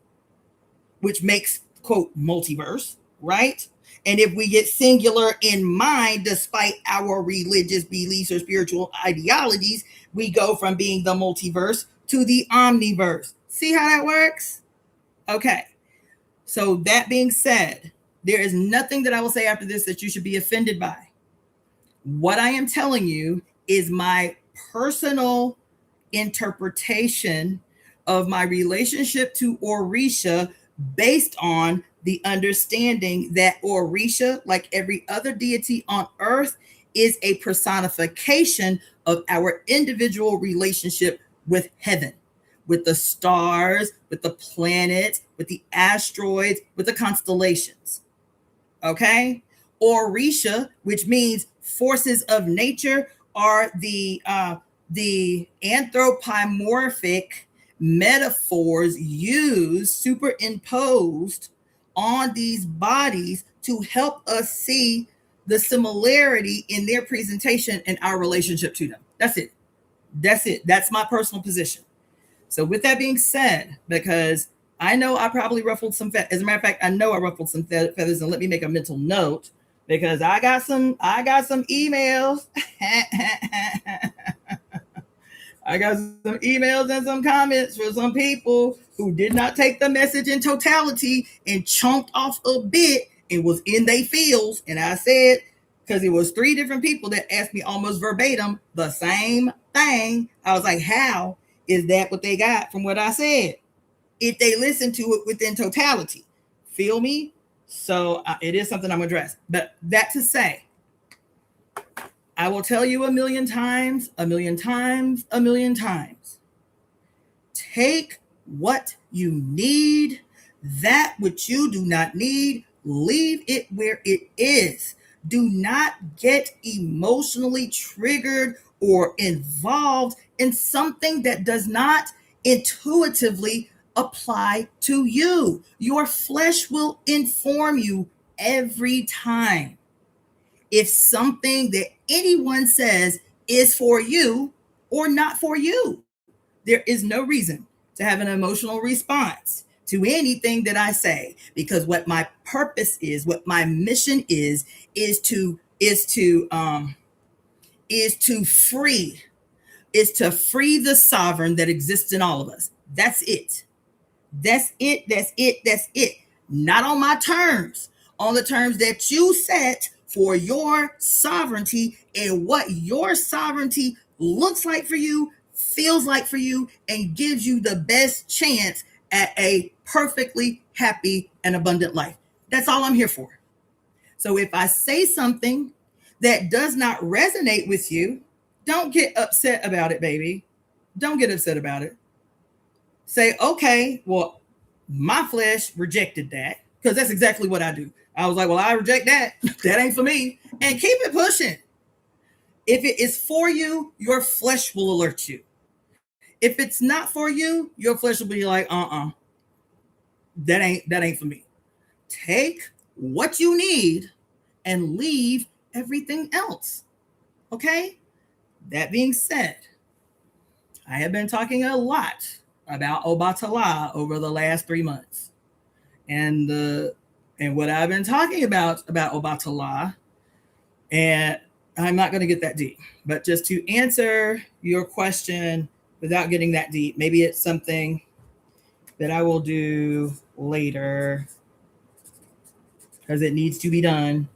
which makes, quote, multiverse, right? And if we get singular in mind, despite our religious beliefs or spiritual ideologies, we go from being the multiverse to the omniverse. See how that works? Okay. So that being said, there is nothing that I will say after this that you should be offended by. What I am telling you is my personal interpretation of my relationship to Orisha based on the understanding that Orisha, like every other deity on earth, is a personification of our individual relationship with heaven, with the stars, with the planets, with the asteroids, with the constellations. Okay? Orisha, which means forces of nature, are the anthropomorphic metaphors used, superimposed on these bodies to help us see the similarity in their presentation and our relationship to them. That's it. That's it. That's my personal position. So with that being said, because I know I probably ruffled some feathers. As a matter of fact, I know I ruffled some feathers, and let me make a mental note because I got some emails. I got some emails and some comments for some people who did not take the message in totality and chunked off a bit and was in their feels. And I said, because it was 3 different people that asked me almost verbatim the same thing. I was like, how is that what they got from what I said? If they listen to it within totality. Feel me? So it is something I'm going to address. But that to say, I will tell you a million times, take what you need, that which you do not need, leave it where it is. Do not get emotionally triggered or involved in something that does not intuitively apply to you. Your flesh will inform you every time if something that anyone says is for you or not for you. There is no reason to have an emotional response to anything that I say, because what my purpose is, what my mission is to free the sovereign that exists in all of us. That's it. That's it. Not on my terms, on the terms that you set for your sovereignty and what your sovereignty looks like for you, feels like for you, and gives you the best chance at a perfectly happy and abundant life. That's all I'm here for. So if I say something that does not resonate with you, don't get upset about it, baby. Don't get upset about it. Say, okay, well, my flesh rejected that because that's exactly what I do. I was like, well, I reject that. That ain't for me. And keep it pushing. If it is for you, your flesh will alert you. If it's not for you, your flesh will be like, that ain't for me. Take what you need and leave everything else. Okay? That being said, I have been talking a lot about Obatala over the last 3 months. And what I've been talking about Obatala, and I'm not going to get that deep, but just to answer your question without getting that deep, maybe it's something that I will do later because it needs to be done.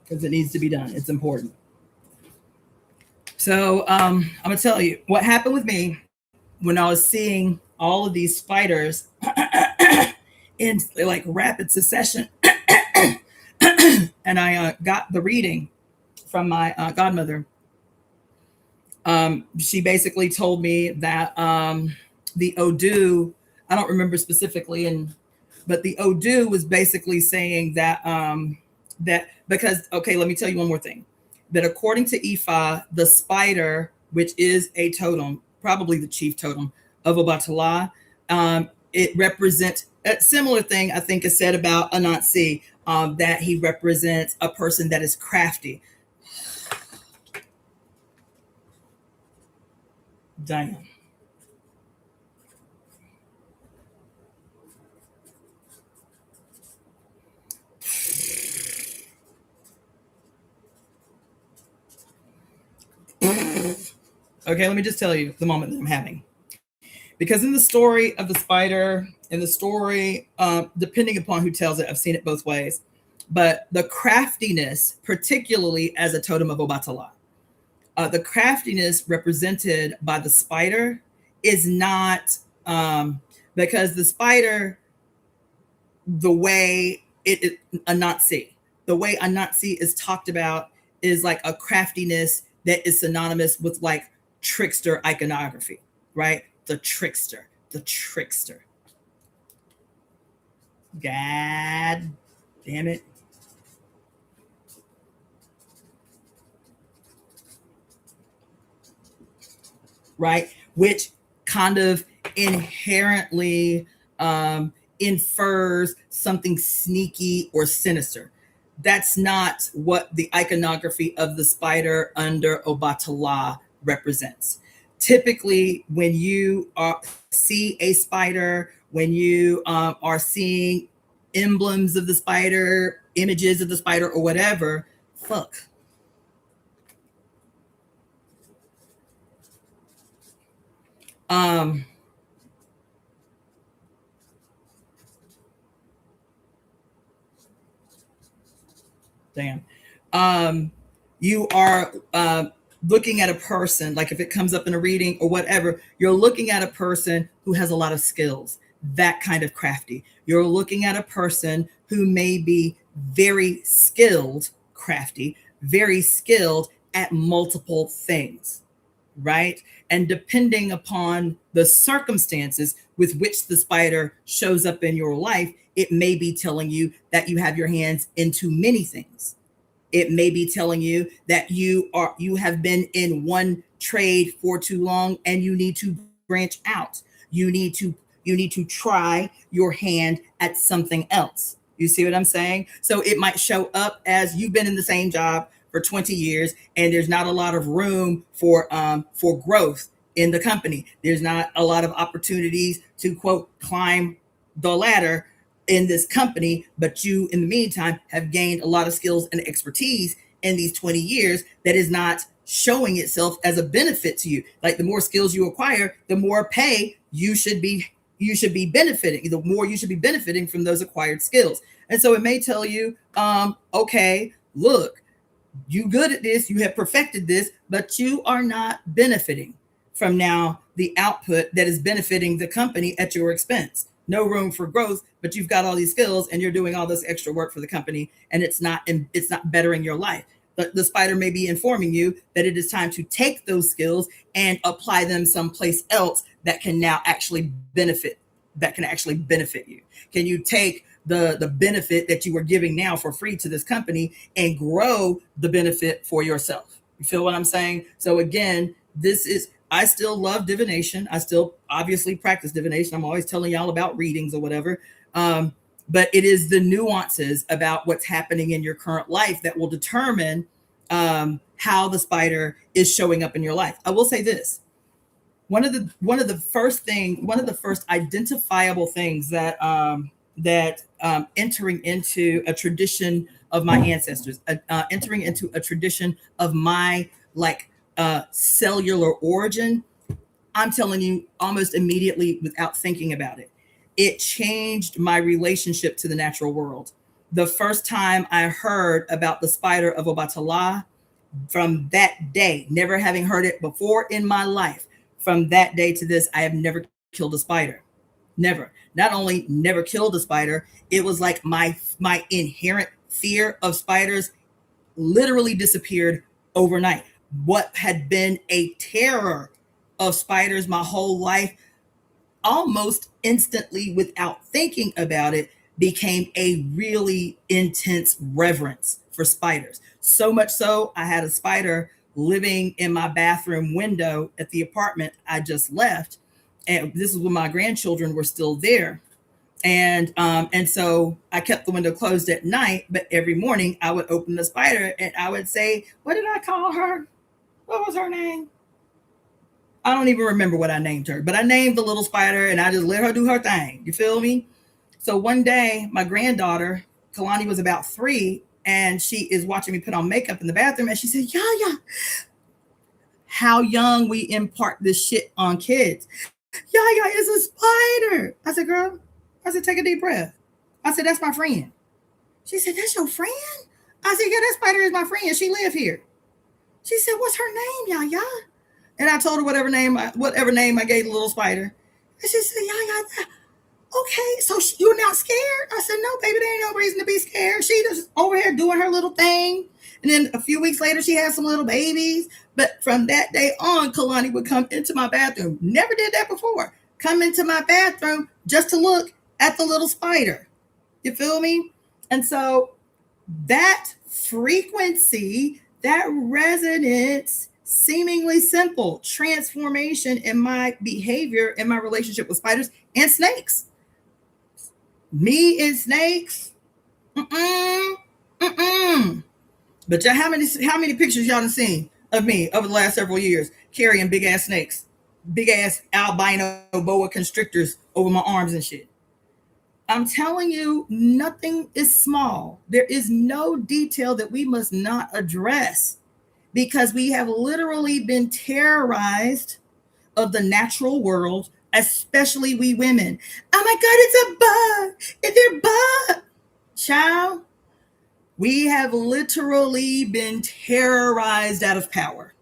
Because it needs to be done. It's important. So I'm going to tell you what happened with me when I was seeing all of these spiders in like rapid succession. And I got the reading from my godmother. She basically told me that the Odu, I don't remember specifically, but the Odu was basically saying that that because, okay, let me tell you one more thing. That according to Ifa, the spider, which is a totem, probably the chief totem of Obatala, it represents a similar thing I think is said about Anansi, that he represents a person that is crafty. Damn. Okay, let me just tell you the moment that I'm having. Because in the story of the spider, in the story, depending upon who tells it, I've seen it both ways, but the craftiness, particularly as a totem of Obatala, the craftiness represented by the spider is not, because the spider, the way Anansi, the way Anansi is talked about is like a craftiness that is synonymous with like trickster iconography, right? The trickster. God damn it. Right? Which kind of inherently infers something sneaky or sinister. That's not what the iconography of the spider under Obatala represents. Typically, when you see a spider, when you are seeing emblems of the spider, images of the spider, or whatever, fuck. Damn. You are looking at a person, like if it comes up in a reading or whatever, you're looking at a person who has a lot of skills, that kind of crafty. You're looking at a person who may be very skilled, crafty, very skilled at multiple things, right? And depending upon the circumstances with which the spider shows up in your life, it may be telling you that you have your hands into many things. It may be telling you that you have been in one trade for too long and you need to branch out. You need to try your hand at something else. You see what I'm saying? So it might show up as you've been in the same job for 20 years and there's not a lot of room for growth in the company. There's not a lot of opportunities to, quote, climb the ladder in this company, but you in the meantime have gained a lot of skills and expertise in these 20 years that is not showing itself as a benefit to you. Like the more skills you acquire, the more pay you should be benefiting, the more you should be benefiting from those acquired skills. And so it may tell you, okay, look, you good at this, you have perfected this, but you are not benefiting from now the output that is benefiting the company at your expense. no room for growth, but you've got all these skills and you're doing all this extra work for the company, and it's not bettering your life. But the spider may be informing you that it is time to take those skills and apply them someplace else that can now actually benefit you. Can you take the benefit that you were giving now for free to this company and grow the benefit for yourself? You feel what I'm saying? So again, I still love divination. I still obviously practice divination. I'm always telling y'all about readings or whatever. But it is the nuances about what's happening in your current life that will determine how the spider is showing up in your life. I will say this. One of the first identifiable things that entering into a tradition of my ancestors, entering into a tradition of my cellular origin, I'm telling you, almost immediately without thinking about it, it changed my relationship to the natural world. The first time I heard about the spider of Obatala, from that day, never having heard it before in my life, from that day to this, I have never killed a spider. Never. Not only never killed a spider, it was like my inherent fear of spiders literally disappeared overnight. What had been a terror of spiders my whole life, almost instantly, without thinking about it, became a really intense reverence for spiders. So much so, I had a spider living in my bathroom window at the apartment I just left. And this is when my grandchildren were still there. And so I kept the window closed at night, but every morning I would open the spider and I would say, what did I call her? What was her name? I don't even remember what I named her, but I named the little spider and I just let her do her thing. You feel me? So one day, my granddaughter, Kalani, was about 3, and she is watching me put on makeup in the bathroom, and she said, Yaya, how young we impart this shit on kids. Yaya is a spider. I said, girl, take a deep breath. I said, that's my friend. She said, that's your friend? I said, yeah, that spider is my friend. She live here. She said, what's her name, Yaya? And I told her whatever name I gave the little spider. And she said, Yaya, okay, so you're not scared? I said, no, baby, there ain't no reason to be scared. She just over here doing her little thing. And then a few weeks later, she had some little babies. But from that day on, Kalani would come into my bathroom. Never did that before. Come into my bathroom just to look at the little spider. You feel me? And so that frequency, that resonance, seemingly simple transformation in my behavior, in my relationship with spiders and snakes. Me and snakes. But how many pictures y'all done seen of me over the last several years carrying big ass snakes, big ass albino boa constrictors over my arms and shit? I'm telling you, nothing is small. There is no detail that we must not address, because we have literally been terrorized of the natural world, especially we women. Oh my God, it's a bug. It's their bug. Child, we have literally been terrorized out of power.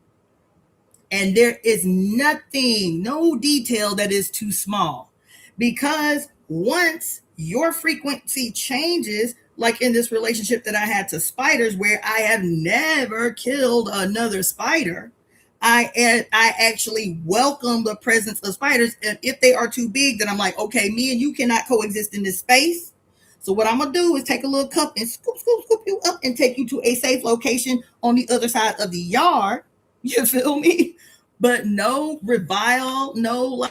And there is nothing, no detail that is too small. Because once your frequency changes, like in this relationship that I had to spiders, where I have never killed another spider, I actually welcome the presence of spiders. And if they are too big, then I'm like, okay, me and you cannot coexist in this space. So what I'm going to do is take a little cup and scoop you up and take you to a safe location on the other side of the yard. You feel me? But no revile, no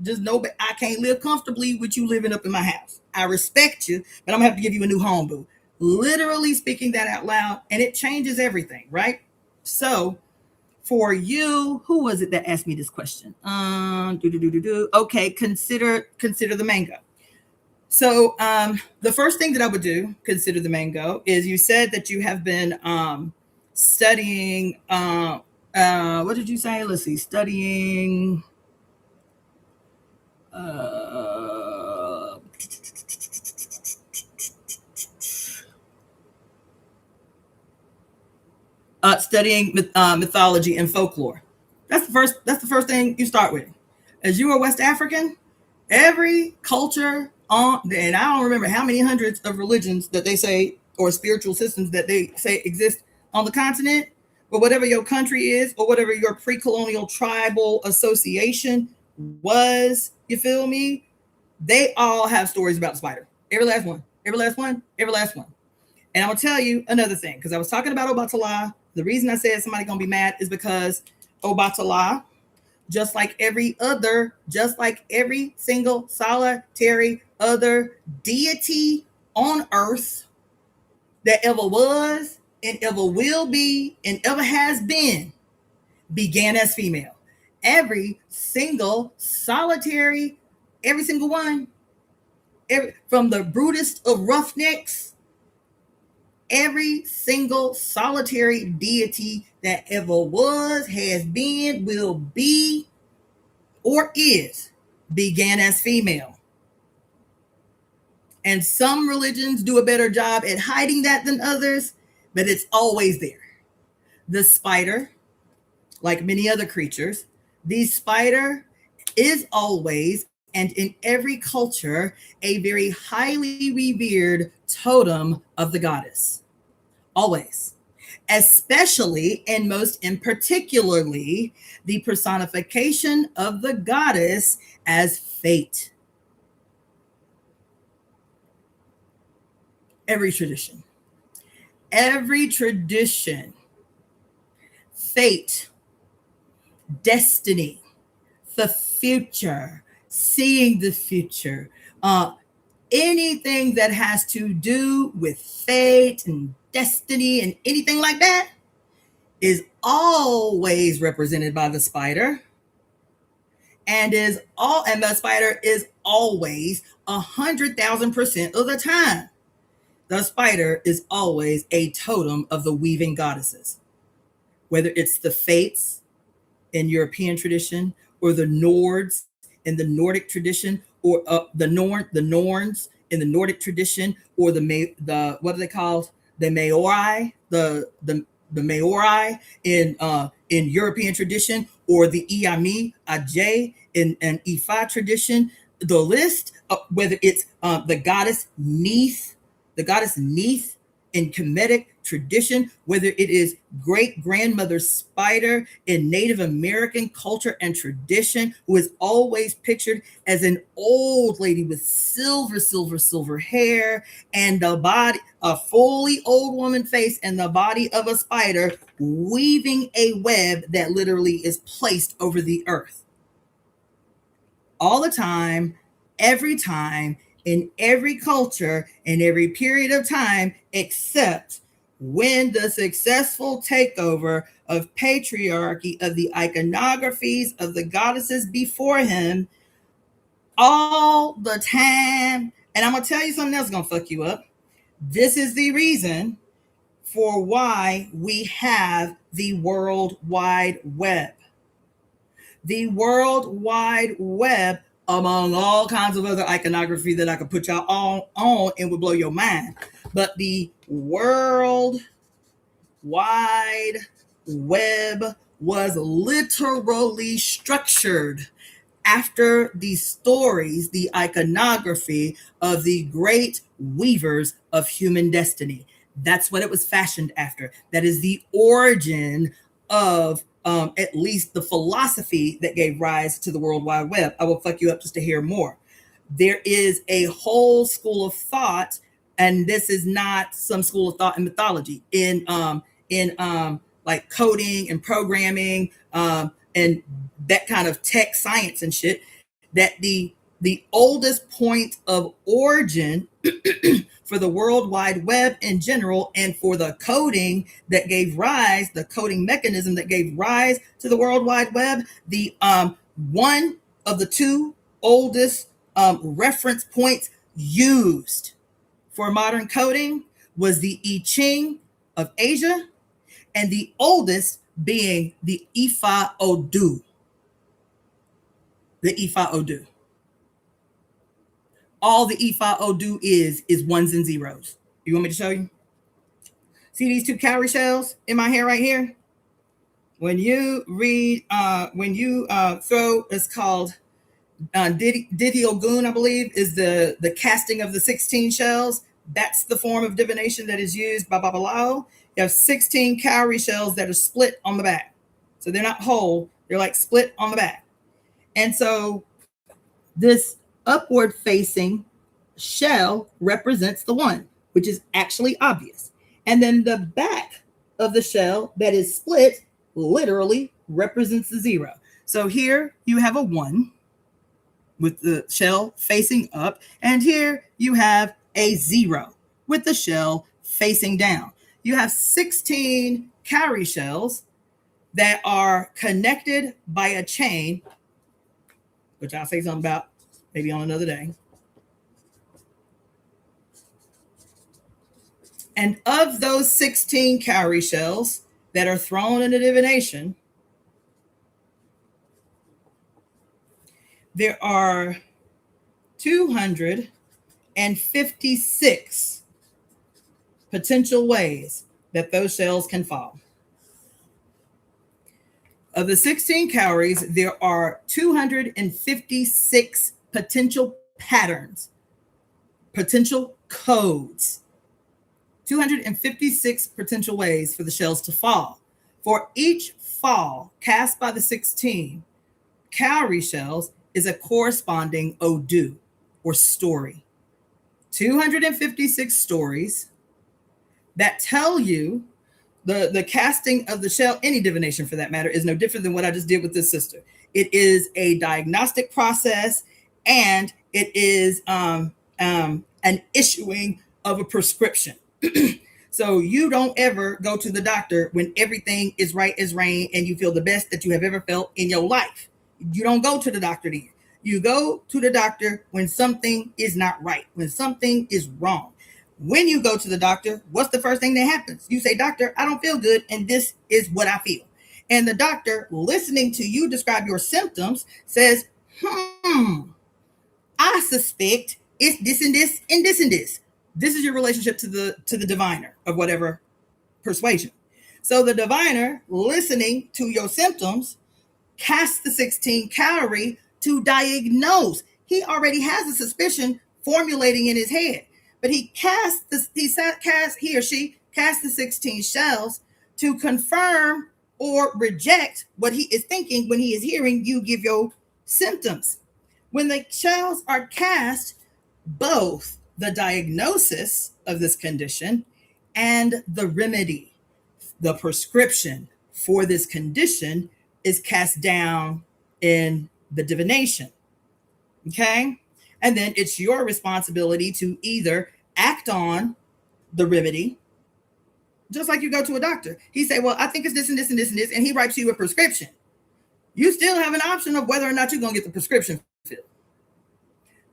just no, I can't live comfortably with you living up in my house. I respect you, but I'm going to have to give you a new home, boo. Literally speaking that out loud, and it changes everything, right? So for you, who was it that asked me this question? Okay, consider the mango. So the first thing that I would do, consider the mango, is you said that you have been studying, what did you say? Let's see, studying, studying mythology and folklore. That's the first thing you start with. As you are West African, Every culture on, and I don't remember how many hundreds of religions that they say, or spiritual systems that they say exist on the continent, but whatever your country is, or whatever your pre-colonial tribal association was, you feel me? They all have stories about the spider. Every last one. Every last one. Every last one. And I'm gonna tell you another thing, because I was talking about Obatala. The reason I said somebody gonna be mad is because Obatala, just like every single solitary other deity on earth that ever was and ever will be and ever has been, began as female. Every single solitary, every single one, from the brutest of roughnecks, every single solitary deity that ever was, has been, will be, or is, began as female. And some religions do a better job at hiding that than others, but it's always there. The spider, like many other creatures, the spider is always, and in every culture, a very highly revered totem of the goddess. Always. Especially and most in particularly the personification of the goddess as fate. Every tradition, fate, destiny, the future, seeing the future, anything that has to do with fate and destiny and anything like that is always represented by the spider, and the spider is always 100,000% of the time. The spider is always a totem of the weaving goddesses, whether it's the fates in European tradition, or the Nords in the Nordic tradition, or the Norns in the Nordic tradition, or the what are they called? The Maori, the Maori in European tradition, or the Iami Ajay in an Ifa tradition. The list, whether it's the goddess Neith in Kemetic tradition, whether it is great grandmother spider in Native American culture and tradition, who is always pictured as an old lady with silver hair and a fully old woman face and the body of a spider weaving a web that literally is placed over the earth. All the time, every time, in every culture, in every period of time, except when the successful takeover of patriarchy of the iconographies of the goddesses before him, all the time. And I'm going to tell you something else going to fuck you up. This is the reason for why we have the World Wide Web. The World Wide Web, among all kinds of other iconography that I could put y'all on and would blow your mind. But the World Wide Web was literally structured after the stories, the iconography of the great weavers of human destiny. That's what it was fashioned after. That is the origin of at least the philosophy that gave rise to the World Wide Web. I will fuck you up just to hear more. There is a whole school of thought, and this is not some school of thought in mythology, in like coding and programming and that kind of tech science and shit, that the oldest point of origin for the World Wide Web in general, and for the coding that gave rise, the coding mechanism that gave rise to the World Wide Web, the one of the two oldest reference points used for modern coding was the I Ching of Asia, and the oldest being the Ifa Odu. The Ifa Odu. All the Ifa Odu is ones and zeros. You want me to show you? See these two cowrie shells in my hair right here? When you read, throw, it's called Didi Ogun, I believe, is the casting of the 16 shells. That's the form of divination that is used by Babalawo. You have 16 cowrie shells that are split on the back. So they're not whole, they're like split on the back. And so this upward facing shell represents the one, which is actually obvious. And then the back of the shell that is split literally represents the 0. So here you have a 1 with the shell facing up, and here you have a 0 with the shell facing down. You have 16 cowrie shells that are connected by a chain, which I'll say something about maybe on another day. And of those 16 cowrie shells that are thrown into divination, there are 256 potential ways that those shells can fall. Of the 16 cowries, there are 256 potential patterns, potential codes, 256 potential ways for the shells to fall. For each fall cast by the 16 cowrie shells is a corresponding Odu or story. 256 stories that tell you the casting of the shell. Any divination for that matter is no different than what I just did with this sister. It is a diagnostic process, and it is an issuing of a prescription. So you don't ever go to the doctor when everything is right as rain and you feel the best that you have ever felt in your life. You don't go to the doctor then. You go to the doctor when something is not right, when something is wrong. When you go to the doctor, what's the first thing that happens? You say, doctor, I don't feel good, and this is what I feel. And the doctor, listening to you describe your symptoms, says, I suspect it's this and this and this and this. This is your relationship to the diviner of whatever persuasion. So the diviner, listening to your symptoms, casts the 16 cowrie to diagnose. He already has a suspicion formulating in his head, but he or she casts the 16 shells to confirm or reject what he is thinking when he is hearing you give your symptoms. When the shells are cast, both the diagnosis of this condition and the remedy, the prescription for this condition, is cast down in the divination. Okay? And then it's your responsibility to either act on the remedy, just like you go to a doctor. He say, well, I think it's this and this and this and this, and he writes you a prescription. You still have an option of whether or not you're going to get the prescription filled.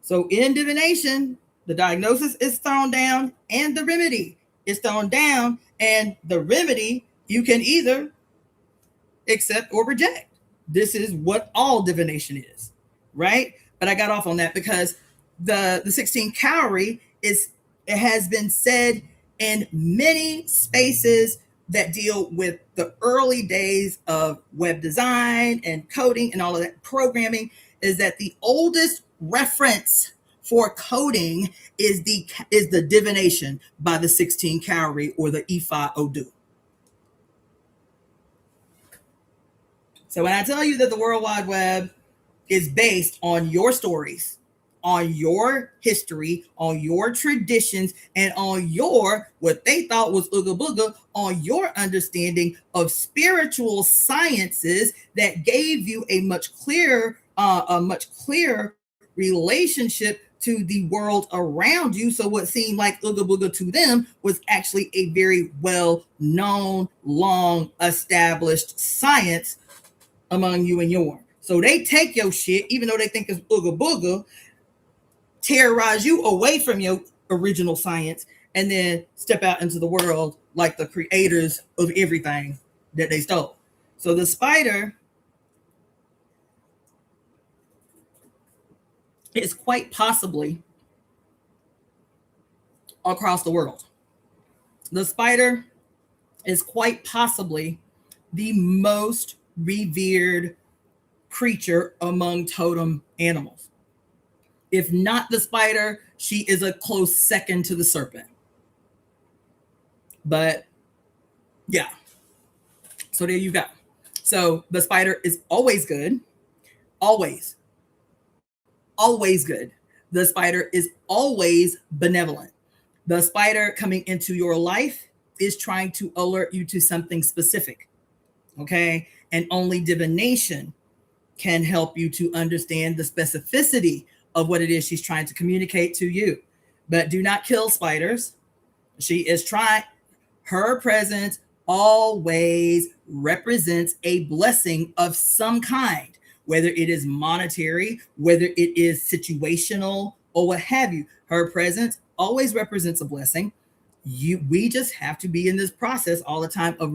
So in divination, the diagnosis is thrown down and the remedy is thrown down, and the remedy you can either accept or reject. This is what all divination is, right? But I got off on that because the 16 cowrie it has been said in many spaces that deal with the early days of web design and coding and all of that programming, is that the oldest reference for coding is the divination by the 16 cowrie or the Ifa Odu. So when I tell you that the World Wide Web is based on your stories, on your history, on your traditions, and on your, what they thought was ooga booga, on your understanding of spiritual sciences that gave you a much clearer relationship to the world around you. So what seemed like ooga booga to them was actually a very well-known, long-established science among you and your. So they take your shit, even though they think it's ooga booga, terrorize you away from your original science, and then step out into the world like the creators of everything that they stole. So the spider is quite possibly across the world. The spider is quite possibly the most revered creature among totem animals. If not the spider, she is a close second to the serpent. But yeah, so there you go. So the spider is always good, always good. The spider is always benevolent. The spider coming into your life is trying to alert you to something specific. Okay. And only divination can help you to understand the specificity of what it is she's trying to communicate to you. But do not kill spiders. She is trying, her presence always represents a blessing of some kind, whether it is monetary, whether it is situational, or what have you. Her presence always represents a blessing. We just have to be in this process all the time of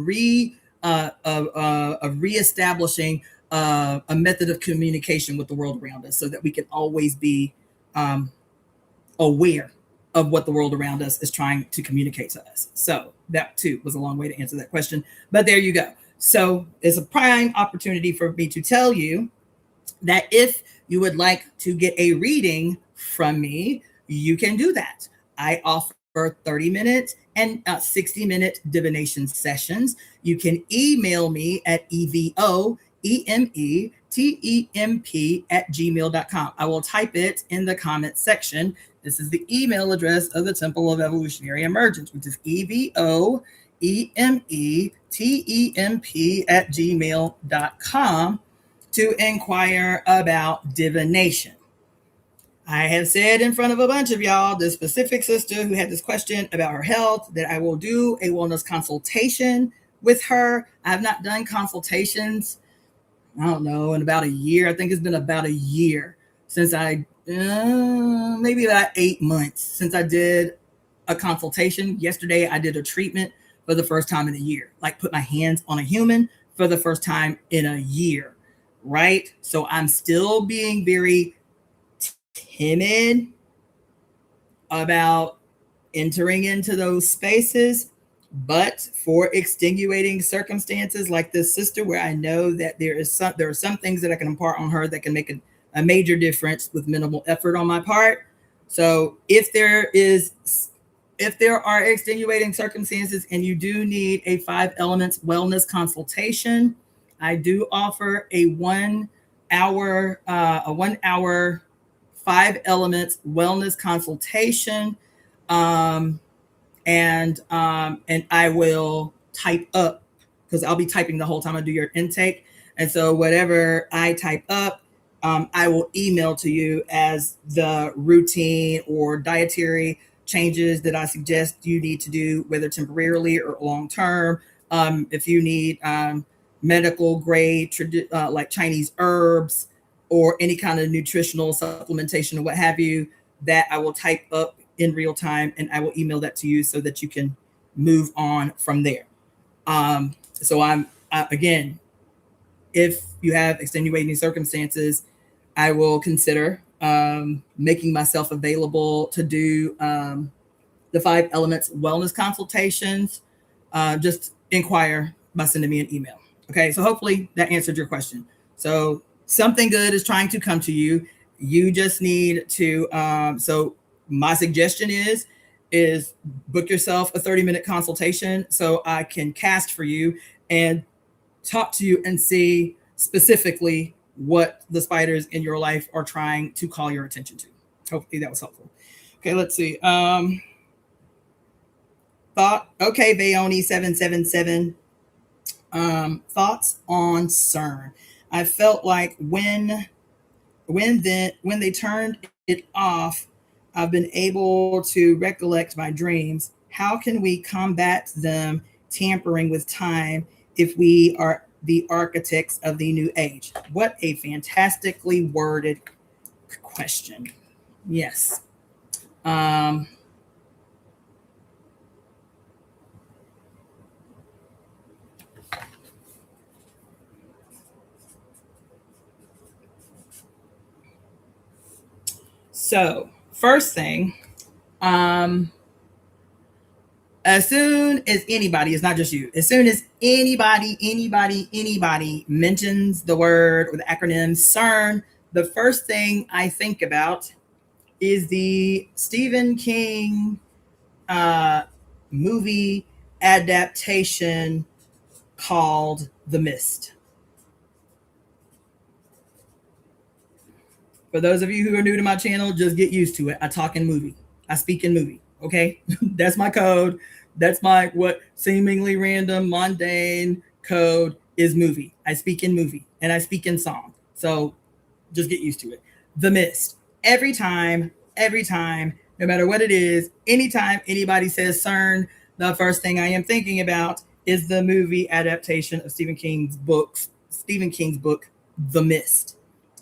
reestablishing a method of communication with the world around us, so that we can always be aware of what the world around us is trying to communicate to us. So that too was a long way to answer that question, but there you go. So it's a prime opportunity for me to tell you that if you would like to get a reading from me, you can do that. I offer 30-minute and 60-minute divination sessions. You can email me at EvoEmeTemp@gmail.com. I will type it in the comment section. This is the email address of the Temple of Evolutionary Emergence, which is EvoEmeTemp@gmail.com to inquire about divination. I have said in front of a bunch of y'all, the specific sister who had this question about her health, that I will do a wellness consultation with her. I have not done consultations, I don't know, in about a year. I think it's been about a year since maybe about 8 months since I did a consultation. Yesterday, I did a treatment for the first time in a year, like put my hands on a human for the first time in a year, right? So I'm still being very timid about entering into those spaces, but for extenuating circumstances like this sister, where I know that there are some things that I can impart on her that can make a major difference with minimal effort on my part. So if there are extenuating circumstances and you do need a 5 elements wellness consultation, I do offer a 1 hour 5 elements wellness consultation. And I will type up, because I'll be typing the whole time I do your intake. And so whatever I type up, I will email to you as the routine or dietary changes that I suggest you need to do, whether temporarily or long term. If you need medical grade, like Chinese herbs or any kind of nutritional supplementation or what have you, that I will type up in real time and I will email that to you so that you can move on from there. So again, if you have extenuating circumstances, I will consider making myself available to do the 5 elements wellness consultations. Just inquire by sending me an email. Okay, so hopefully that answered your question. So something good is trying to come to you. You just need to, so my suggestion is book yourself a 30-minute consultation so I can cast for you and talk to you and see specifically what the spiders in your life are trying to call your attention to. Hopefully that was helpful. Okay, let's see. Okay, Bayoni 777. Thoughts on CERN. I felt like when they turned it off, I've been able to recollect my dreams. How can we combat them tampering with time if we are the architects of the new age? What a fantastically worded question. Yes. So first thing, as soon as anybody, it's not just you, as soon as anybody mentions the word or the acronym CERN, the first thing I think about is the Stephen King movie adaptation called The Mist. For those of you who are new to my channel, just get used to it. I talk in movie. I speak in movie. Okay? That's my code. That's my what seemingly random, mundane code is movie. I speak in movie and I speak in song. So just get used to it. The Mist. Every time, no matter what it is, anytime anybody says CERN, the first thing I am thinking about is the movie adaptation of Stephen King's book, The Mist.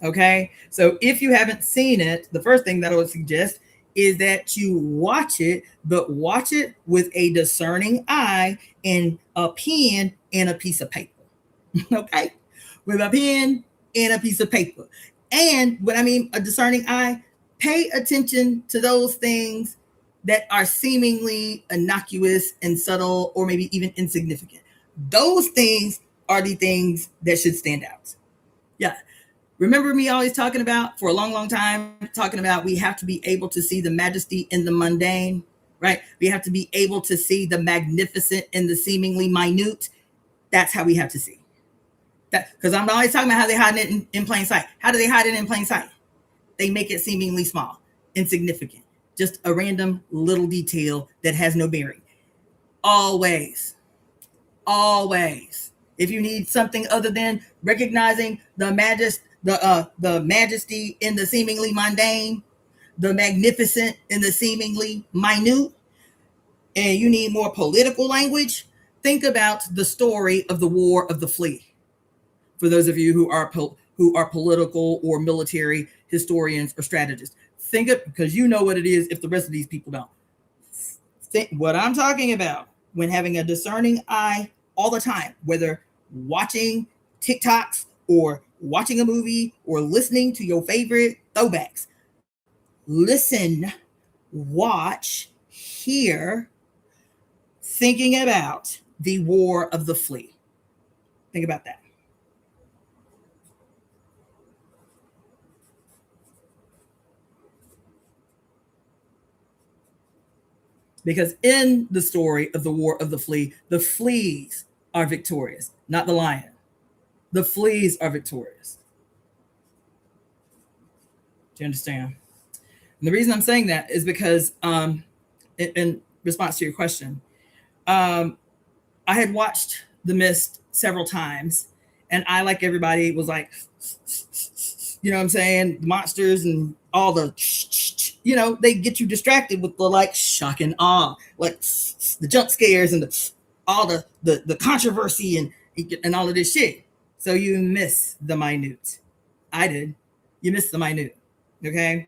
Okay, so if you haven't seen it, the first thing that I would suggest is that you watch it, but watch it with a discerning eye and a pen and a piece of paper. Okay, with a pen and a piece of paper. And when I mean a discerning eye, pay attention to those things that are seemingly innocuous and subtle or maybe even insignificant. Those things are the things that should stand out. Yeah. Remember me always talking about, for a long, long time, talking about we have to be able to see the majesty in the mundane, right? We have to be able to see the magnificent in the seemingly minute. That's how we have to see. Because I'm always talking about how they hide it in plain sight. How do they hide it in plain sight? They make it seemingly small, insignificant, just a random little detail that has no bearing. Always. If you need something other than recognizing the majesty in the seemingly mundane, the magnificent in the seemingly minute, and you need more political language, think about the story of the War of the Flea. For those of you who are political or military historians or strategists, think of, because you know what it is if the rest of these people don't. Think what I'm talking about when having a discerning eye all the time, whether watching TikToks or watching a movie or listening to your favorite throwbacks. Listen, watch, hear, thinking about the War of the Flea. Think about that. Because in the story of the War of the Flea, the fleas are victorious, not the lion. The fleas are victorious. Do you understand? And the reason I'm saying that is because in response to your question, I had watched The Mist several times, and I, like everybody, was like, you know what I'm saying? The monsters and all the, you know, they get you distracted with the like shock and awe, like the jump scares and all the controversy and all of this shit. So you miss the minute. I did. You miss the minute. Okay.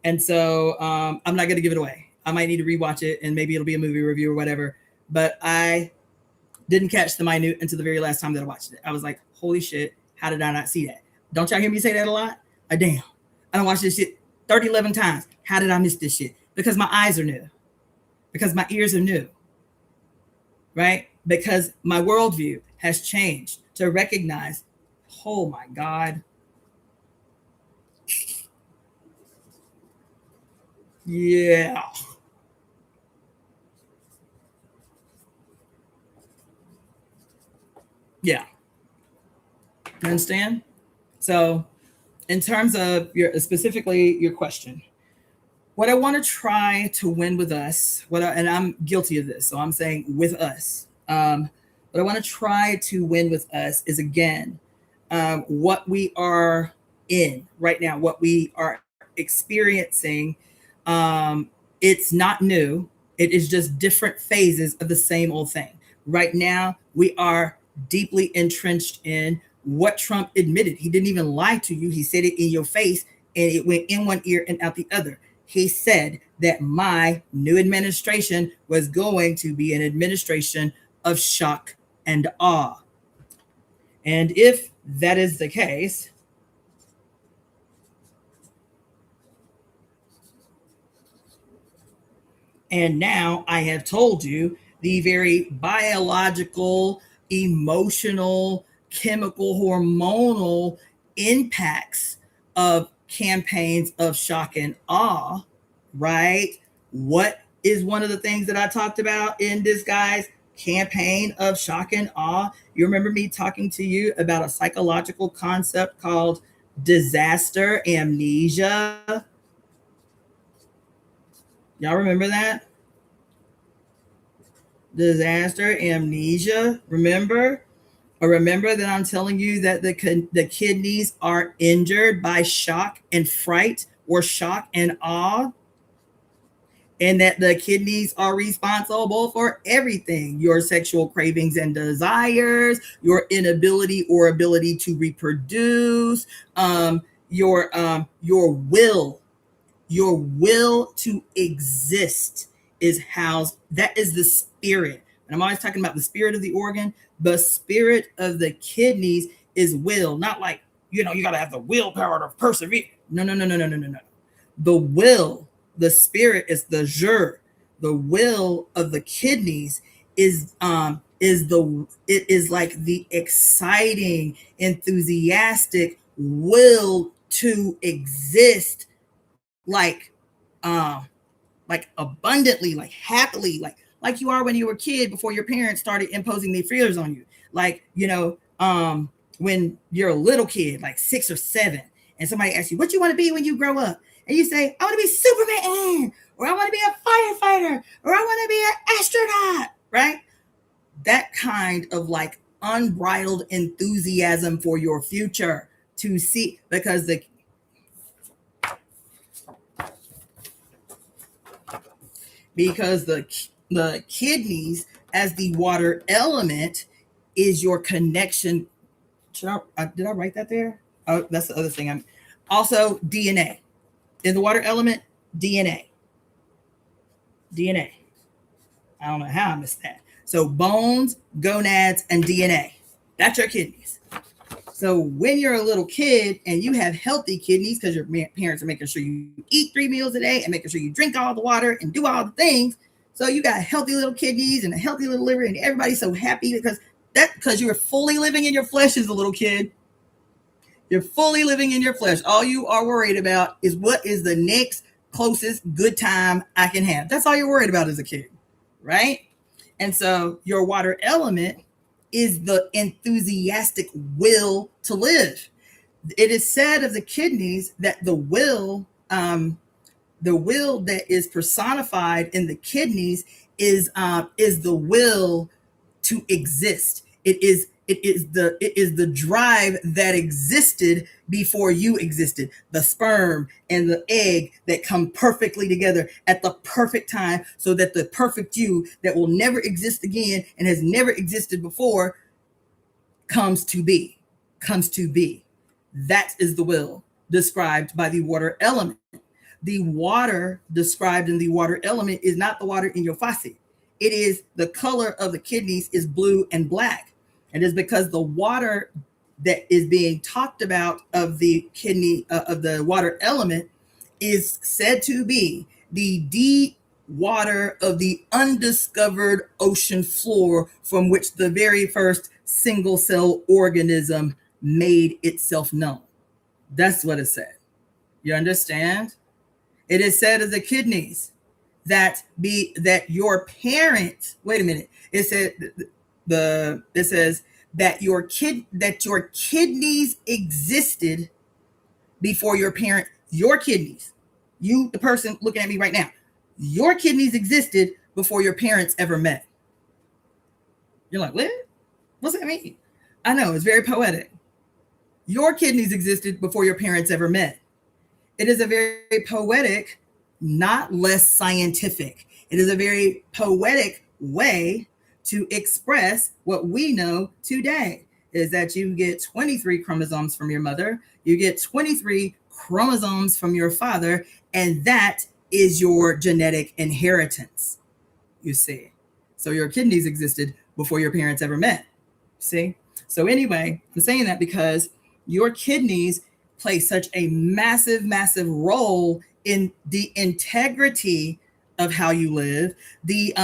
And so I'm not going to give it away. I might need to rewatch it and maybe it'll be a movie review or whatever. But I didn't catch the minute until the very last time that I watched it. I was like, holy shit, how did I not see that? Don't y'all hear me say that a lot? Damn. I don't watch this shit 30, 11 times. How did I miss this shit? Because my eyes are new. Because my ears are new. Right? Because my worldview has changed to recognize, oh my God. Yeah. Yeah. You understand? So in terms of specifically your question, what I want to try to win with us, and I'm guilty of this, so I'm saying with us, what I want to try to win with us is, again, what we are in right now, what we are experiencing. It's not new. It is just different phases of the same old thing. Right now, we are deeply entrenched in what Trump admitted. He didn't even lie to you. He said it in your face, and it went in one ear and out the other. He said that my new administration was going to be an administration of shock and awe. And if that is the case, and now I have told you the very biological, emotional, chemical, hormonal impacts of campaigns of shock and awe, right? What is one of the things that I talked about in this guy's campaign of shock and awe? You remember me talking to you about a psychological concept called disaster amnesia? Y'all remember that? Disaster amnesia, remember? Or remember that I'm telling you that the kidneys are injured by shock and fright or shock and awe, and that the kidneys are responsible for everything: your sexual cravings and desires, your inability or ability to reproduce, your will to exist is housed. That is the spirit. And I'm always talking about the spirit of the organ. The spirit of the kidneys is will, not like, you got to have the willpower to persevere. No. The will, the spirit is the jur. The will of the kidneys is like the exciting, enthusiastic will to exist, like abundantly, like happily, like you are when you were a kid before your parents started imposing their fears on you. Like, when you're a little kid, like 6 or 7, and somebody asks you, what you want to be when you grow up? And you say, I want to be Superman, or I want to be a firefighter, or I want to be an astronaut, right? That kind of like unbridled enthusiasm for your future to see, because the kidneys as the water element is your connection. Did I write that there? Oh, that's the other thing. Also DNA. In the water element, DNA. I don't know how I missed that. So bones, gonads, and DNA. That's your kidneys. So when you're a little kid and you have healthy kidneys because your parents are making sure you eat 3 meals a day and making sure you drink all the water and do all the things. So you got healthy little kidneys and a healthy little liver, and everybody's so happy because you were fully living in your flesh as a little kid. You're fully living in your flesh. All you are worried about is what is the next closest good time I can have. That's all you're worried about as a kid, right? And so your water element is the enthusiastic will to live. It is said of the kidneys that the will that is personified in the kidneys is the will to exist. It is the drive that existed before you existed. The sperm and the egg that come perfectly together at the perfect time, so that the perfect you that will never exist again and has never existed before comes to be. That is the will described by the water element. The water described in the water element is not the water in your faucet. It is the color of the kidneys is blue and black. It is because the water that is being talked about of the kidney, of the water element, is said to be the deep water of the undiscovered ocean floor from which the very first single cell organism made itself known. That's what it said. You understand? It is said of the kidneys that your parents, wait a minute. It says that your kidneys existed before your kidneys. You, the person looking at me right now, your kidneys existed before your parents ever met. You're like, what? What's that mean? I know, it's very poetic. Your kidneys existed before your parents ever met. It is a very poetic, not less scientific. It is a very poetic way to express what we know today, is that you get 23 chromosomes from your mother, you get 23 chromosomes from your father, and that is your genetic inheritance, you see. So your kidneys existed before your parents ever met, see? So anyway, I'm saying that because your kidneys play such a massive, massive role in the integrity of how you live, the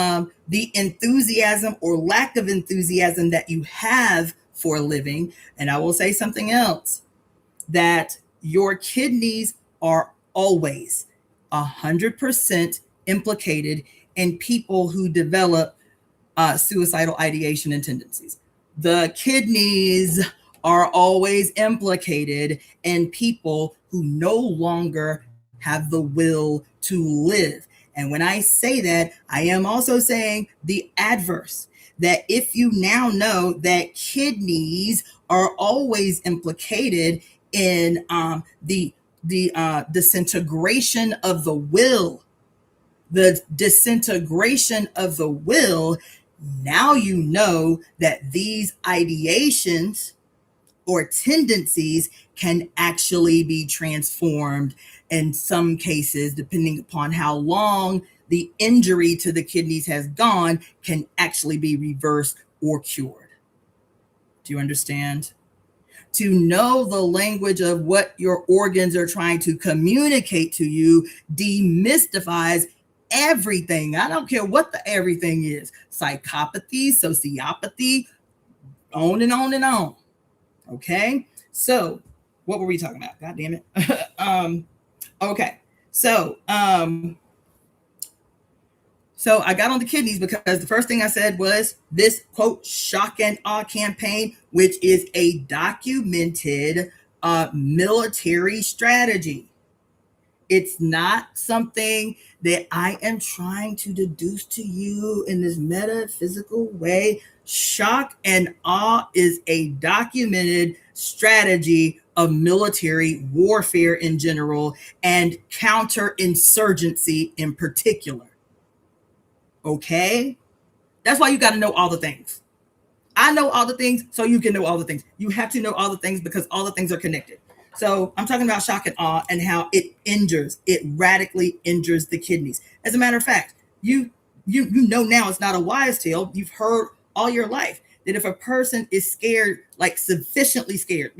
enthusiasm or lack of enthusiasm that you have for living. And I will say something else, that your kidneys are always 100% implicated in people who develop suicidal ideation and tendencies. The kidneys are always implicated in people who no longer have the will to live. And when I say that, I am also saying the adverse, that if you now know that kidneys are always implicated in the disintegration of the will, now you know that these ideations or tendencies can actually be transformed in some cases, depending upon how long the injury to the kidneys has gone, can actually be reversed or cured. Do you understand? To know the language of what your organs are trying to communicate to you demystifies everything. I don't care what the everything is. Psychopathy, sociopathy, on and on and on. Okay? So, what were we talking about? God damn it. Okay. So I got on the kidneys because the first thing I said was this, quote, shock and awe campaign, which is a documented military strategy. It's not something that I am trying to deduce to you in this metaphysical way. Shock and awe is a documented strategy of military warfare in general and counterinsurgency in particular. Okay? That's why you got to know all the things. I know all the things, so you can know all the things. You have to know all the things because all the things are connected. So I'm talking about shock and awe and how it radically injures the kidneys. As a matter of fact, you know now it's not a wise tale. You've heard all your life that if a person is scared, like sufficiently scared,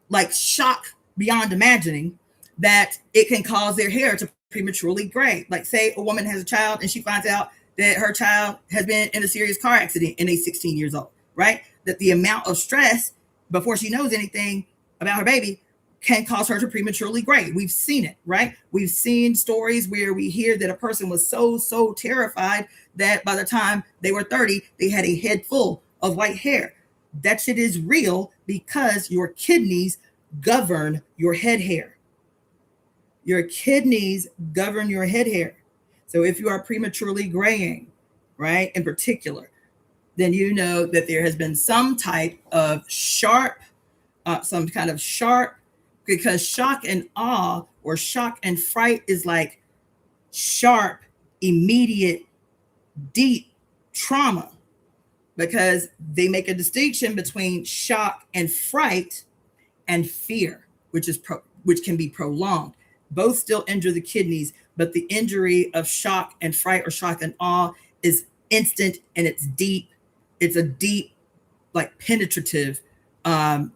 like shock beyond imagining, that it can cause their hair to prematurely gray. Like say a woman has a child and she finds out that her child has been in a serious car accident and they're 16 years old, right? That the amount of stress before she knows anything about her baby can cause her to prematurely gray. We've seen it, right? We've seen stories where we hear that a person was so terrified that by the time they were 30, they had a head full of white hair. That shit is real because your kidneys govern your head hair. Your kidneys govern your head hair. So if you are prematurely graying, right, in particular, then you know that there has been some type of sharp, because shock and awe or shock and fright is like sharp, immediate, deep trauma, because they make a distinction between shock and fright and fear, which can be prolonged. Both still injure the kidneys, but the injury of shock and fright or shock and awe is instant and it's deep. It's a deep, like penetrative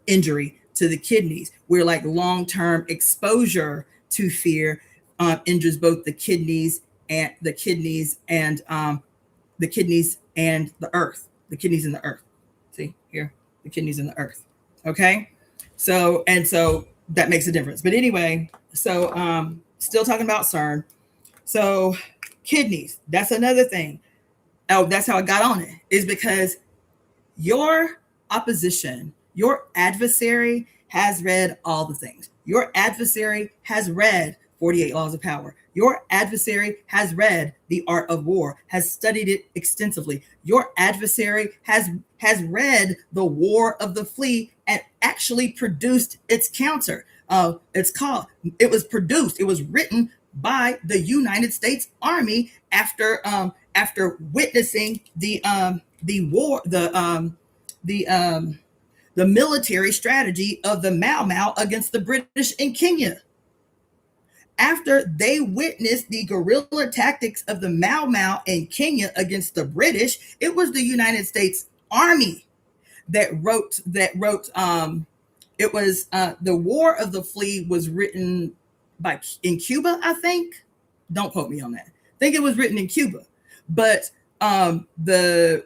injury to the kidneys, where like long-term exposure to fear injures both the kidneys and the earth. The kidneys and the earth. See here, the kidneys and the earth. Okay, so that makes a difference. But anyway, so still talking about CERN. So kidneys, that's another thing. Oh, that's how I got on it, is because your opposition, your adversary has read all the things. Your adversary has read 48 Laws of Power. Your adversary has read The Art of War, has studied it extensively. Your adversary has read The War of the Flea and actually produced its counter. It was written by the United States Army after witnessing the military strategy of the Mau Mau against the British in Kenya. After they witnessed the guerrilla tactics of the Mau Mau in Kenya against the British, it was the United States Army that wrote. It was the War of the Flea was written in Cuba, I think. Don't quote me on that. I think it was written in Cuba, but the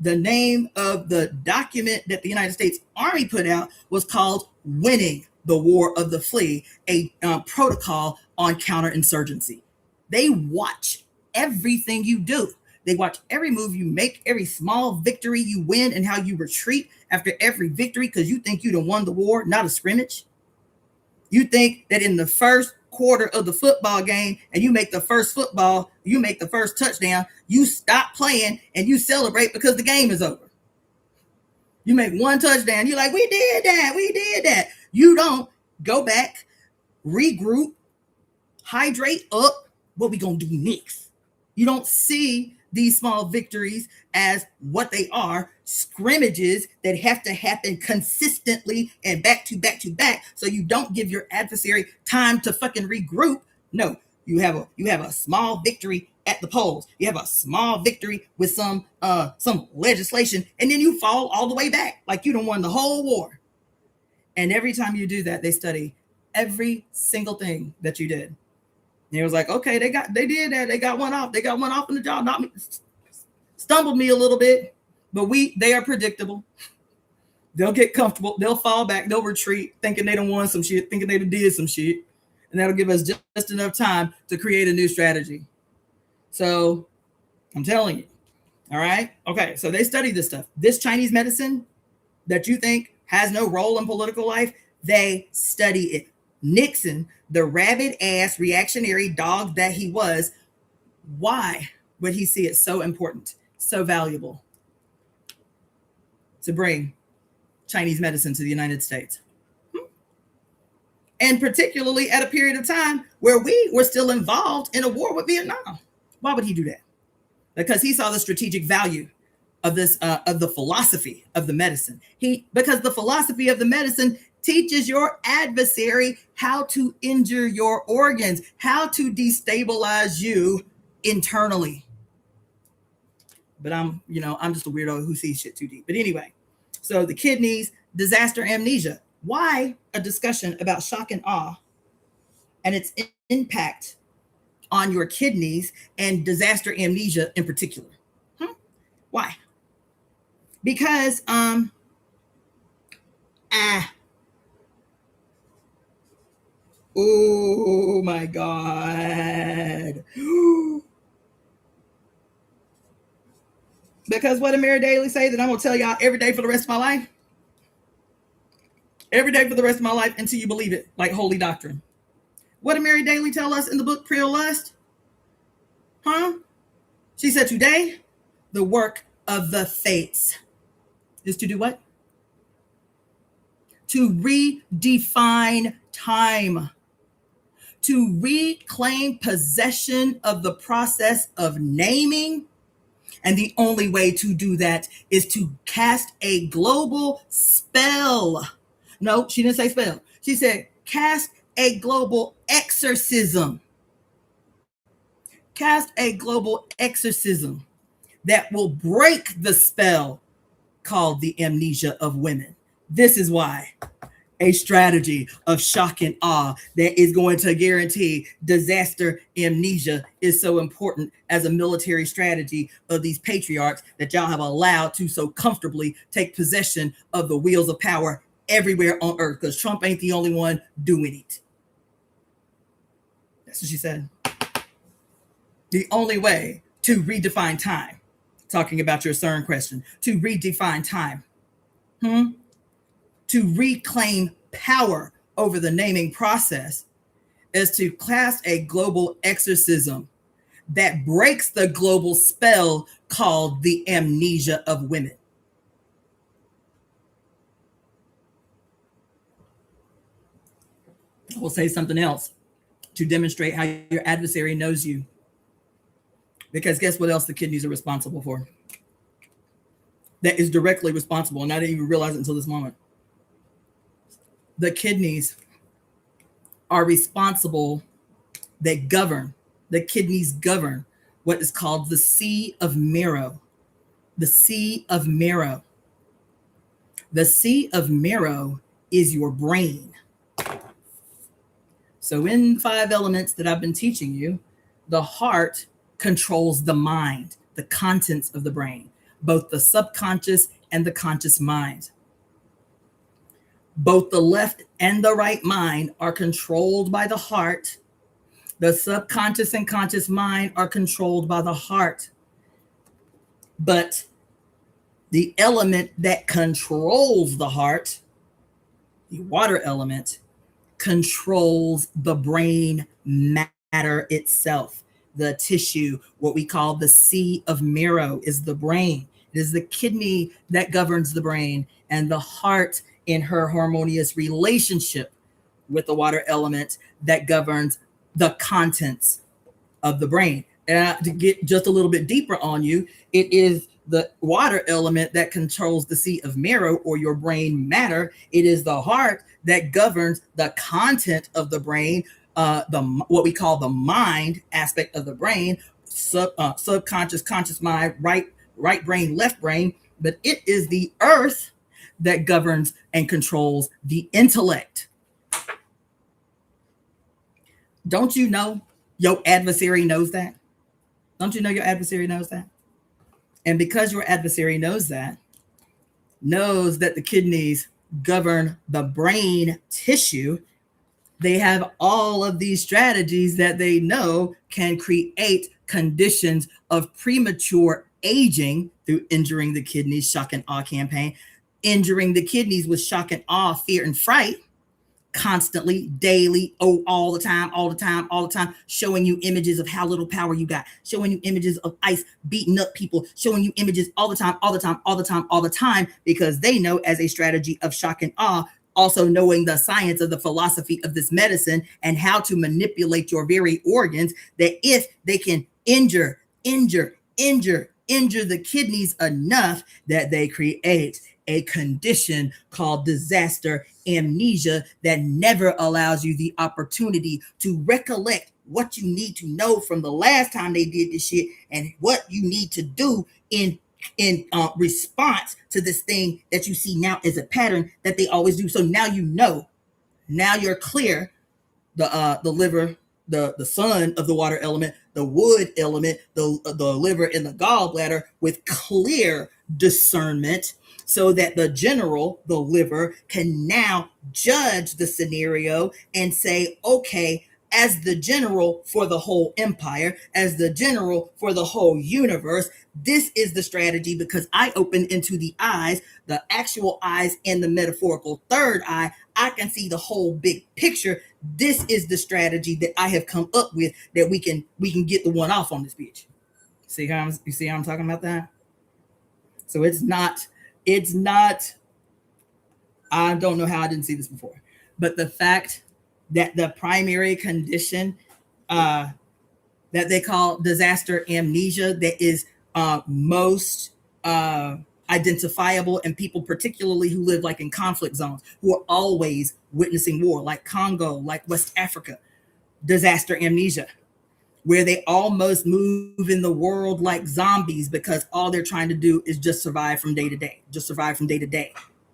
name of the document that the United States Army put out was called Winning the war of the flea, a protocol on counterinsurgency. They watch everything you do. They watch every move you make, every small victory you win, and how you retreat after every victory because you think you done won the war, not a scrimmage. You think that in the first quarter of the football game and you make the first touchdown, you stop playing and you celebrate because the game is over. You make one touchdown, you're like, we did that. You don't go back, regroup, hydrate up. What we gonna do next? You don't see these small victories as what they are, scrimmages that have to happen consistently and back to back, so you don't give your adversary time to fucking regroup. No, you have a small victory at the polls. You have a small victory with some legislation, and then you fall all the way back like you done won the whole war. And every time you do that, they study every single thing that you did. And it was like, okay, they did that. They got one off. They got one off in the job. Not me. Stumbled me a little bit, but they are predictable. They'll get comfortable. They'll fall back. They'll retreat, thinking they done won some shit, thinking they done did some shit. And that'll give us just enough time to create a new strategy. So I'm telling you. All right. Okay. So they study this stuff. This Chinese medicine that you think has no role in political life, they study it. Nixon, the rabid ass reactionary dog that he was, why would he see it so important, so valuable to bring Chinese medicine to the United States? And particularly at a period of time where we were still involved in a war with Vietnam. Why would he do that? Because he saw the strategic value of this, of the philosophy of the medicine. Because the philosophy of the medicine teaches your adversary how to injure your organs, how to destabilize you internally. But I'm just a weirdo who sees shit too deep. But anyway, so the kidneys, disaster amnesia. Why a discussion about shock and awe and its impact on your kidneys and disaster amnesia in particular? Why? Because oh my God. Because what did Mary Daly say that I'm going to tell y'all every day for the rest of my life? Every day for the rest of my life until you believe it, like holy doctrine. What did Mary Daly tell us in the book Pure Lust? She said today, the work of the fates is to do what? To redefine time. To reclaim possession of the process of naming. And the only way to do that is to cast a global spell. No, she didn't say spell. She said cast a global exorcism. Cast a global exorcism that will break the spell called the amnesia of women. This is why a strategy of shock and awe that is going to guarantee disaster amnesia is so important as a military strategy of these patriarchs that y'all have allowed to so comfortably take possession of the wheels of power everywhere on earth, because Trump ain't the only one doing it. That's what she said. The only way to redefine time, talking about your CERN question, to redefine time, to reclaim power over the naming process is to cast a global exorcism that breaks the global spell called the amnesia of women. I will say something else to demonstrate how your adversary knows you. Because guess what else the kidneys are responsible for? That is directly responsible, and I didn't even realize it until this moment. The kidneys are responsible, the kidneys govern what is called the sea of marrow. The sea of marrow. The sea of marrow is your brain. So in 5 elements that I've been teaching you, the heart controls the mind, the contents of the brain, both the subconscious and the conscious mind. Both the left and the right mind are controlled by the heart. The subconscious and conscious mind are controlled by the heart. But the element that controls the heart, the water element, controls the brain matter itself, the tissue. What we call the sea of marrow is the brain. It is the kidney that governs the brain, and the heart, in her harmonious relationship with the water element, that governs the contents of the brain. And to get just a little bit deeper on you, it is the water element that controls the sea of marrow, or your brain matter. It is the heart that governs the content of the brain, what we call the mind aspect of the brain, subconscious, conscious mind, right brain, left brain. But it is the earth that governs and controls the intellect. Don't you know your adversary knows that? Don't you know your adversary knows that? And because your adversary knows that the kidneys govern the brain tissue, they have all of these strategies that they know can create conditions of premature aging through injuring the kidneys, shock and awe campaign, injuring the kidneys with shock and awe, fear and fright, constantly, daily, all the time, showing you images of how little power you got, showing you images of ice beating up people, showing you images all the time, because they know, as a strategy of shock and awe, also knowing the science of the philosophy of this medicine and how to manipulate your very organs, that if they can injure the kidneys enough, that they create a condition called disaster amnesia that never allows you the opportunity to recollect what you need to know from the last time they did this shit and what you need to do in response to this thing that you see now as a pattern that they always do. So now you know, now you're clear. The liver, the son of the water element, the wood element, the liver and the gallbladder, with clear discernment, so that the general, the liver, can now judge the scenario and say, okay, as the general for the whole empire, as the general for the whole universe, this is the strategy, because I opened into the eyes, the actual eyes and the metaphorical third eye. I can see the whole big picture. This is the strategy that I have come up with, that we can get the one off on this bitch. You see how I'm talking about that? So it's not, I don't know how I didn't see this before, but the fact that the primary condition that they call disaster amnesia, that is most identifiable in people, particularly who live like in conflict zones, who are always witnessing war, like Congo, like West Africa, disaster amnesia, where they almost move in the world like zombies, because all they're trying to do is just survive from day to day,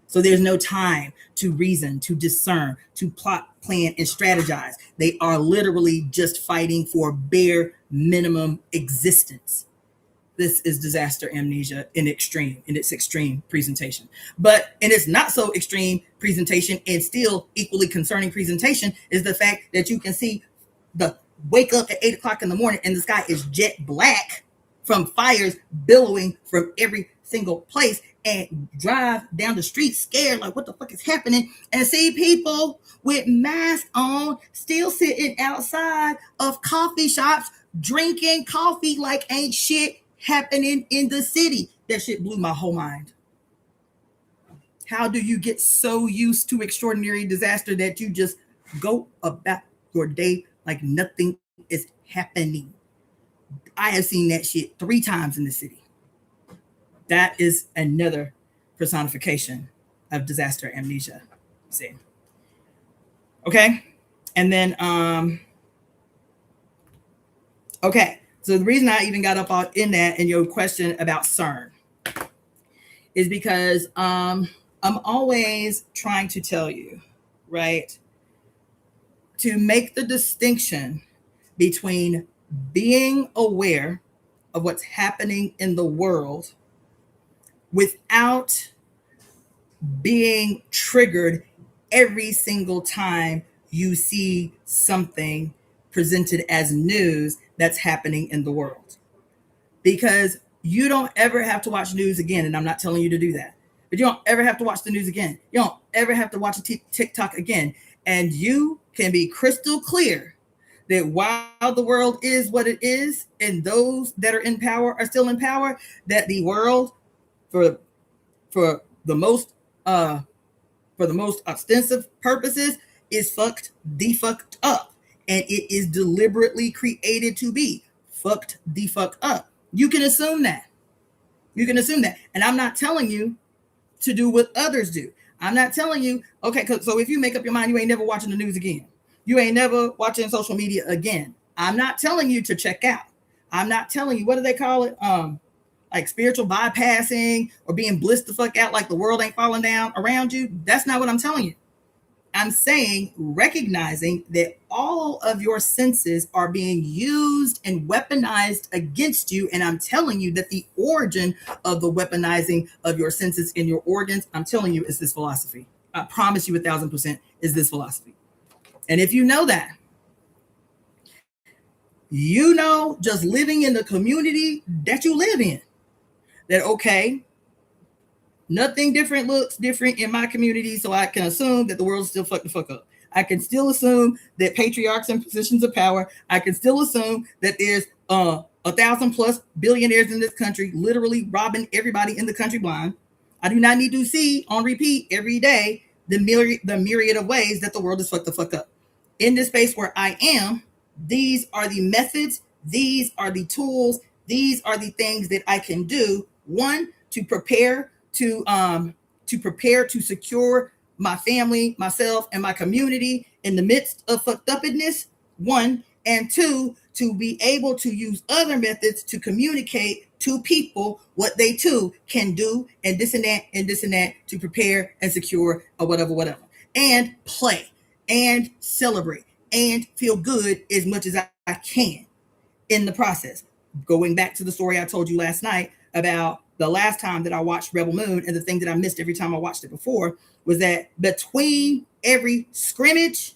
So there's no time to reason, to discern, to plot, plan, and strategize. They are literally just fighting for bare minimum existence. This is disaster amnesia in its extreme presentation. But in its not so extreme presentation, and still equally concerning presentation, is the fact that you can see the wake up at 8 o'clock in the morning and the sky is jet black from fires billowing from every single place, and drive down the street scared, like, what the fuck is happening? And see people with masks on still sitting outside of coffee shops drinking coffee like ain't shit happening in the city. That shit blew my whole mind. How do you get so used to extraordinary disaster that you just go about your day like nothing is happening? I have seen that shit 3 times in the city. That is another personification of disaster amnesia. See? Okay. And then, okay. So the reason I even got up in that in your question about CERN is because I'm always trying to tell you, right, to make the distinction between being aware of what's happening in the world without being triggered every single time you see something presented as news that's happening in the world. Because you don't ever have to watch news again, and I'm not telling you to do that, but you don't ever have to watch the news again. You don't ever have to watch a TikTok again. And you can be crystal clear that while the world is what it is, and those that are in power are still in power, that the world, for the most ostensive purposes, is the fucked up, and it is deliberately created to be fucked the fuck up. You can assume that. And I'm not telling you to do what others do. I'm not telling you, okay, so if you make up your mind, you ain't never watching the news again. You ain't never watching social media again. I'm not telling you to check out. I'm not telling you, what do they call it? Like spiritual bypassing or being blissed the fuck out like the world ain't falling down around you. That's not what I'm telling you. I'm saying recognizing that all of your senses are being used and weaponized against you. And I'm telling you that the origin of the weaponizing of your senses and your organs, I'm telling you, is this philosophy. I promise you 1,000% is this philosophy. And if you know that, you know, just living in the community that you live in, that, okay, nothing different looks different in my community, so I can assume that the world's still fucked the fuck up. I can still assume that patriarchs in positions of power, I can still assume that there's 1,000+ billionaires in this country literally robbing everybody in the country blind. I do not need to see on repeat every day the myriad of ways that the world is fucked the fuck up. In this space where I am, these are the methods, these are the tools, these are the things that I can do. One, to prepare to secure my family, myself, and my community in the midst of fucked upness. One, and two, to be able to use other methods to communicate to people what they too can do, and this and that, and this and that, to prepare and secure or whatever, and play and celebrate and feel good as much as I can in the process. Going back to the story I told you last night about the last time that I watched Rebel Moon, and the thing that I missed every time I watched it before was that between every scrimmage,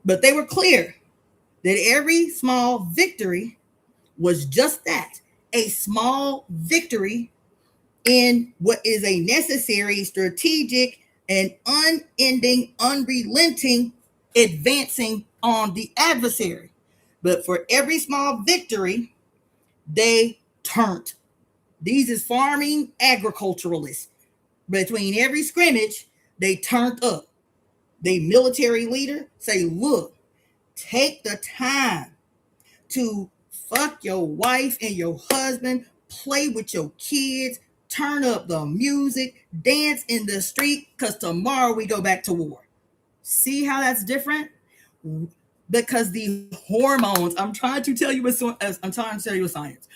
but they were clear that every small victory was just that, a small victory in what is a necessary, strategic, and unending, unrelenting advancing on the adversary. But for every small victory, they turned. These is farming agriculturalists. Between every scrimmage, they turned up. The military leader say, look, take the time to fuck your wife and your husband, play with your kids, turn up the music, dance in the street, because tomorrow we go back to war. See how that's different? Because the hormones, I'm trying to tell you with science.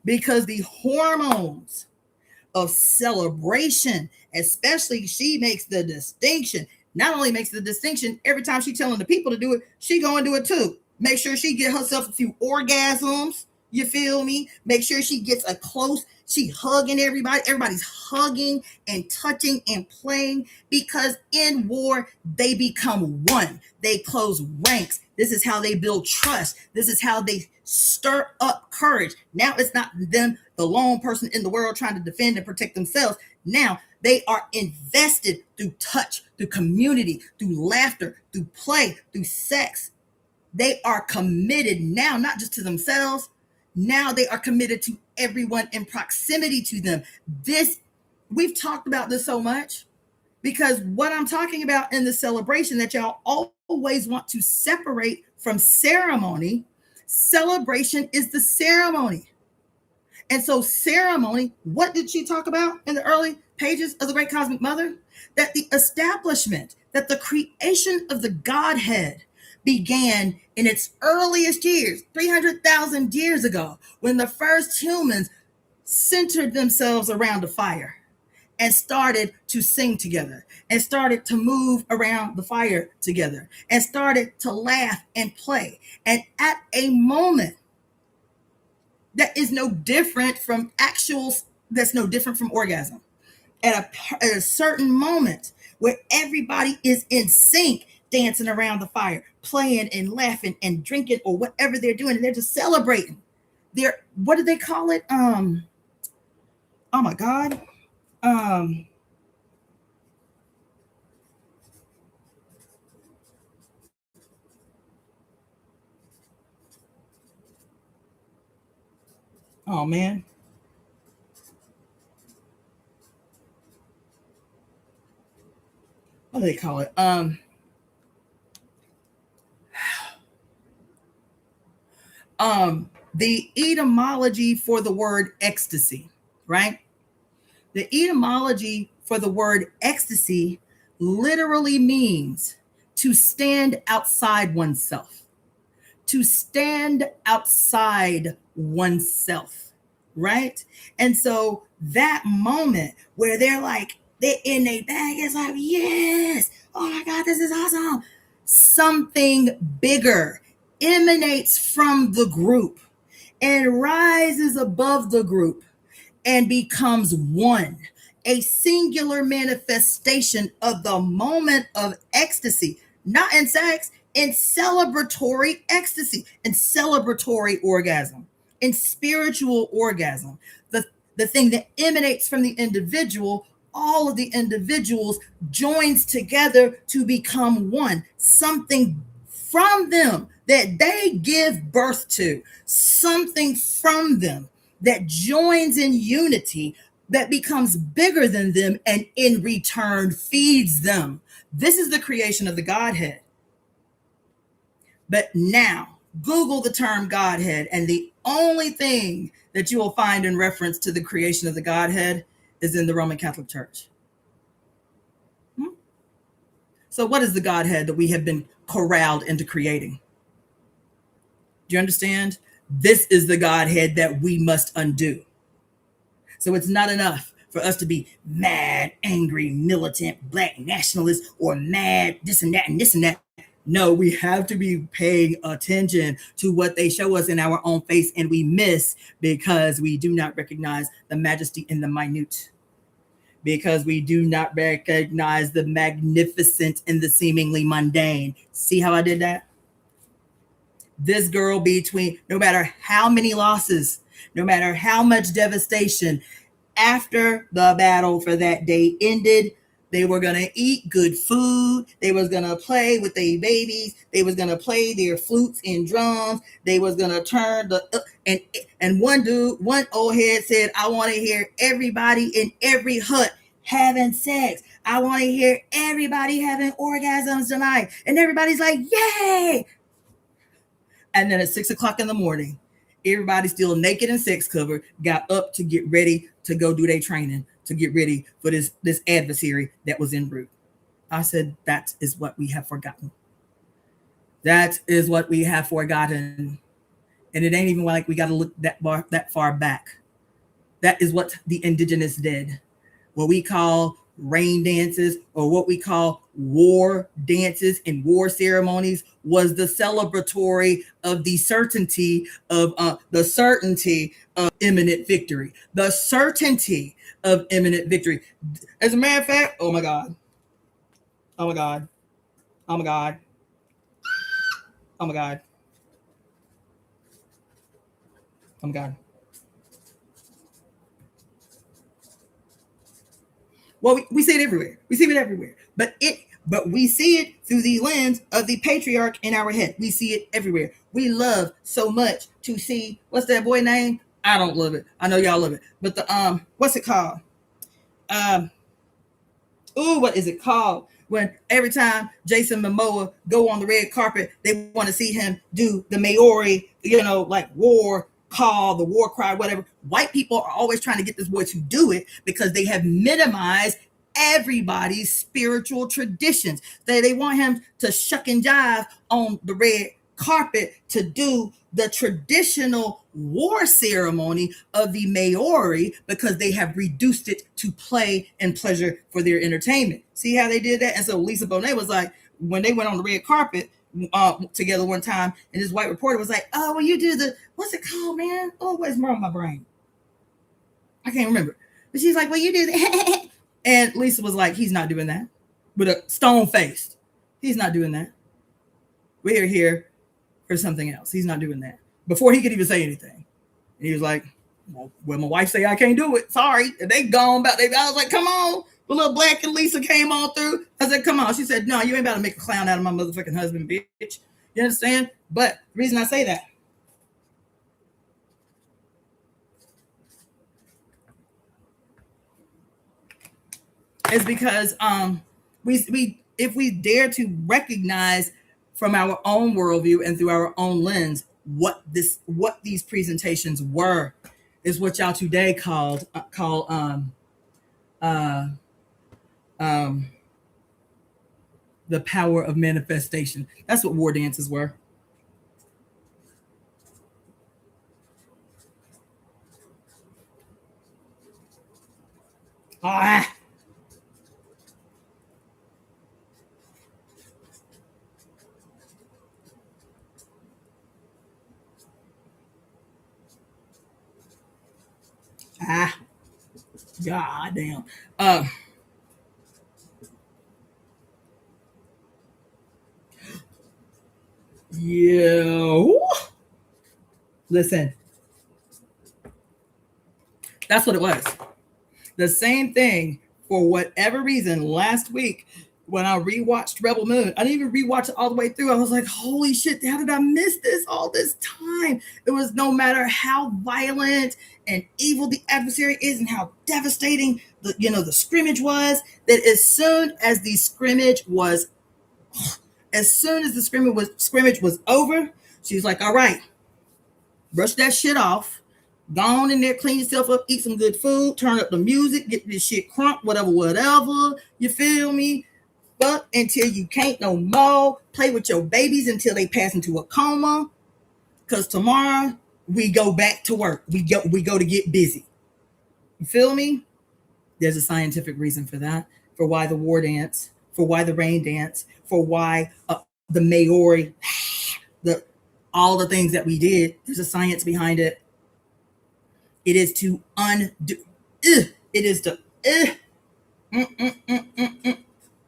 Because the hormones of celebration, especially, she makes the distinction. Not only makes the distinction, every time she telling the people to do it, she going to do it too. Make sure she get herself a few orgasms. You feel me? Make sure she gets a close, she hugging everybody. Everybody's hugging and touching and playing, because in war, they become one. They close ranks. This is how they build trust. This is how they stir up courage. Now it's not them, the lone person in the world, trying to defend and protect themselves. Now they are invested through touch, through community, through laughter, through play, through sex. They are committed now, not just to themselves. Now they are committed to everyone in proximity to them. We've talked about this so much, because what I'm talking about in the celebration that y'all always want to separate from ceremony, celebration is the ceremony. And so ceremony, what did she talk about in the early pages of the Great Cosmic Mother? That the establishment, that the creation of the Godhead began in its earliest years, 300,000 years ago, when the first humans centered themselves around a fire and started to sing together, and started to move around the fire together, and started to laugh and play. And at a moment that is no different from orgasm. at a certain moment where everybody is in sync, dancing around the fire, playing and laughing and drinking or whatever they're doing, and they're just celebrating. What do they call it? Oh my God. Oh man. What do they call it? The etymology for the word ecstasy, right? The etymology for the word ecstasy literally means to stand outside oneself, to stand outside oneself, right? And so that moment where they're in a bag, it's like, yes, oh my God, this is awesome. Something bigger emanates from the group and rises above the group and becomes one, a singular manifestation of the moment of ecstasy, not in sex, in celebratory ecstasy, in celebratory orgasm, in spiritual orgasm. The thing that emanates from the individual, all of the individuals joins together to become one, something from them that they give birth to, something from them that joins in unity, that becomes bigger than them and in return feeds them. This is the creation of the Godhead. But now, Google the term Godhead, and the only thing that you will find in reference to the creation of the Godhead is in the Roman Catholic Church. So what is the Godhead that we have been corralled into creating? Do you understand? This is the Godhead that we must undo. So it's not enough for us to be mad, angry, militant, black nationalists, or mad this and that and this and that. No, we have to be paying attention to what they show us in our own face, and we miss because we do not recognize the majesty in the minute, because we do not recognize the magnificent in the seemingly mundane. See how I did that? This girl, between no matter how many losses, no matter how much devastation, after the battle for that day ended, they were going to eat good food. They was going to play with their babies. They was going to play their flutes and drums. They was going to turn and one old head said, I want to hear everybody in every hut having sex. I want to hear everybody having orgasms tonight. And everybody's like, yay. And then at 6 o'clock in the morning, everybody still naked and sex covered, got up to get ready to go do their training, to get ready for this adversary that was en route. I said, that is what we have forgotten. That is what we have forgotten. And it ain't even like we got to look that far back. That is what the indigenous did. What we call rain dances, or what we call war dances and war ceremonies, was the celebratory of the certainty of imminent victory. The certainty of imminent victory. As a matter of fact, oh my God. Oh my God. Oh my God. Oh my God. Oh my God. Well, we see it everywhere. We see it everywhere. But we see it through the lens of the patriarch in our head. We see it everywhere. We love so much to see, what's that boy name? I don't love it. I know y'all love it. But the what's it called? What is it called? When every time Jason Momoa go on the red carpet, they want to see him do the Maori, like war call, the war cry, whatever. White people are always trying to get this boy to do it because they have minimized everybody's spiritual traditions. They want him to shuck and jive on the red carpet to do the traditional war ceremony of the Maori because they have reduced it to play and pleasure for their entertainment. See how they did that? And so Lisa Bonet was like, when they went on the red carpet together one time, and this white reporter was like, oh, well, you do the, what's it called, man? Oh, what's wrong with my brain? I can't remember. But she's like, well, you do the And Lisa was like, he's not doing that. With a stone faced. He's not doing that. We're here for something else. He's not doing that. Before he could even say anything. And he was like, well, my wife say I can't do it. Sorry. And they gone about I was like, come on. The little black and Lisa came on through. I said, come on. She said, no, you ain't about to make a clown out of my motherfucking husband, bitch. You understand? But the reason I say that is because we if we dare to recognize from our own worldview and through our own lens what these presentations were, is what y'all today call the power of manifestation. That's what war dances were. Ah. Ah. God damn. Yo. Listen. That's what it was. The same thing, for whatever reason, last week when I rewatched Rebel Moon, I didn't even rewatch it all the way through. I was like, holy shit, how did I miss this all this time? It was no matter how violent and evil the adversary is and how devastating the scrimmage was, that as soon as the scrimmage was over, she was like, all right, brush that shit off. Go on in there, clean yourself up, eat some good food, turn up the music, get this shit crunk, whatever. You feel me? Fuck until you can't no more. Play with your babies until they pass into a coma. Cause tomorrow we go back to work. We go to get busy. You feel me? There's a scientific reason for that. For why the war dance, for why the rain dance, for why the Maori, all the things that we did. There's a science behind it. It is to undo. It is to.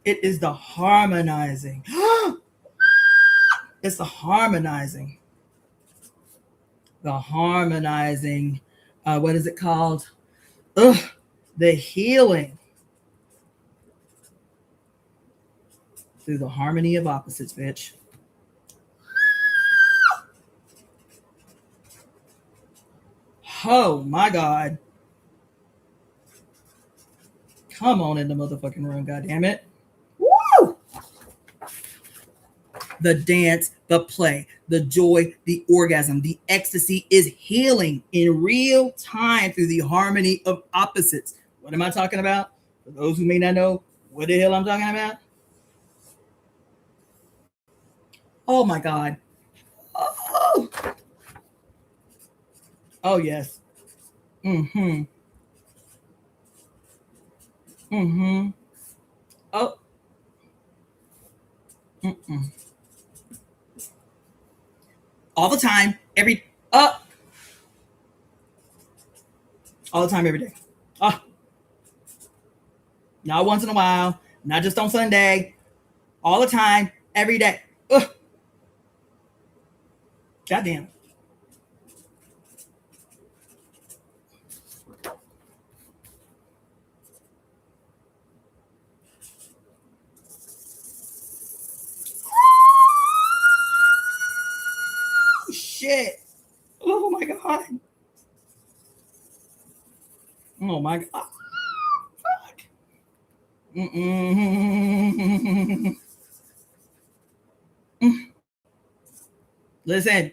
It is the harmonizing. It's the harmonizing. The harmonizing. What is it called? The healing through the harmony of opposites, bitch. Oh my God. Come on in the motherfucking room, goddammit. Woo! The dance, the play, the joy, the orgasm, the ecstasy is healing in real time through the harmony of opposites. What am I talking about? For those who may not know what the hell I'm talking about. Oh my God. Oh yes. Mm-hmm. Mm-hmm. Oh. Mm-mm. All the time, all the time, every day. Not once in a while, not just on Sunday. All the time, every day. Goddamn. Shit. Oh my God. Oh my God. Fuck. Mm-mm. Listen.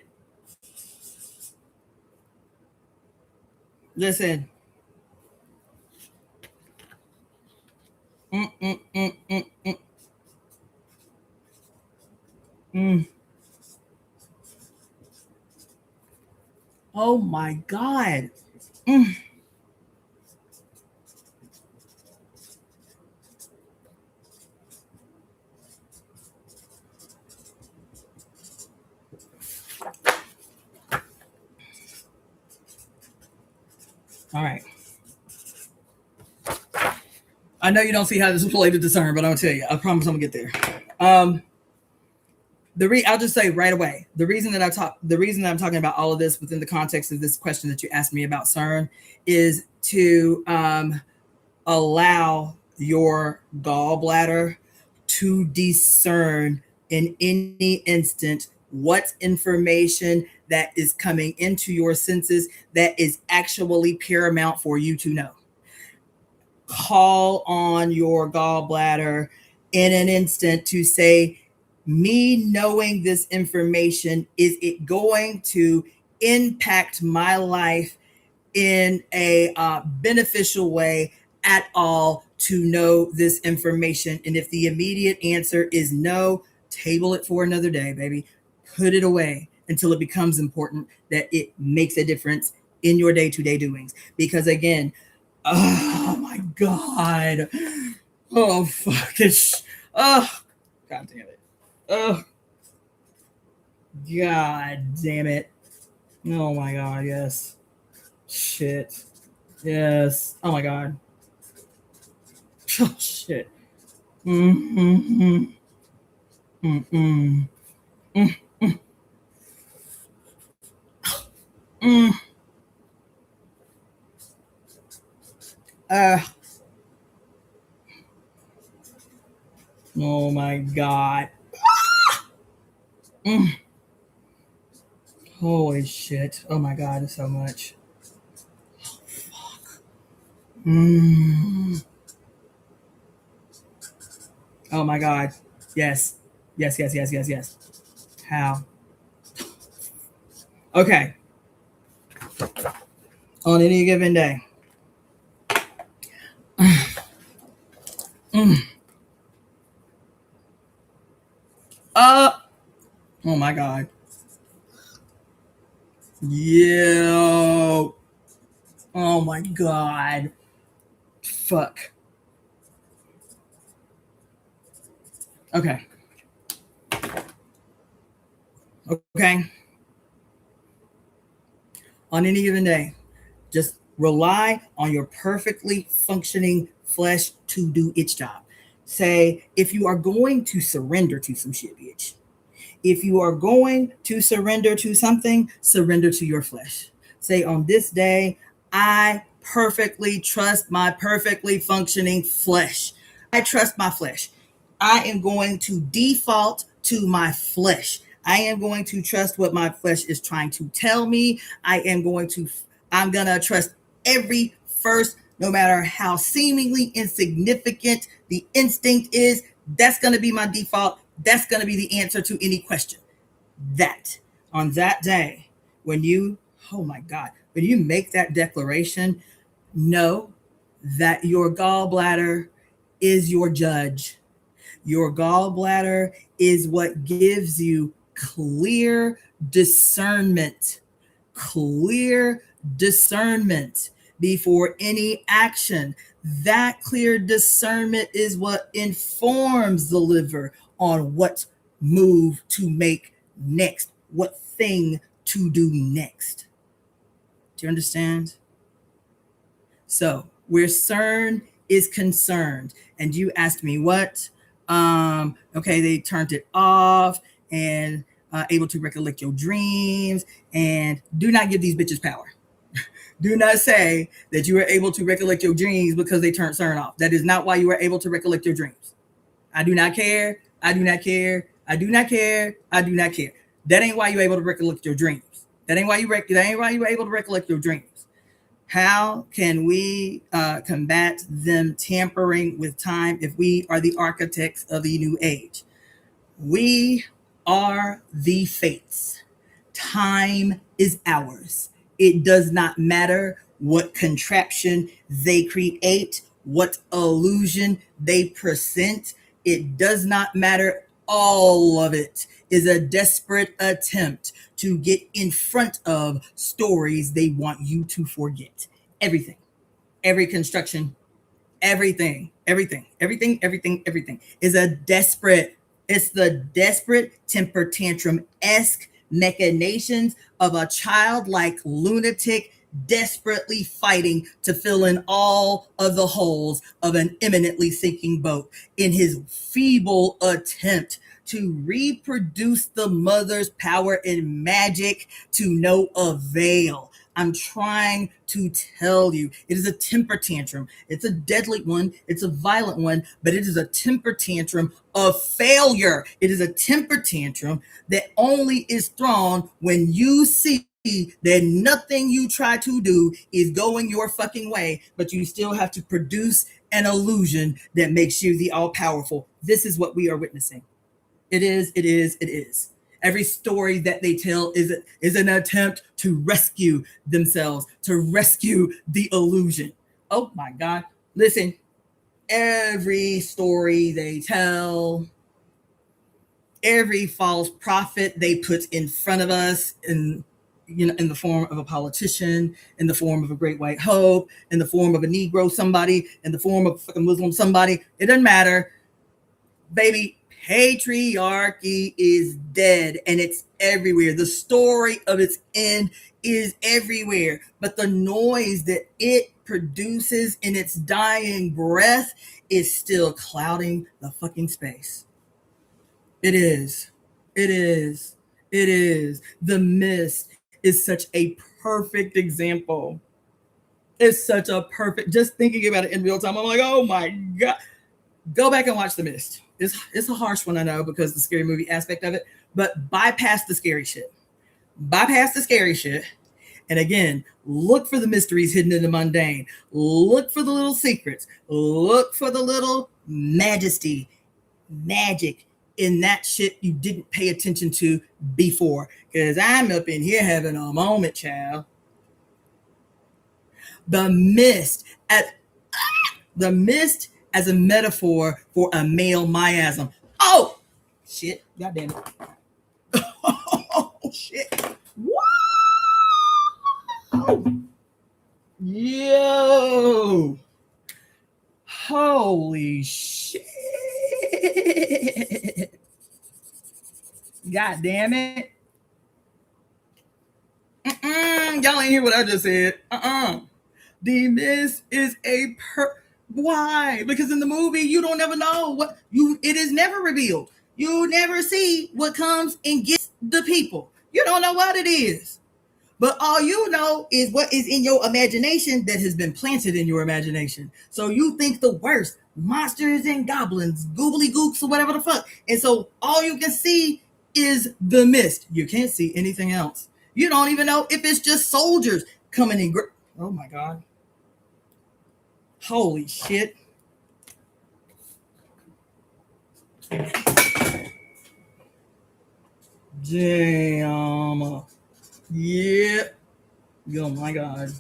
Listen. Oh my God. All right. I know you don't see how this is related to CERN, but I'll tell you. I promise I'm gonna get there. I'll just say right away, the reason that I'm talking about all of this within the context of this question that you asked me about CERN is to allow your gallbladder to discern in any instant what information that is coming into your senses that is actually paramount for you to know. Call on your gallbladder in an instant to say, me knowing this information, is it going to impact my life in a beneficial way at all to know this information? And if the immediate answer is no, table it for another day, baby. Put it away until it becomes important that it makes a difference in your day-to-day doings. Because again, oh my God. Oh, fuck it. Oh, God damn it. Oh, God damn it. Oh my God, yes. Shit. Yes. Oh my God. Oh shit. Mm-hmm. Mm-mm. Mm-mm. Mm. Oh my God. Mm. Holy shit. Oh my God, it's so much. Oh, fuck. Mm. Oh my God. Yes. Yes, yes, yes, yes, yes. How? Okay. On any given day. Mm. Oh my God. Yo. Oh my God. Fuck. Okay. Okay. On any given day, just rely on your perfectly functioning flesh to do its job. Say, if you are going to surrender to some shit, bitch. If you are going to surrender to something, surrender to your flesh. Say, on this day, I perfectly trust my perfectly functioning flesh. I trust my flesh. I am going to default to my flesh. I am going to trust what my flesh is trying to tell me. I'm going to trust every first, no matter how seemingly insignificant the instinct is. That's going to be my default. That's going to be the answer to any question. That on that day, when you, oh my God, when you make that declaration, know that your gallbladder is your judge. Your gallbladder is what gives you clear discernment before any action. That clear discernment is what informs the liver on what move to make next, what thing to do next. Do you understand? So where CERN is concerned, and you asked me what, okay, they turned it off and able to recollect your dreams, and do not give these bitches power. Do not say that you were able to recollect your dreams because they turned CERN off. That is not why you were able to recollect your dreams. I do not care. I do not care. I do not care. I do not care. That ain't why you're able to recollect your dreams. That ain't why you were able to recollect your dreams. How can we combat them tampering with time if we are the architects of the new age? We are the fates. Time is ours. It does not matter what contraption they create, what illusion they present. It does not matter. All of it is a desperate attempt to get in front of stories they want you to forget. Everything, every construction, everything is a desperate, it's the desperate temper tantrum-esque machinations of a childlike lunatic desperately fighting to fill in all of the holes of an imminently sinking boat in his feeble attempt to reproduce the mother's power and magic to no avail. I'm trying to tell you, it is a temper tantrum. It's a deadly one. It's a violent one, but it is a temper tantrum of failure. It is a temper tantrum that only is thrown when you see that nothing you try to do is going your fucking way, but you still have to produce an illusion that makes you the all-powerful. This is what we are witnessing. It is. Every story that they tell is an attempt to rescue themselves, to rescue the illusion. Oh my God. Listen, every story they tell, every false prophet they put in front of us in the form of a politician, in the form of a great white hope, in the form of a Negro somebody, in the form of a fucking Muslim somebody, it doesn't matter. Baby, patriarchy is dead and it's everywhere. The story of its end is everywhere, but the noise that it produces in its dying breath is still clouding the fucking space. It is. The mist is such a perfect example. It's such a perfect, just thinking about it in real time, I'm like, oh my God. Go back and watch The Mist. It's a harsh one, I know, because the scary movie aspect of it, but bypass the scary shit. And again, look for the mysteries hidden in the mundane. Look for the little secrets. Look for the little magic in that shit you didn't pay attention to before. Because I'm up in here having a moment, child. The mist as a metaphor for a male miasm. Oh, shit. God damn it. Oh, shit. Wow. Yo. Holy shit. God damn it. Y'all ain't hear what I just said. The mist is a why? Because in the movie, you don't ever know it is never revealed. You never see what comes and gets the people. You don't know what it is. But all you know is what is in your imagination that has been planted in your imagination. So you think the worst, monsters and goblins, goobly gooks or whatever the fuck. And so all you can see is the mist. You can't see anything else. You don't even know if it's just soldiers coming in. Oh my God. Holy shit. Damn. Yeah. Oh my God.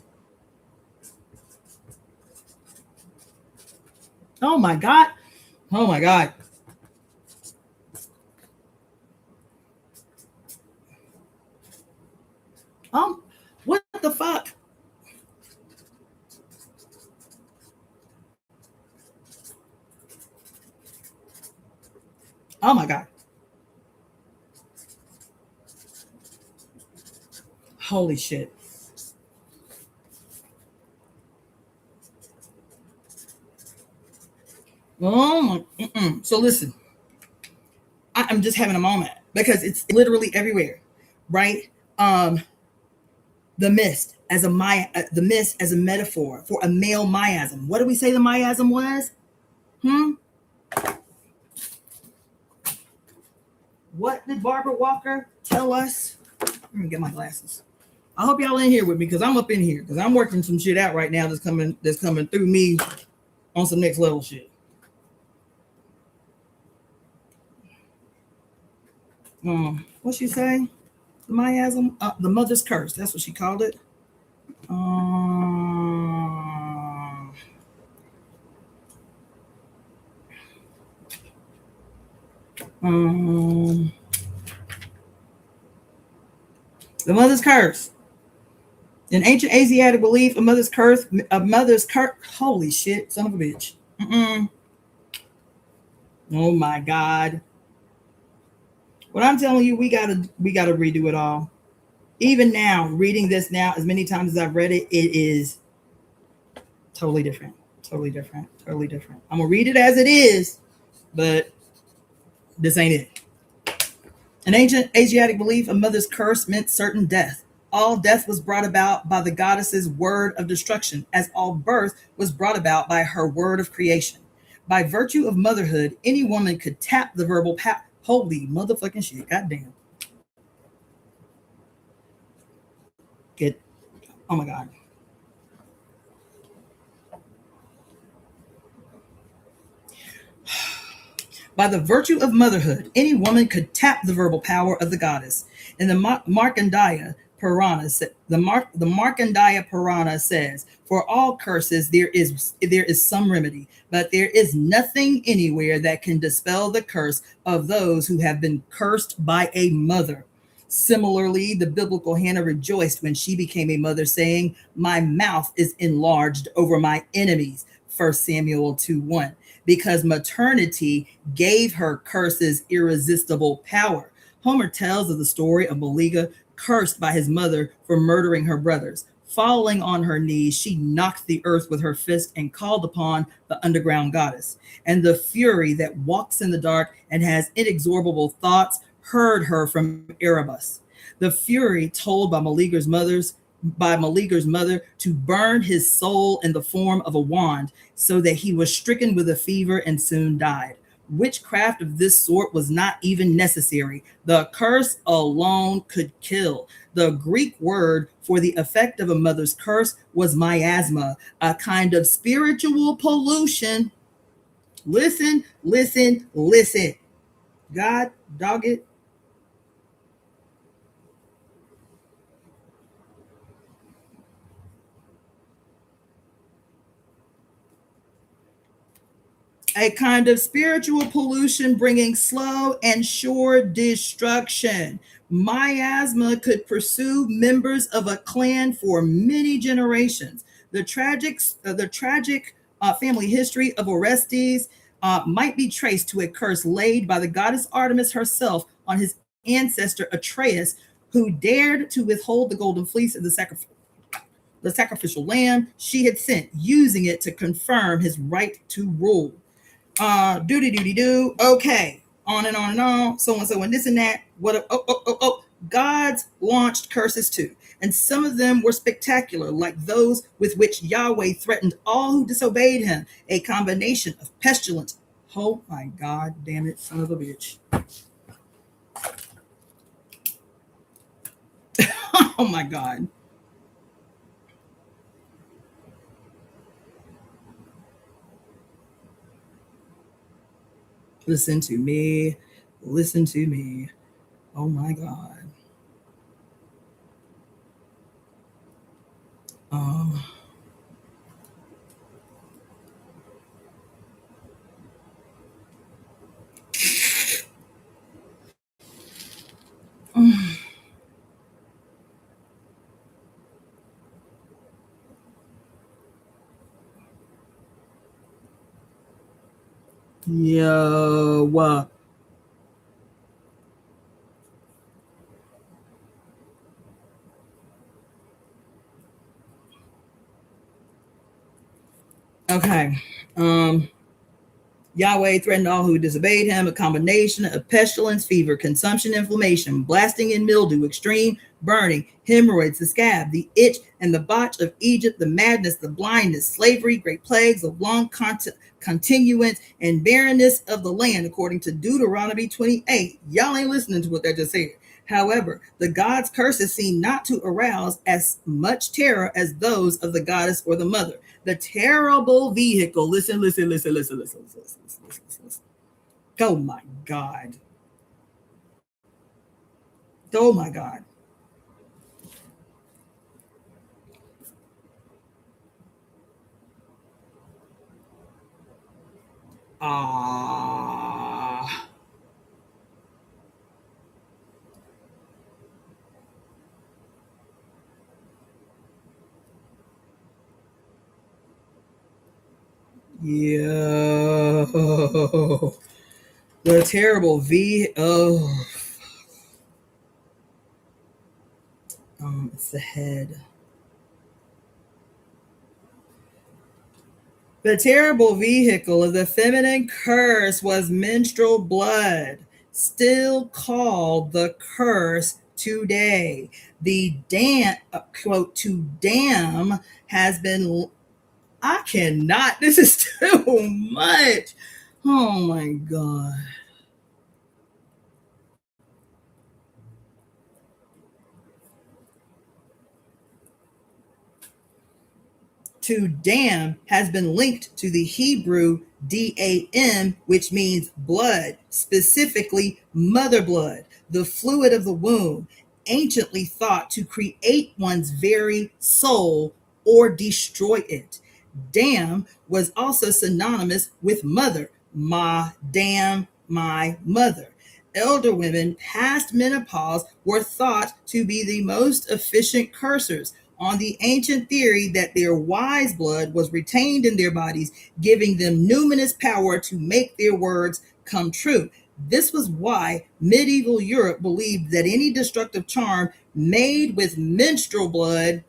Oh my God. Oh my God. What the fuck? Oh my God. Holy shit. Oh my. So listen, I'm just having a moment because it's literally everywhere, right? The mist as a metaphor for a male miasm. What did we say the miasm was? What did Barbara Walker tell us? Let me get my glasses. I hope y'all in here with me because I'm up in here because I'm working some shit out right now that's coming through me on some next level shit. What'd she say? The miasm? The mother's curse. That's what she called it. The mother's curse. In ancient Asiatic belief, a mother's curse. Holy shit, son of a bitch. Oh my God. What I'm telling you, we gotta redo it all. Even now, reading this now, as many times as I've read it, it is totally different. Totally different. Totally different. I'm going to read it as it is, but this ain't it. An ancient Asiatic belief, a mother's curse meant certain death. All death was brought about by the goddess's word of destruction, as all birth was brought about by her word of creation. By virtue of motherhood, any woman could tap the verbal power. Holy motherfucking shit. Goddamn. Oh my God. By the virtue of motherhood, any woman could tap the verbal power of the goddess. In the Markandeya Purana, the Markandeya Purana says, "For all curses there is some remedy, but there is nothing anywhere that can dispel the curse of those who have been cursed by a mother." Similarly, the biblical Hannah rejoiced when she became a mother, saying, "My mouth is enlarged over my enemies." 1 Samuel 2:1. Because maternity gave her curses irresistible power. Homer tells of the story of Meleagha, cursed by his mother for murdering her brothers. Falling on her knees, she knocked the earth with her fist and called upon the underground goddess. And the Fury that walks in the dark and has inexorable thoughts heard her from Erebus. The Fury told by Meleagha's mother to burn his soul in the form of a wand, so that he was stricken with a fever and soon died. Witchcraft of this sort was not even necessary. The curse alone could kill. The Greek word for the effect of a mother's curse was miasma, a kind of spiritual pollution. Listen. God dog it. A kind of spiritual pollution bringing slow and sure destruction. Miasma could pursue members of a clan for many generations. The tragic family history of Orestes might be traced to a curse laid by the goddess Artemis herself on his ancestor Atreus, who dared to withhold the golden fleece of the sacrificial lamb she had sent, using it to confirm his right to rule. Okay, on and on and on, so and so and this and that. Gods launched curses too, and some of them were spectacular, like those with which Yahweh threatened all who disobeyed him. A combination of pestilence. Oh my God, damn it, son of a bitch. Oh my God. Listen to me. Oh my God. Yo. Okay. Yahweh threatened all who disobeyed him, a combination of pestilence, fever, consumption, inflammation, blasting and mildew, extreme burning, hemorrhoids, the scab, the itch, and the botch of Egypt, the madness, the blindness, slavery, great plagues of long continuance, and barrenness of the land, according to Deuteronomy 28. Y'all ain't listening to what I just said. However, the god's curses seem not to arouse as much terror as those of the goddess or the mother. The terrible vehicle. Listen. Oh my God. Oh my God. Yo. The terrible V. Oh It's the head. The terrible vehicle of the feminine curse was menstrual blood, still called the curse today. The quote, to damn has been, I cannot, this is too much. Oh my God. To damn has been linked to the Hebrew DAM, which means blood, specifically mother blood, the fluid of the womb, anciently thought to create one's very soul or destroy it. Damn was also synonymous with mother, ma damn my mother. Elder women past menopause were thought to be the most efficient cursors, on the ancient theory that their wise blood was retained in their bodies, giving them numinous power to make their words come true. This was why medieval Europe believed that any destructive charm made with menstrual blood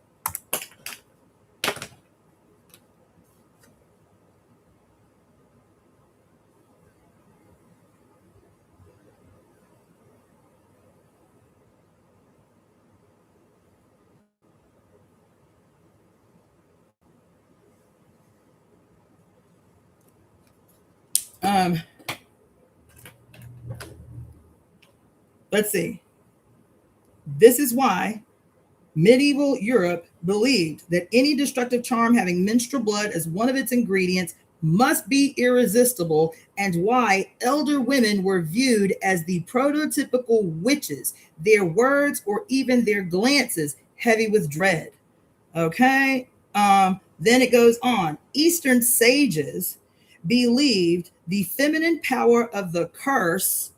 let's see. This is why medieval Europe believed that any destructive charm having menstrual blood as one of its ingredients must be irresistible, and why elder women were viewed as the prototypical witches, their words or even their glances heavy with dread. Okay. Then it goes on. Eastern sages believed the feminine power of the curse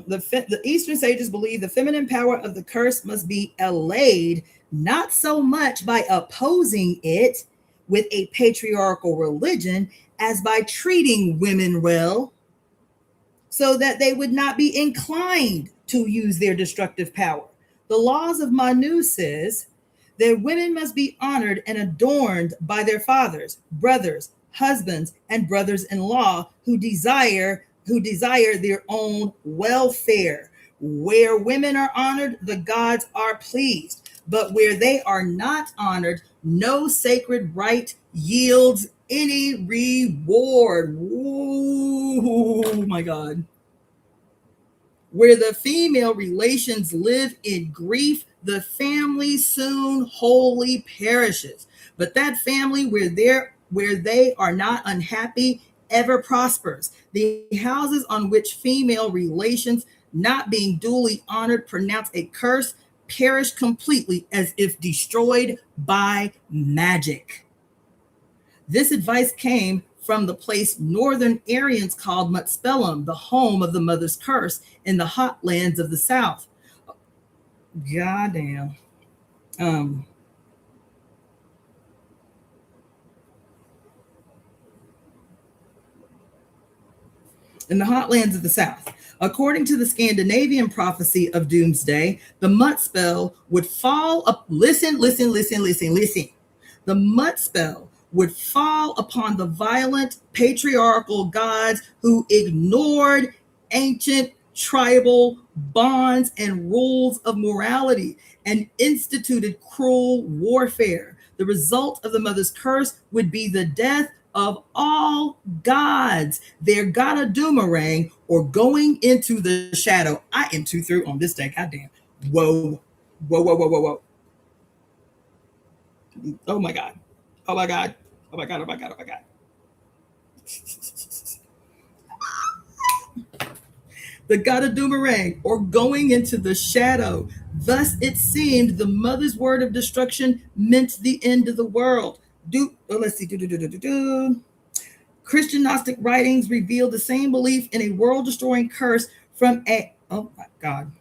the Eastern sages believe the feminine power of the curse must be allayed, not so much by opposing it with a patriarchal religion as by treating women well, so that they would not be inclined to use their destructive power. The laws of Manu says that women must be honored and adorned by their fathers, brothers, husbands, and brothers-in-law who desire their own welfare. Where women are honored, the gods are pleased. But where they are not honored, no sacred right yields any reward. Oh my God. Where the female relations live in grief, the family soon wholly perishes. But that family where they are not unhappy ever prospers. The houses on which female relations, not being duly honored, pronounce a curse, perish completely as if destroyed by magic. This advice came from the place Northern Aryans called Mutspellum, the home of the mother's curse in the hot lands of the South. Goddamn. In the hot lands of the South. According to the Scandinavian prophecy of doomsday, the Mutspell would fall up. Listen. The Mutspell would fall upon the violent patriarchal gods who ignored ancient tribal bonds and rules of morality and instituted cruel warfare. The result of the mother's curse would be the death of all gods, their Godadoomerang, or going into the shadow. I am too through on this day. Goddamn. Whoa. Oh my God. Oh my God. Oh my God. Oh my God. Oh my God. The Godadoomerang, or going into the shadow. Thus it seemed the mother's word of destruction meant the end of the world. Let's see. Christian Gnostic writings reveal the same belief in a world-destroying curse from Oh my God.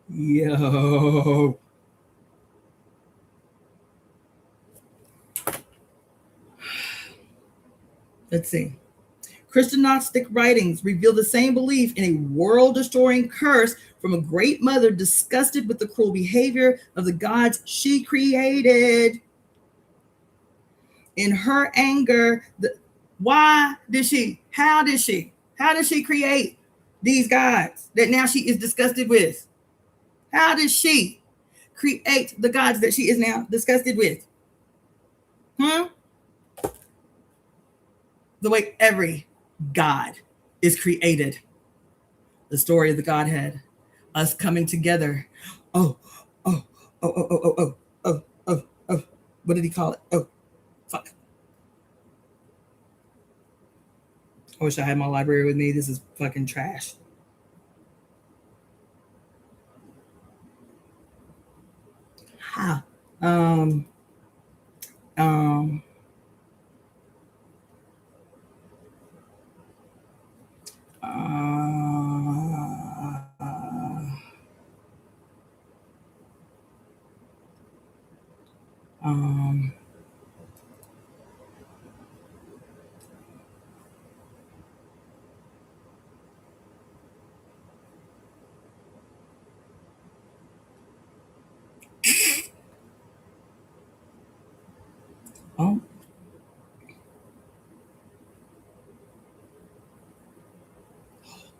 Yo. Let's see. Christian Gnostic writings reveal the same belief in a world-destroying curse from a great mother disgusted with the cruel behavior of the gods she created. In her anger, how did she create these gods that now she is disgusted with? How did she create the gods that she is now disgusted with? The way every God is created. The story of the Godhead, us coming together. Oh, oh, oh, oh, oh, oh, oh, oh, oh, oh. What did he call it? Oh, fuck. I wish I had my library with me. This is fucking trash. Ha. Um, um, um, oh,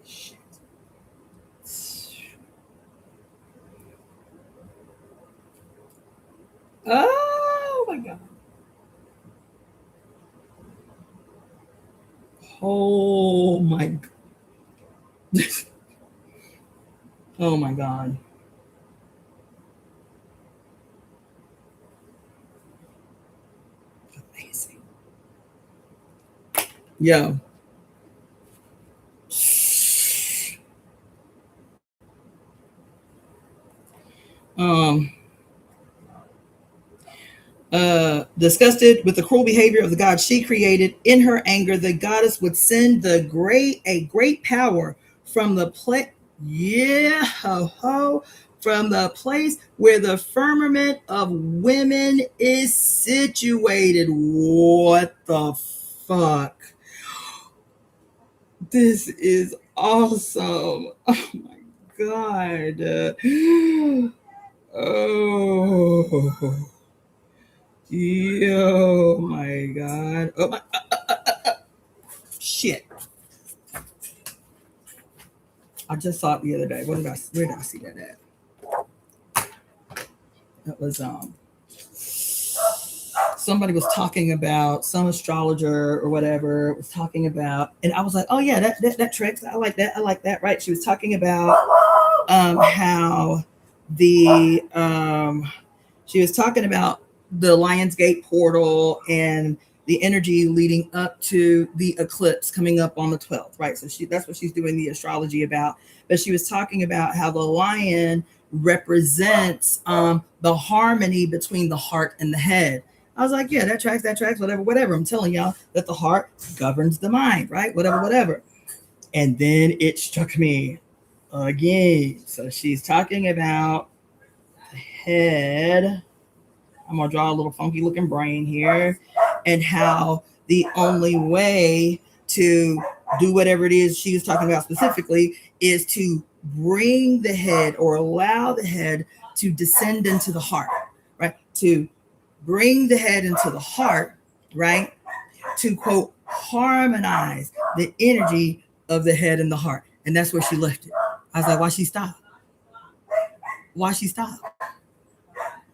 shit. Oh my God. Oh my God. Oh my God. Amazing. Yo. Disgusted with the cruel behavior of the god she created, in her anger, the goddess would send a great power from the from the place where the firmament of women is situated. What the fuck? This is awesome. Oh my God. Oh. Yo, my God. Oh my shit. I just saw it the other day. Where did I see that at? That was somebody was talking about, some astrologer or whatever was talking about, and I was like, oh yeah, that tracks. I like that, right? She was talking about how the she was talking about the Lionsgate portal and the energy leading up to the eclipse coming up on the 12th, right? So that's what she's doing the astrology about. But she was talking about how the lion represents the harmony between the heart and the head. I was like, yeah, that tracks, whatever. I'm telling y'all that the heart governs the mind, right? Whatever. And then it struck me again. So she's talking about the head. I'm gonna draw a little funky looking brain here, and how the only way to do whatever it is she was talking about specifically is to bring the head, or allow the head to descend into the heart, right? To bring the head into the heart, right? To quote, harmonize the energy of the head and the heart. And that's where she left it. I was like, why she stop?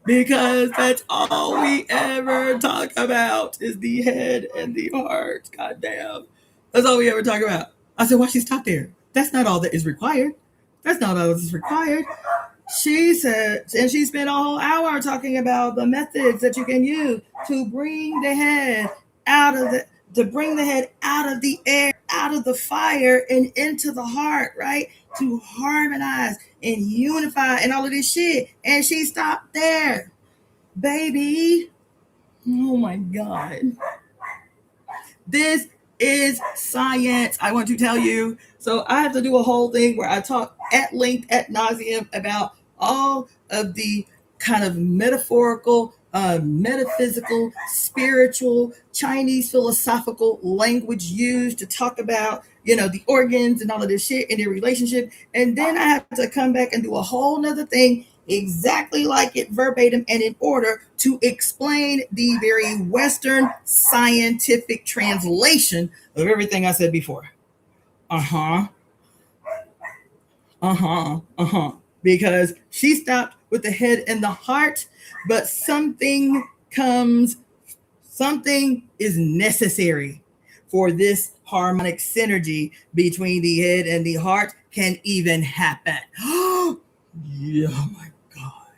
Because that's all we ever talk about is the head and the heart. Goddamn. That's all we ever talk about. I said, why she stop there? That's not all that is required. She said, and she spent a whole hour talking about the methods that you can use to bring the head out of the air, out of the fire, and into the heart, right? to harmonize and unify and all of this shit. And she stopped there. Baby. Oh my God. This is science. I want to tell you. So I have to do a whole thing where I talk at length, at nauseum about all of the kind of metaphorical, metaphysical, spiritual, Chinese philosophical language used to talk about, the organs and all of this shit and their relationship. And then I have to come back and do a whole nother thing exactly like it verbatim and in order to explain the very Western scientific translation of everything I said before. Because she stopped with the head and the heart, but something is necessary for this harmonic synergy between the head and the heart can even happen. Yeah, oh my God.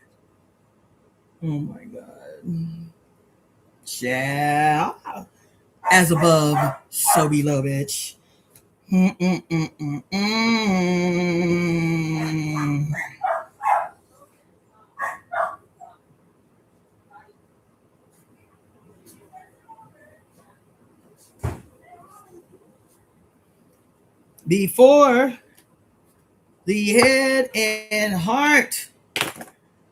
Yeah. As above, so below, bitch. Before the head and heart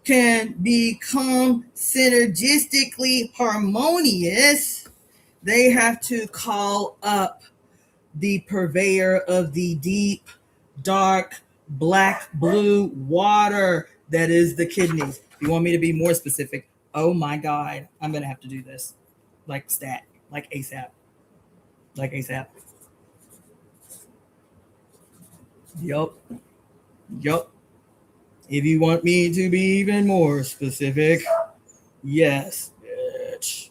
can become synergistically harmonious, they have to call up the purveyor of the deep, dark, black, blue water that is the kidneys. You want me to be more specific? Oh my God, I'm going to have to do this. Like stat, like ASAP. Yup. If you want me to be even more specific, yes, bitch.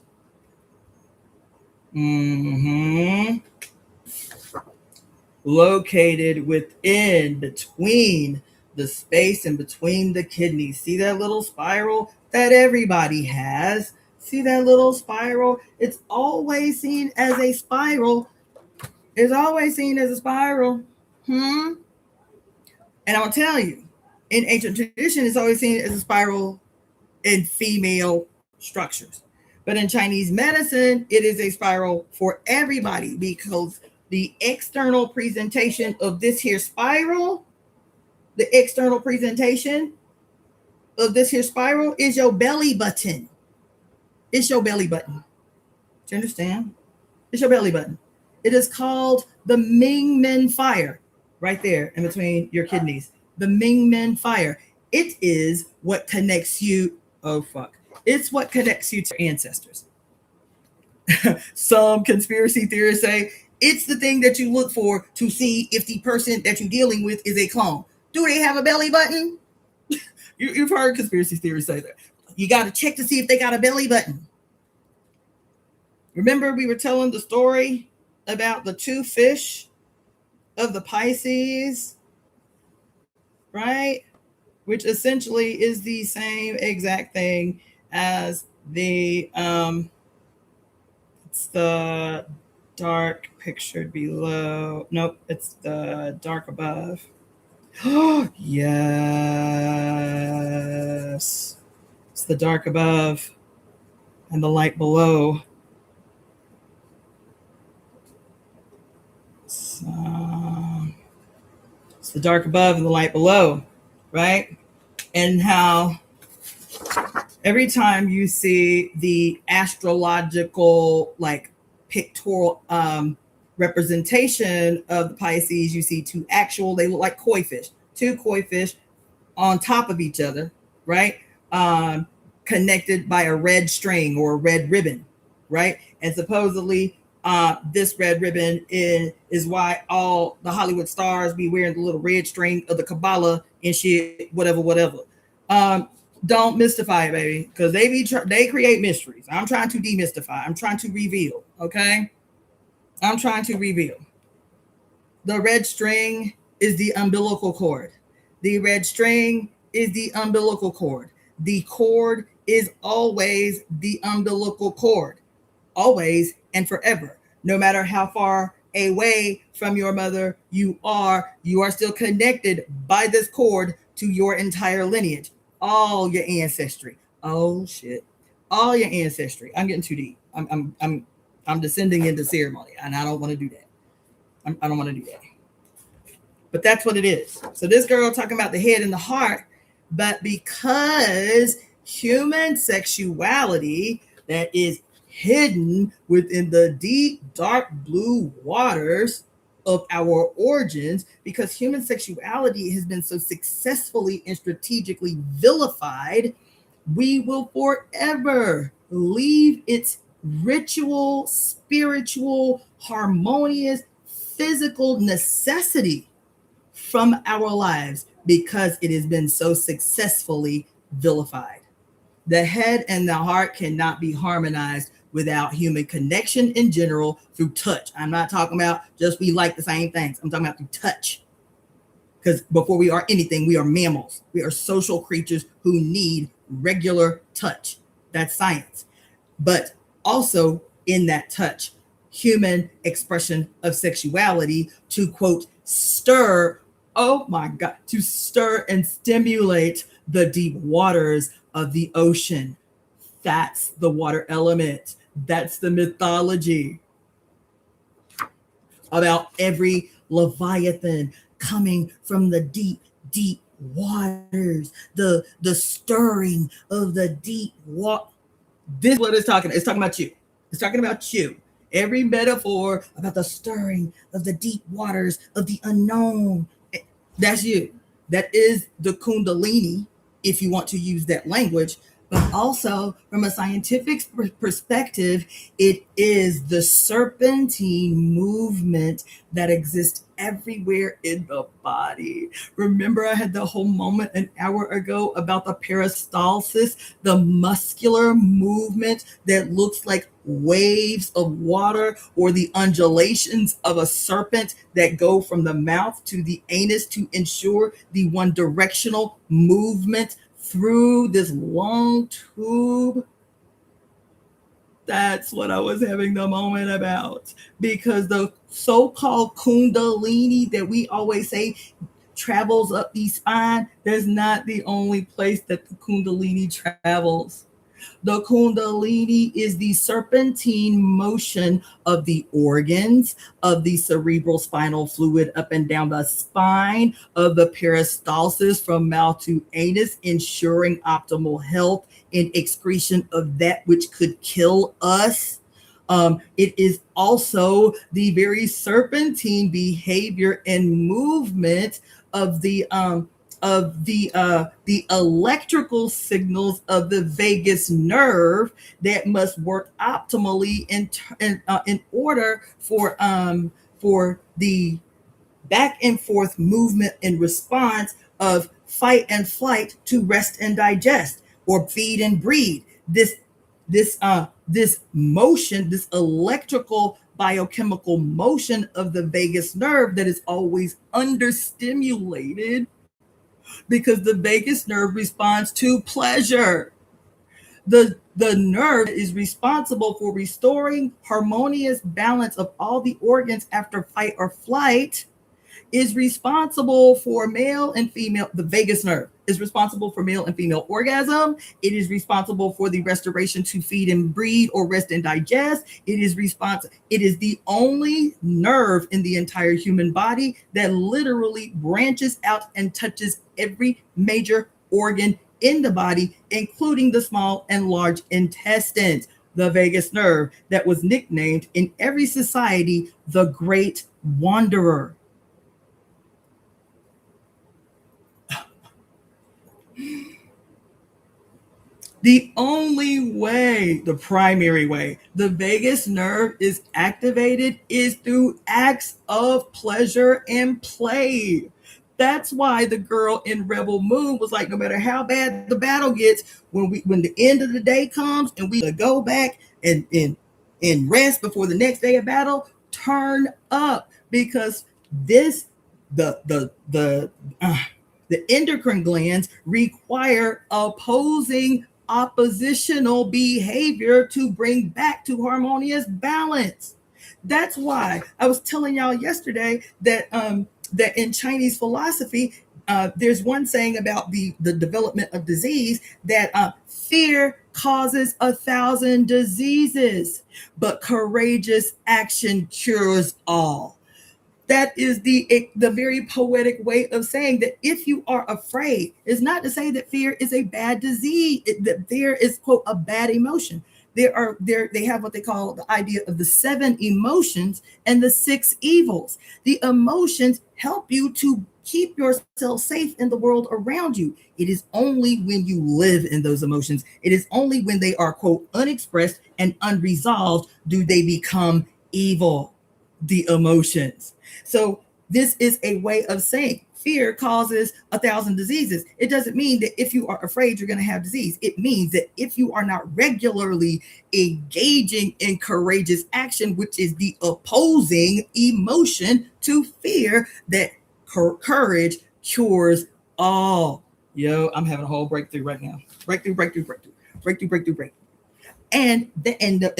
Located within, between the space and between the kidneys. See that little spiral that everybody has? See that little spiral? It's always seen as a spiral. And I'll tell you, in ancient tradition, it's always seen as a spiral in female structures. But in Chinese medicine, it is a spiral for everybody because the external presentation of this here spiral, is your belly button. It's your belly button. Do you understand? It's your belly button. It is called the Ming Men fire right there in between your kidneys. The Ming Men fire. It is what connects you. Oh, fuck. It's what connects you to your ancestors. Some conspiracy theorists say it's the thing that you look for to see if the person that you're dealing with is a clone. Do they have a belly button? You've heard conspiracy theorists say that. You got to check to see if they got a belly button. Remember we were telling the story about the two fish of the Pisces, right? Which essentially is the same exact thing as the it's the dark pictured below. Nope, it's the dark above. Yes. It's the dark above and the light below. So, it's the dark above and the light below, right? And how every time you see the astrological, like pictorial representation of the Pisces, you see they look like koi fish, two koi fish on top of each other, right? Connected by a red string or a red ribbon, right? And supposedly this red ribbon is why all the Hollywood stars be wearing the little red string of the Kabbalah and shit, whatever. Don't mystify it, baby, because they create mysteries. I'm trying to demystify. I'm trying to reveal, okay? I'm trying to reveal. The red string is the umbilical cord. The red string is the umbilical cord. The cord is always the umbilical cord. Always and forever. No matter how far away from your mother, you are still connected by this cord to your entire lineage, all your ancestry. Oh shit, all your ancestry. I'm getting too deep. I'm descending into ceremony, and I don't want to do that. I don't want to do that. But that's what it is. So this girl talking about the head and the heart, but because human sexuality that is hidden within the deep, dark blue waters of our origins, because human sexuality has been so successfully and strategically vilified, we will forever leave its ritual, spiritual, harmonious, physical necessity from our lives because it has been so successfully vilified. The head and the heart cannot be harmonized without human connection in general through touch. I'm not talking about just we like the same things. I'm talking about through touch. Because before we are anything, we are mammals. We are social creatures who need regular touch. That's science. But also in that touch, human expression of sexuality to, quote, stir, oh my God, to stir and stimulate the deep waters of the ocean. That's the water element. That's the mythology about every Leviathan coming from the deep, deep waters, the stirring of the deep water. This is what it's talking about. It's talking about you. It's talking about you. Every metaphor about the stirring of the deep waters of the unknown, that's you. That is the Kundalini, if you want to use that language. But also, from a scientific perspective, it is the serpentine movement that exists everywhere in the body. Remember, I had the whole moment an hour ago about the peristalsis, the muscular movement that looks like waves of water, or the undulations of a serpent that go from the mouth to the anus to ensure the one directional movement through this long tube. That's what I was having the moment about, because the so-called Kundalini that we always say travels up the spine, that's not the only place that the Kundalini travels. The Kundalini is the serpentine motion of the organs, of the cerebral spinal fluid up and down the spine, of the peristalsis from mouth to anus, ensuring optimal health and excretion of that which could kill us. It is also the very serpentine behavior and movement of the electrical signals of the vagus nerve that must work optimally in order for the back and forth movement and response of fight and flight to rest and digest, or feed and breed. This motion, this electrical biochemical motion of the vagus nerve that is always understimulated, because the vagus nerve responds to pleasure. The nerve is responsible for restoring harmonious balance of all the organs after fight or flight, is responsible for male and female. The vagus nerve is responsible for male and female orgasm. It is responsible for the restoration to feed and breed or rest and digest. It is the only nerve in the entire human body that literally branches out and touches every major organ in the body, including the small and large intestines. The vagus nerve that was nicknamed in every society the Great Wanderer. The only way, the primary way, the vagus nerve is activated is through acts of pleasure and play. That's why the girl in Rebel Moon was like, no matter how bad the battle gets, when the end of the day comes and we go back and rest before the next day of battle, turn up, because the endocrine glands require oppositional behavior to bring back to harmonious balance. That's why I was telling y'all yesterday that that in Chinese philosophy, there's one saying about the development of disease that fear causes 1,000 diseases, but courageous action cures all. That is the very poetic way of saying that if you are afraid, it's not to say that fear is a bad disease, that fear is, quote, a bad emotion. They have what they call the idea of the 7 emotions and the 6 evils. The emotions help you to keep yourself safe in the world around you. It is only when you live in those emotions, it is only when they are, quote, unexpressed and unresolved, do they become evil. The emotions. So this is a way of saying fear causes 1,000 diseases. It doesn't mean that if you are afraid, you're going to have disease. It means that if you are not regularly engaging in courageous action, which is the opposing emotion to fear, that courage cures all. Yo, I'm having a whole breakthrough right now. Breakthrough. And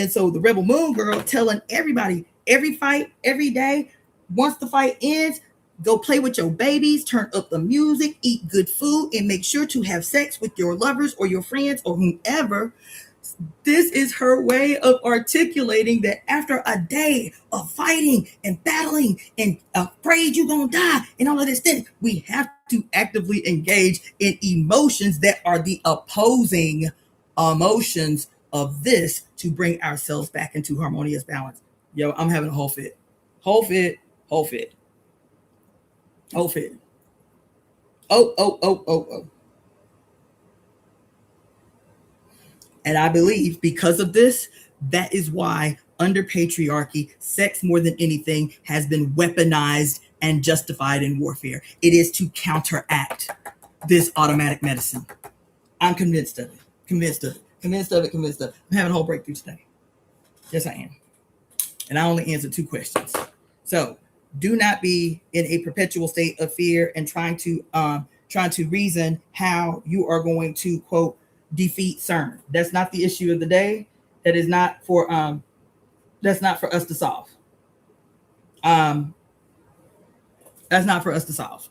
so the Rebel Moon girl telling everybody, every fight, every day, once the fight ends, go play with your babies, turn up the music, eat good food, and make sure to have sex with your lovers or your friends or whomever. This is her way of articulating that after a day of fighting and battling and afraid you're going to die and all of this thing, we have to actively engage in emotions that are the opposing emotions of this to bring ourselves back into harmonious balance. Yo, I'm having a whole fit. Oh. And I believe because of this, that is why under patriarchy, sex more than anything has been weaponized and justified in warfare. It is to counteract this automatic medicine. I'm convinced of it. I'm having a whole breakthrough today. Yes, I am. And I only answered 2 questions. So do not be in a perpetual state of fear and trying to reason how you are going to, quote, defeat CERN. That's not the issue of the day. That is not for us to solve. That's not for us to solve.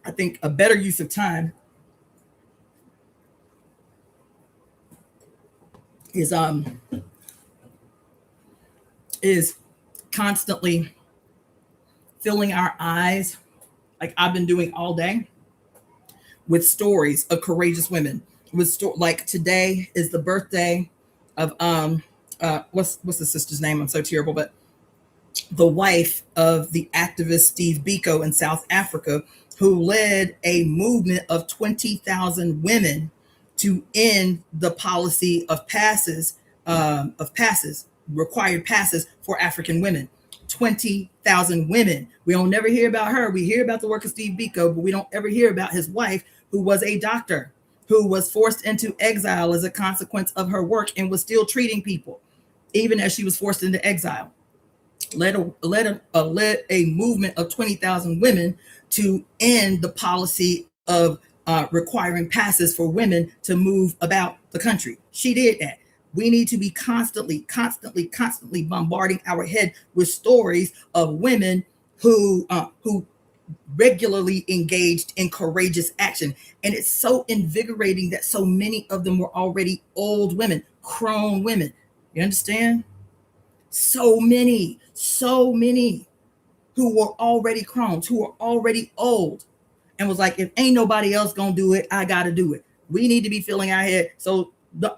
I think a better use of time is constantly filling our eyes, like I've been doing all day, with stories of courageous women. Like today is the birthday of what's the sister's name? I'm so terrible, but the wife of the activist Steve Biko in South Africa, who led a movement of 20,000 women to end the policy of required passes for African women. 20,000 women. We don't never hear about her. We hear about the work of Steve Biko, but we don't ever hear about his wife, who was a doctor, who was forced into exile as a consequence of her work and was still treating people, even as she was forced into exile. Led a movement of 20,000 women to end the policy of requiring passes for women to move about the country. She did that. We need to be constantly bombarding our head with stories of women who regularly engaged in courageous action. And it's so invigorating that so many of them were already old women, crone women. You understand? So many who were already crones, who were already old, and was like, if ain't nobody else gonna do it, I gotta do it. We need to be filling our head. So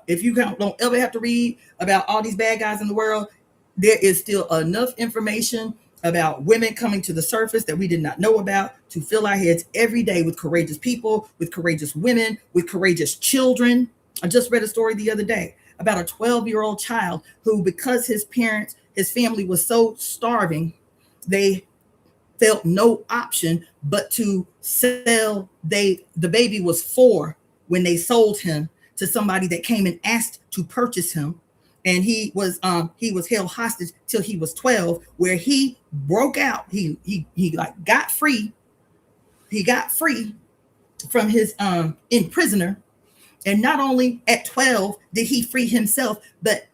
if you don't ever have to read about all these bad guys in the world, there is still enough information about women coming to the surface that we did not know about to fill our heads every day with courageous people, with courageous women, with courageous children. I just read a story the other day about a 12-year-old child who, because his family was so starving, they felt no option but to sell. The baby was 4 when they sold him to somebody that came and asked to purchase him. And he was held hostage till he was 12, where he broke out. He got free. He got free from his imprisoner. And not only at 12 did he free himself, but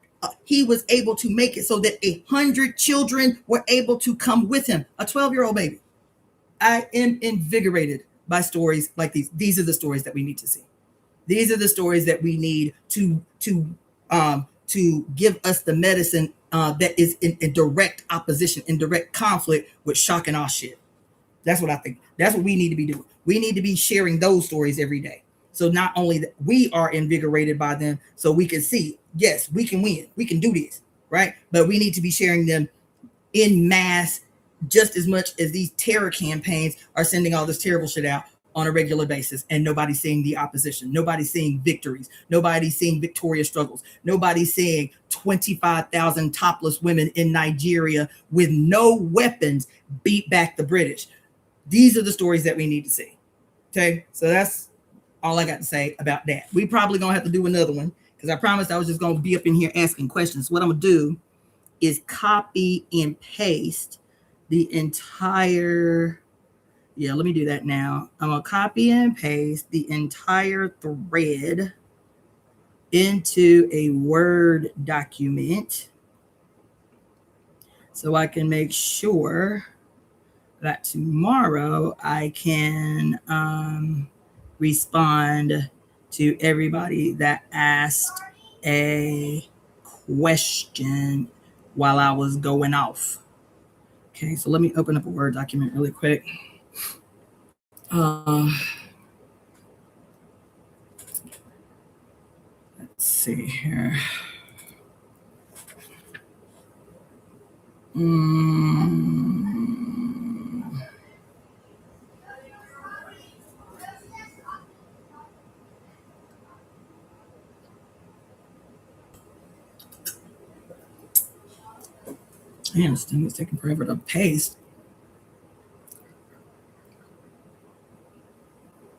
he was able to make it so that 100 children were able to come with him, a 12-year-old baby. I am invigorated by stories like these. These are the stories that we need to see. These are the stories that we need to give us the medicine that is in direct opposition, in direct conflict with shock and awe shit. That's what I think. That's what we need to be doing. We need to be sharing those stories every day. So not only that we are invigorated by them, so we can see, yes, we can win. We can do this, right? But we need to be sharing them in mass just as much as these terror campaigns are sending all this terrible shit out on a regular basis, and nobody's seeing the opposition. Nobody's seeing victories. Nobody's seeing victorious struggles. Nobody's seeing 25,000 topless women in Nigeria with no weapons beat back the British. These are the stories that we need to see. Okay, so that's all I got to say about that. We probably gonna have to do another one because I promised I was just gonna be up in here asking questions. What I'm gonna do is copy and paste the entire. Yeah, let me do that now. I'm gonna copy and paste the entire thread into a Word document so I can make sure that tomorrow I can respond to everybody that asked a question while I was going off. Okay, so let me open up a Word document really quick. Let's see here. Man, this thing is taking forever to paste.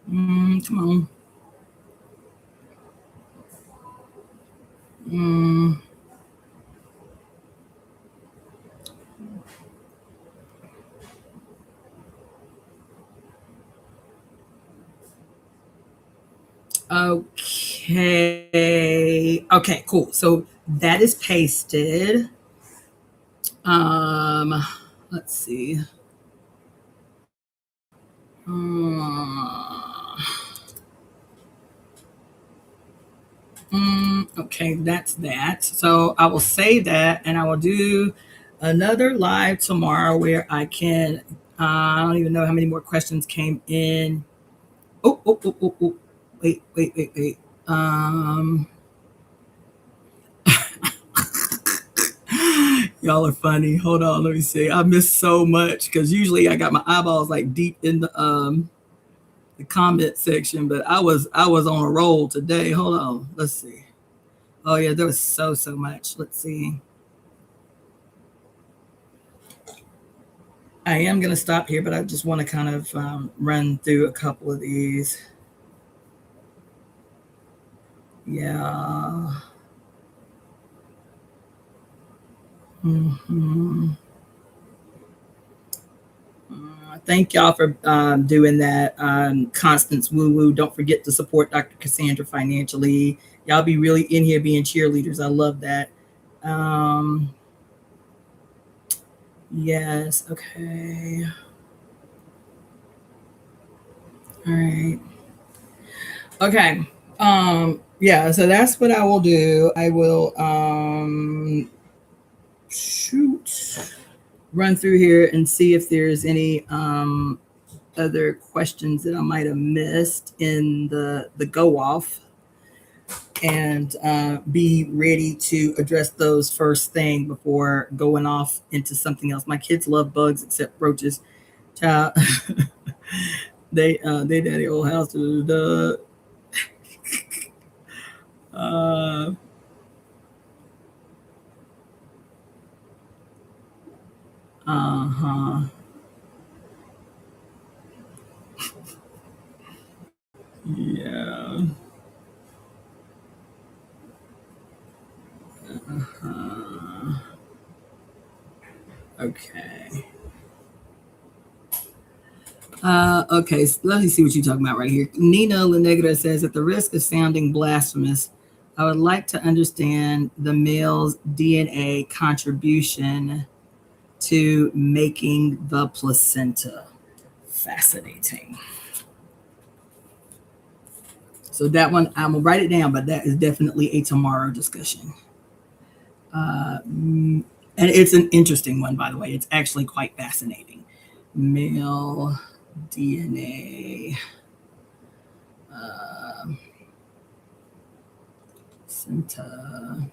Come on. Okay. Okay, cool. So that is pasted. Let's see. Okay, that's that. So I will say that, and I will do another live tomorrow where I can. I don't even know how many more questions came in. Oh. Wait. Y'all are funny. Hold on, let me see. I missed so much because usually I got my eyeballs like deep in the comment section, but I was on a roll today. Hold on, let's see. Oh yeah, there was so much. Let's see. I am gonna stop here, but I just want to kind of run through a couple of these. Yeah. Thank y'all for doing that. Constance Woo Woo. Don't forget to support Dr. Cassandra financially. Y'all be really in here being cheerleaders. I love that. Yes. Okay. All right. Okay. Yeah, so that's what I will do. I will run through here and see if there's any other questions that I might have missed in the go off, and be ready to address those first thing before going off into something else. My kids love bugs except roaches. Child, they daddy old house to the yeah. Okay. Okay, so let me see what you're talking about right here. Nina Lenegra says, at the risk of sounding blasphemous, I would like to understand the male's DNA contribution to making the placenta. Fascinating. So that one, I'm gonna write it down, but that is definitely a tomorrow discussion. And it's an interesting one, by the way. It's actually quite fascinating. Male DNA placenta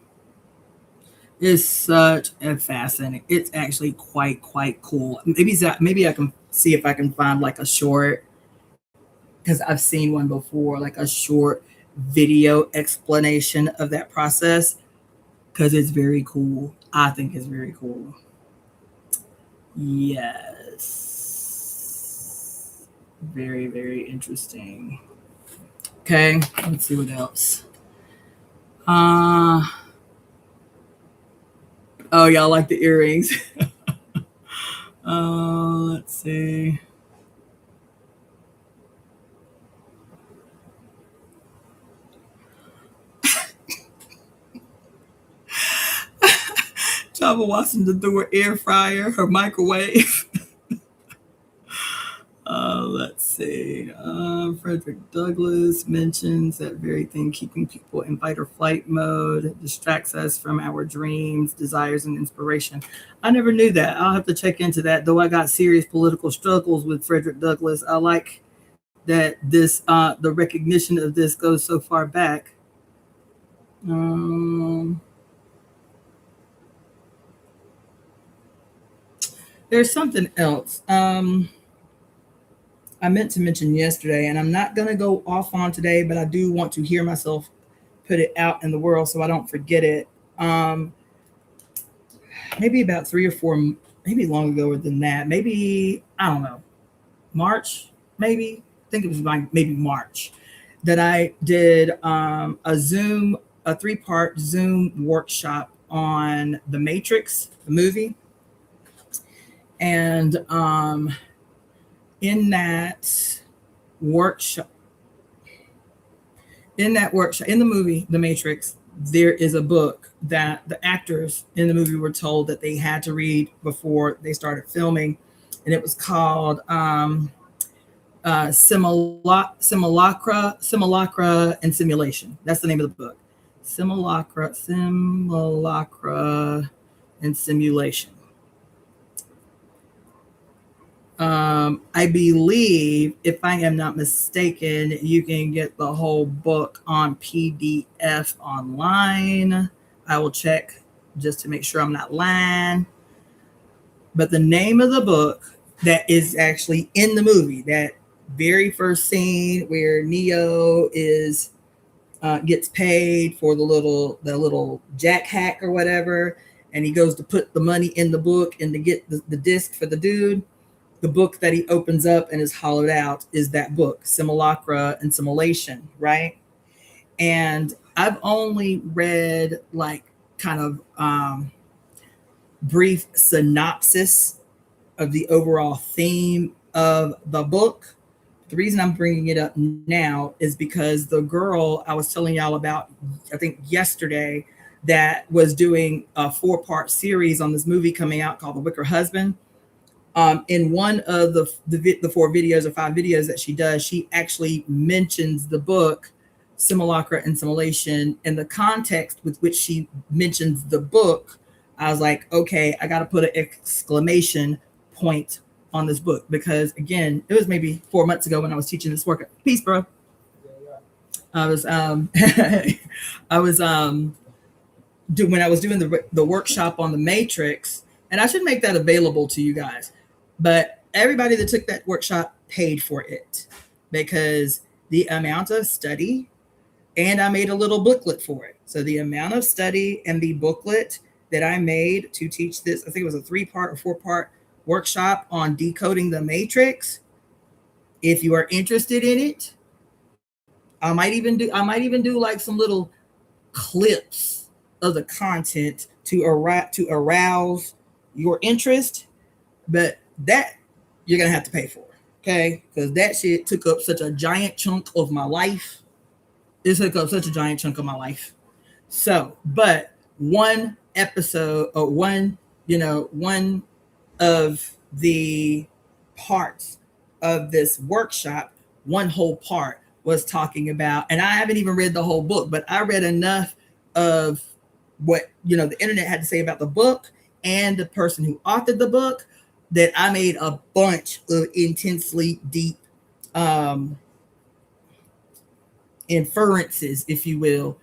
is such a fascinating. It's actually quite cool. Maybe I can see if I can find like a short, because I've seen one before, like a short video explanation of that process, because it's very cool. I think it's very cool. Yes. Very interesting. Okay, let's see what else. Oh, y'all like the earrings. Let's see. Java Washington through her air fryer, her microwave. Let's see. Frederick Douglass mentions that very thing, keeping people in fight or flight mode, distracts us from our dreams, desires, and inspiration. I never knew that. I'll have to check into that. Though I got serious political struggles with Frederick Douglass, I like that this the recognition of this goes so far back. There's something else. I meant to mention yesterday, and I'm not going to go off on today, but I do want to hear myself put it out in the world so I don't forget it. Maybe about 3 or 4, maybe longer than that. Maybe, I don't know, March, maybe. I think it was maybe March that I did a 3-part Zoom workshop on The Matrix, the movie. And in that workshop, in the movie The Matrix, there is a book that the actors in the movie were told that they had to read before they started filming, and it was called Simulacra and Simulation. That's the name of the book. Simulacra and Simulation. I believe, if I am not mistaken, you can get the whole book on PDF online. I will check just to make sure I'm not lying. But the name of the book that is actually in the movie, that very first scene where Neo is gets paid for the little jack hack or whatever, and he goes to put the money in the book and to get the disc for the dude. The book that he opens up and is hollowed out is that book, Simulacra and Simulation, right? And I've only read like kind of brief synopsis of the overall theme of the book. The reason I'm bringing it up now is because the girl I was telling y'all about, I think yesterday, that was doing a 4-part series on this movie coming out called The Wicker Husband. In one of the 4 videos or 5 videos that she does, she actually mentions the book Simulacra and Simulation. In the context with which she mentions the book, I was like, okay, I got to put an exclamation point on this book, because again, it was maybe 4 months ago when I was teaching this work. Peace, bro. I was when I was doing the workshop on the Matrix, and I should make that available to you guys. But everybody that took that workshop paid for it, because the amount of study, and I made a little booklet for it. So the amount of study and the booklet that I made to teach this, I think it was a 3-part or 4-part workshop on decoding the Matrix. If you are interested in it, I might even do like some little clips of the content to arouse your interest, but that you're gonna have to pay for, okay? Because that shit took up such a giant chunk of my life. It took up such a giant chunk of my life So, but one episode or one of the parts of this workshop, one whole part was talking about, and I haven't even read the whole book, but I read enough of what the internet had to say about the book and the person who authored the book that I made a bunch of intensely deep inferences, if you will,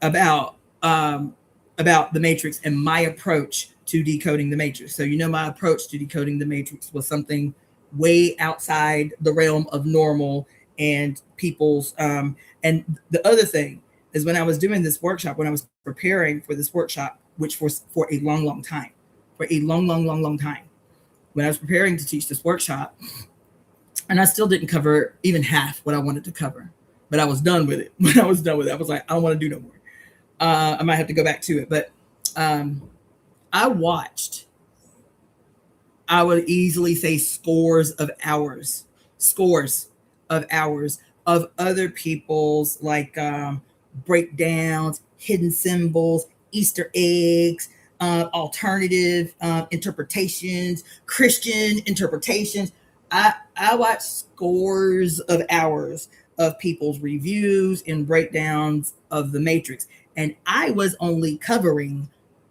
about the Matrix and my approach to decoding the Matrix. So my approach to decoding the Matrix was something way outside the realm of normal and people's and the other thing is, when I was doing this workshop, when I was preparing for this workshop, which was for a long time, when I was preparing to teach this workshop, and I still didn't cover even half what I wanted to cover, but I was done with it. When I was done with it, I was like, I don't want to do no more. I might have to go back to it, but I watched, I would easily say scores of hours of other people's like breakdowns, hidden symbols, Easter eggs, alternative interpretations, Christian interpretations. I watched scores of hours of people's reviews and breakdowns of the Matrix. And I was only covering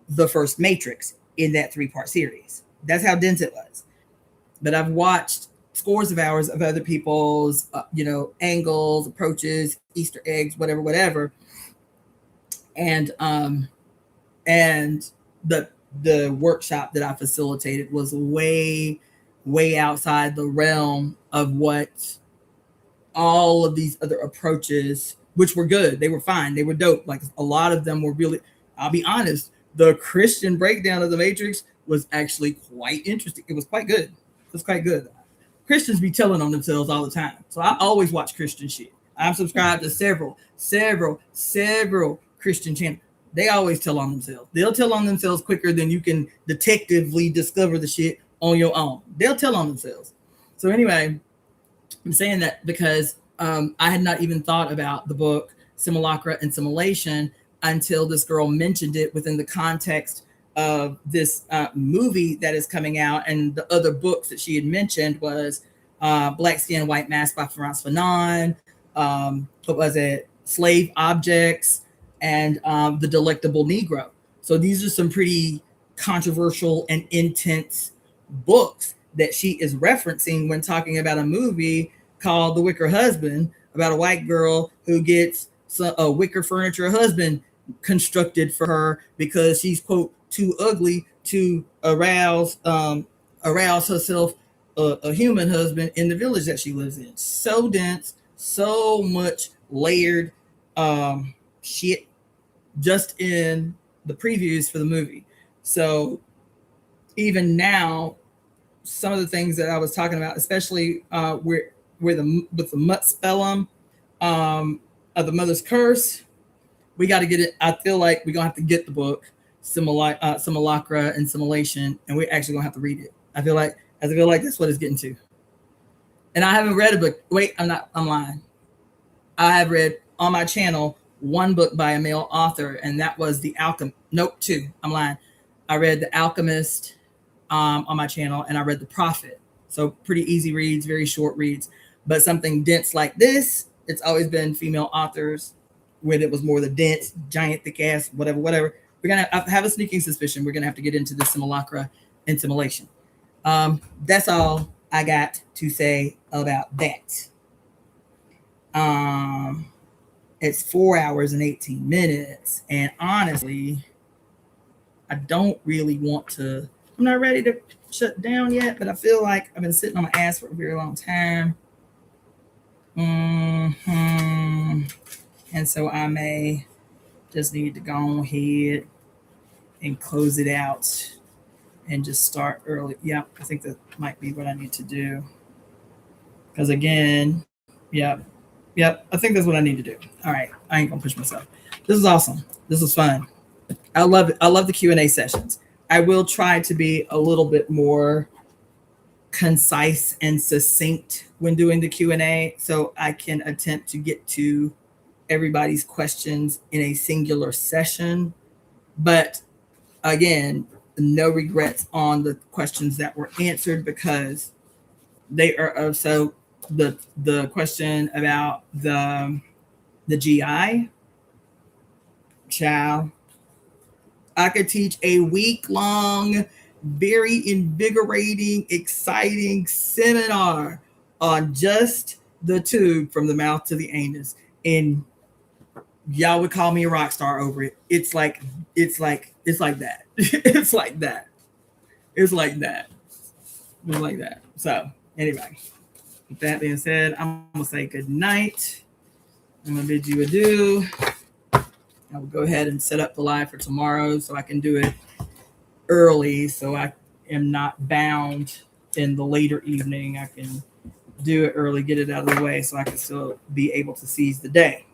the first Matrix in that 3-part series. That's how dense it was. But I've watched scores of hours of other people's, angles, approaches, Easter eggs, whatever. And the workshop that I facilitated was way outside the realm of what all of these other approaches, which were good. They were fine. They were dope. Like a lot of them were really, I'll be honest, the Christian breakdown of the Matrix was actually quite interesting. It was quite good. It was quite good. Christians be telling on themselves all the time. So I always watch Christian shit. I'm subscribed to several Christian channels. They always tell on themselves. They'll tell on themselves quicker than you can detectively discover the shit on your own. They'll tell on themselves. So anyway, I'm saying that because I had not even thought about the book Simulacra and Simulation until this girl mentioned it within the context of this movie that is coming out. And the other books that she had mentioned was Black Skin, White Mask by Frantz Fanon. What was it? Slave Objects and The Delectable Negro. So these are some pretty controversial and intense books that she is referencing when talking about a movie called The Wicker Husband, about a white girl who gets a wicker furniture husband constructed for her because she's, quote, too ugly to arouse herself a human husband in the village that she lives in. So dense, so much layered shit just in the previews for the movie. So even now, some of the things that I was talking about, especially with the Mutspellum of the Mother's Curse, we got to get it. I feel like we're gonna have to get the book Simulacra and Simulation, and we're actually gonna have to read it. I feel like that's what it's getting to. And I haven't read a book. Wait, I'm lying. I have read on my channel one book by a male author, and that was The Alchemist. Nope, 2. I'm lying. I read The Alchemist on my channel, and I read The Prophet. So pretty easy reads, very short reads. But something dense like this, it's always been female authors, where it was more the dense, giant, thick ass, whatever. I have a sneaking suspicion we're gonna have to get into the Simulacra and Simulation. That's all I got to say about that. It's 4 hours and 18 minutes, and honestly, I don't really want to. I'm not ready to shut down yet, but I feel like I've been sitting on my ass for a very long time. And so I may just need to go ahead and close it out and just start early. Yeah, I think that might be what I need to do. Because again, yep, I think that's what I need to do. All right, I ain't gonna push myself. This is awesome. This is fun. I love it. I love the Q&A sessions. I will try to be a little bit more concise and succinct when doing the Q&A, so I can attempt to get to everybody's questions in a singular session. But again, no regrets on the questions that were answered, because they are so the question about the GI, child, I could teach a week-long, very invigorating, exciting seminar on just the tube from the mouth to the anus, and y'all would call me a rock star over it. It's like that. It's like that. It's like that. It's like that. So anyway, with that being said, I'm gonna say good night. I'm gonna bid you adieu. I will go ahead and set up the live for tomorrow so I can do it early, so I am not bound in the later evening. I can do it early, get it out of the way, so I can still be able to seize the day.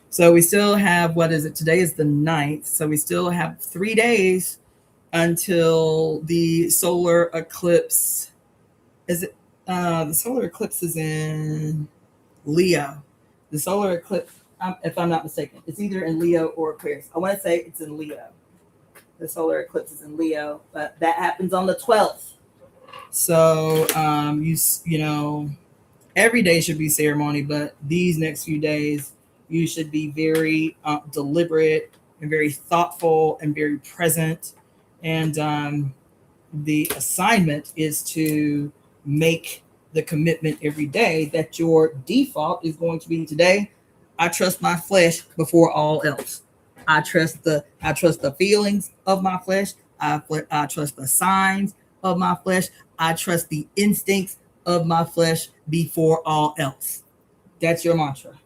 So we still have, what is it? Today is the 9th. So we still have 3 days until the solar eclipse. Is it? The solar eclipse is in Leo. The solar eclipse, if I'm not mistaken, it's either in Leo or Aquarius. I want to say it's in Leo. The solar eclipse is in Leo, but that happens on the 12th. So you know, every day should be ceremony, but these next few days you should be very deliberate and very thoughtful and very present. And the assignment is to make the commitment every day that your default is going to be, today, I trust my flesh before all else. I trust the feelings of my flesh. I trust the signs of my flesh. I trust the instincts of my flesh before all else. That's your mantra.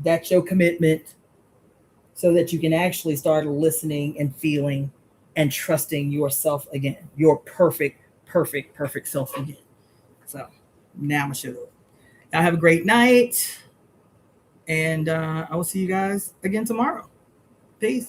That's your commitment, so that you can actually start listening and feeling and trusting yourself again, your perfect self again. So now I'm gonna shut up. Y'all have a great night, and I will see you guys again tomorrow. Peace.